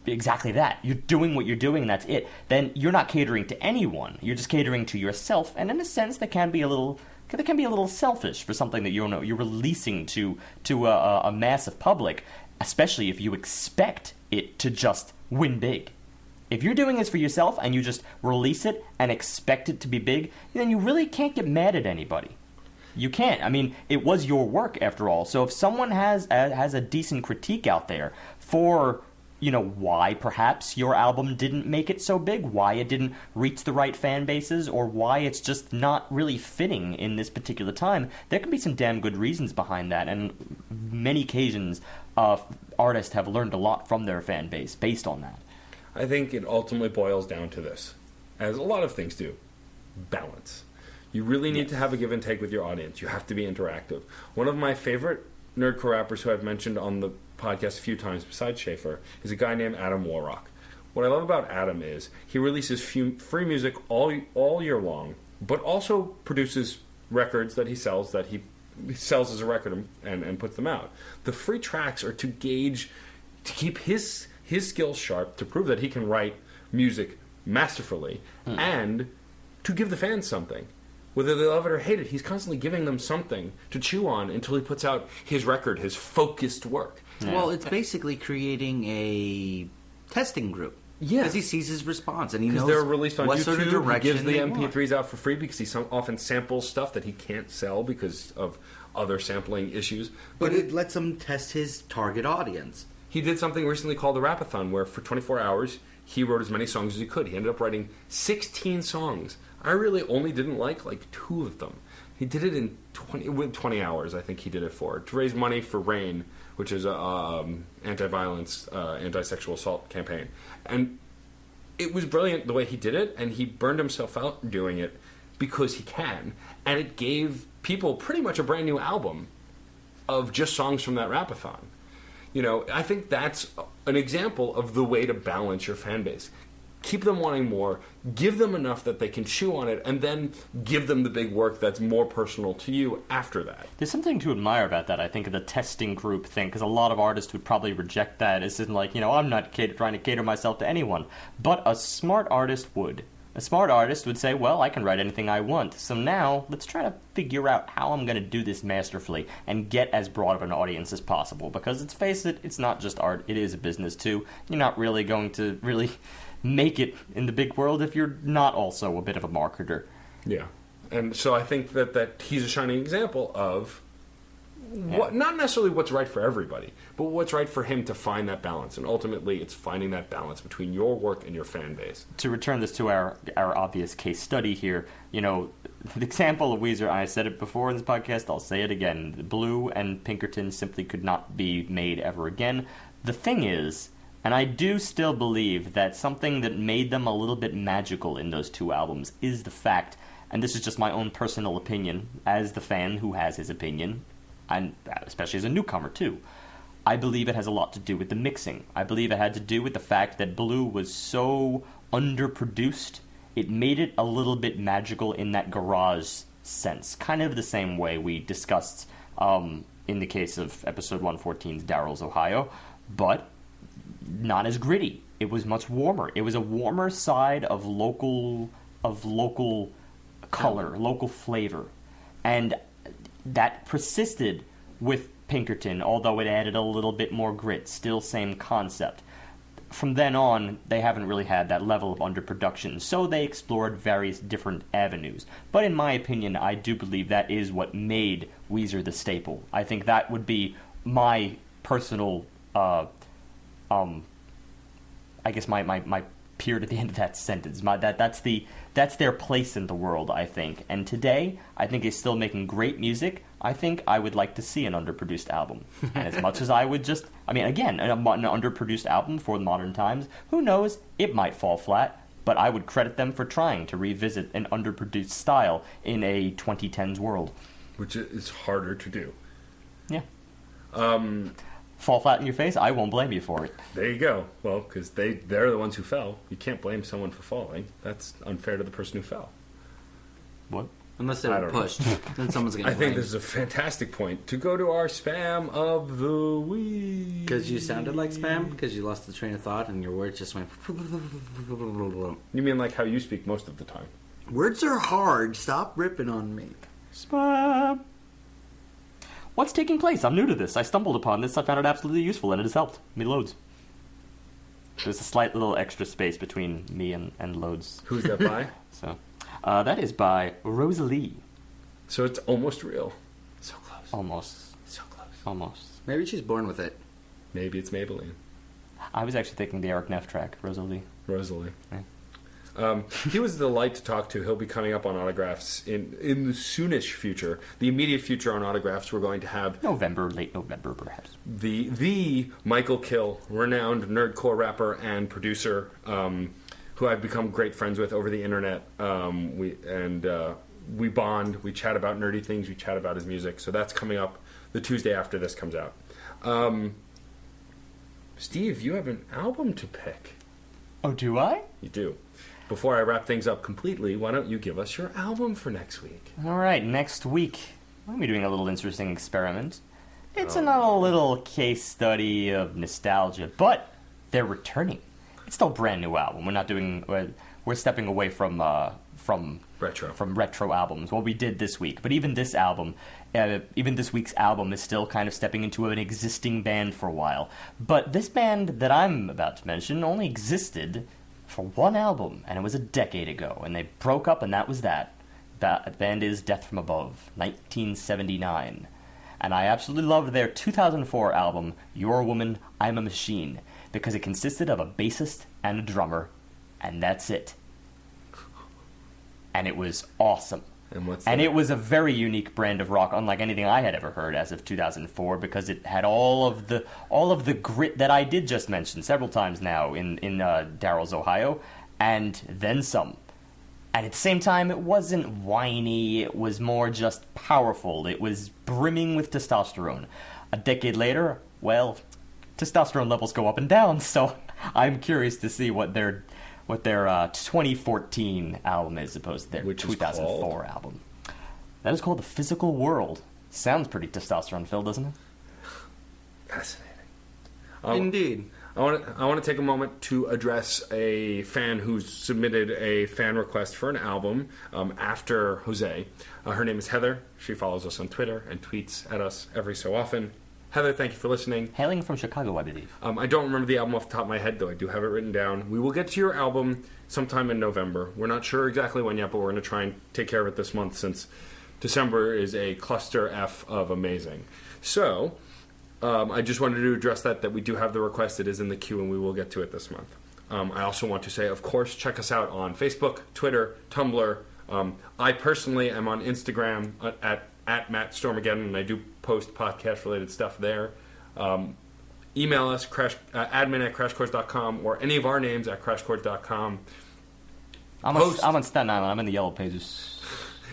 exactly that. You're doing what you're doing and that's it. Then you're not catering to anyone. You're just catering to yourself, and in a sense that can be a little selfish for something that you're releasing to a massive public, especially if you expect it to just win big. If you're doing this for yourself and you just release it and expect it to be big, then you really can't get mad at anybody. You can't. I mean, it was your work after all. So if someone has a decent critique out there for, why perhaps your album didn't make it so big, why it didn't reach the right fan bases, or why it's just not really fitting in this particular time, there can be some damn good reasons behind that. And many occasions, artists have learned a lot from their fan base based on that. I think it ultimately boils down to this, as a lot of things do: balance. You really need to have a give and take with your audience. You have to be interactive. One of my favorite nerdcore rappers who I've mentioned on the podcast a few times besides Schaefer is a guy named Adam Warrock. What I love about Adam is he releases free music all year long, but also produces records that he sells as a record and puts them out. The free tracks are to keep his skills sharp, to prove that he can write music masterfully, and to give the fans something. Whether they love it or hate it, he's constantly giving them something to chew on until he puts out his record, his focused work. Yeah. Well, it's basically creating a testing group. Yeah. Because he sees his response, and he knows they're released on what YouTube. sort of direction he gives the MP3s out for free because he often samples stuff that he can't sell because of other sampling issues. But it lets him test his target audience. He did something recently called the Rapathon, where for 24 hours, he wrote as many songs as he could. He ended up writing 16 songs. I really only didn't like 2 of them. He did it in 20 hours, I think he did it for, to raise money for RAIN, which is a anti-violence, anti-sexual assault campaign. And it was brilliant the way he did it, and he burned himself out doing it because he can. And it gave people pretty much a brand new album of just songs from that Rapathon. I think that's an example of the way to balance your fan base. Keep them wanting more, give them enough that they can chew on it, and then give them the big work that's more personal to you after that. There's something to admire about that, I think, of the testing group thing, because a lot of artists would probably reject that. It's like, I'm not trying to cater myself to anyone. But a smart artist would. A smart artist would say, well, I can write anything I want. So now, let's try to figure out how I'm going to do this masterfully and get as broad of an audience as possible. Because let's face it, it's not just art, it is a business too. You're not really going to make it in the big world if you're not also a bit of a marketer. Yeah. And so I think that he's a shining example of not necessarily what's right for everybody, but what's right for him to find that balance. And ultimately, it's finding that balance between your work and your fan base. To return this to our obvious case study here, the example of Weezer, I said it before in this podcast, I'll say it again. Blue and Pinkerton simply could not be made ever again. The thing is, and I do still believe that something that made them a little bit magical in those 2 albums is the fact and this is just my own personal opinion, as the fan who has his opinion, and especially as a newcomer too, I believe it has a lot to do with the mixing. I believe it had to do with the fact that Blue was so underproduced, it made it a little bit magical in that garage sense. Kind of the same way we discussed in the case of episode 114's Daryl's Ohio, but not as gritty. It was much warmer. It was a warmer side of local color, local flavor. And that persisted with Pinkerton, although it added a little bit more grit. Still same concept. From then on, they haven't really had that level of underproduction, so they explored various different avenues. But in my opinion, I do believe that is what made Weezer the staple. I think that would be my personal, I guess my period at the end of that sentence. That's their place in the world, I think. And today, I think is still making great music. I think I would like to see an underproduced album. And as much as I would again, an underproduced album for modern times, who knows, it might fall flat, but I would credit them for trying to revisit an underproduced style in a 2010s world. Which is harder to do. Yeah. Fall flat in your face, I won't blame you for it. There you go. Well, because they're the ones who fell. You can't blame someone for falling. That's unfair to the person who fell. What? Unless they were pushed. Then someone's going to I think this is a fantastic point to go to our spam of the week. Because you sounded like spam? Because you lost the train of thought and your words just went... You mean like how you speak most of the time? Words are hard. Stop ripping on me. Spam. What's taking place? I'm new to this. I stumbled upon this. I found it absolutely useful, and it has helped me loads. There's a slight little extra space between me and loads. Who's that by? So, that is by Rosalie. So it's almost real. So close. Almost. So close. Almost. Maybe she's born with it. Maybe it's Maybelline. I was actually thinking the Eric Neff track, Rosalie. Rosalie. Yeah. He was a delight to talk to. He'll be coming up on autographs in the soonish future. The immediate future on autographs, we're going to have late November, perhaps. The Michael Kill, renowned nerdcore rapper and producer, who I've become great friends with over the internet. We bond. We chat about nerdy things. We chat about his music. So that's coming up the Tuesday after this comes out. Steve, you have an album to pick. Oh, do I? You do. Before I wrap things up completely, why don't you give us your album for next week? All right, next week, I'll be doing a little interesting experiment. It's another little case study of nostalgia, but they're returning. It's still a brand new album. We're not doing... We're stepping away from retro albums. What we did this week. But even this week's album is still kind of stepping into an existing band for a while. But this band that I'm about to mention only existed for one album, and it was a decade ago, and they broke up, and that was that. That band is Death From Above, 1979. And I absolutely loved their 2004 album, You're a Woman, I'm a Machine, because it consisted of a bassist and a drummer, and that's it. And it was awesome. And it was a very unique brand of rock, unlike anything I had ever heard as of 2004, because it had all of the grit that I did just mention several times now in Daryl's Ohio, and then some. And at the same time, it wasn't whiny. It was more just powerful. It was brimming with testosterone. A decade later, well, testosterone levels go up and down. So I'm curious to see what their 2014 album is, opposed to their 2004 album. That is called The Physical World. Sounds pretty testosterone-filled, doesn't it? Fascinating. Indeed. I want to take a moment to address a fan who submitted a fan request for an album after Jose. Her name is Heather. She follows us on Twitter and tweets at us every so often. Heather, thank you for listening. Hailing from Chicago, I believe. I don't remember the album off the top of my head, though I do have it written down. We will get to your album sometime in November. We're not sure exactly when yet, but we're going to try and take care of it this month, since December is a cluster F of amazing. So, I just wanted to address that we do have the request. It is in the queue, and we will get to it this month. I also want to say, of course, check us out on Facebook, Twitter, Tumblr. I personally am on Instagram at Matt Stormageddon, and I do post podcast-related stuff there. Email us, admin@crashcourse.com, or any of our names at crashcourse.com. I'm on Staten Island. I'm in the Yellow Pages.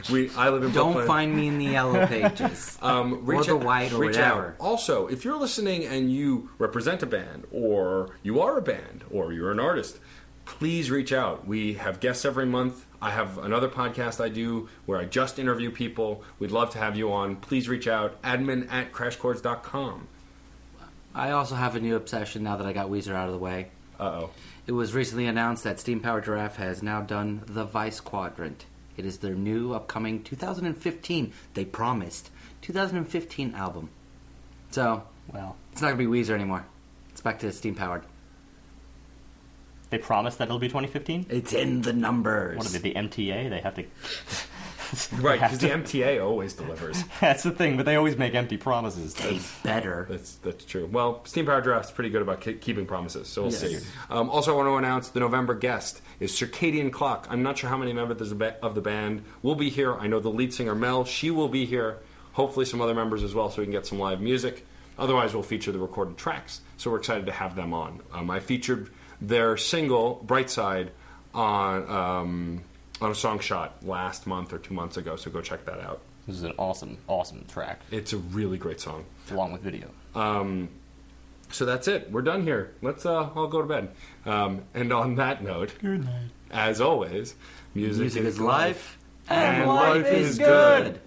I live in Brooklyn. Don't find me in the Yellow Pages. Or the White or reach whatever. Out. Also, if you're listening and you represent a band, or you are a band, or you're an artist, please reach out. We have guests every month. I have another podcast I do where I just interview people. We'd love to have you on. Please reach out. admin@crashchords.com. I also have a new obsession now that I got Weezer out of the way. Uh-oh. It was recently announced that Steam Powered Giraffe has now done the Vice Quadrant. It is their new upcoming 2015, they promised, 2015 album. So, Well, it's not going to be Weezer anymore. It's back to Steam Powered. they promised that it'll be 2015. It's in the numbers. What are they? The MTA? They have to. Right, because the MTA always delivers. That's the thing, but they always make empty promises. They better. That's true. Well, Steam Powered Giraffe's pretty good about keeping promises, so we'll Yes. see. Also, I want to announce the November guest is Circadian Clock. I'm not sure how many members of the band will be here. I know the lead singer, Mel, she will be here. Hopefully some other members as well, so we can get some live music. Otherwise, we'll feature the recorded tracks, so we're excited to have them on. I featured their single, Bright Side, on a Song Shot last month or 2 months ago, so go check that out. This is an awesome, awesome track, It's a really great song. along with video. So that's it. We're done here. Let's all go to bed. And on that note, Good night. as always, music Music is is life, and life is good.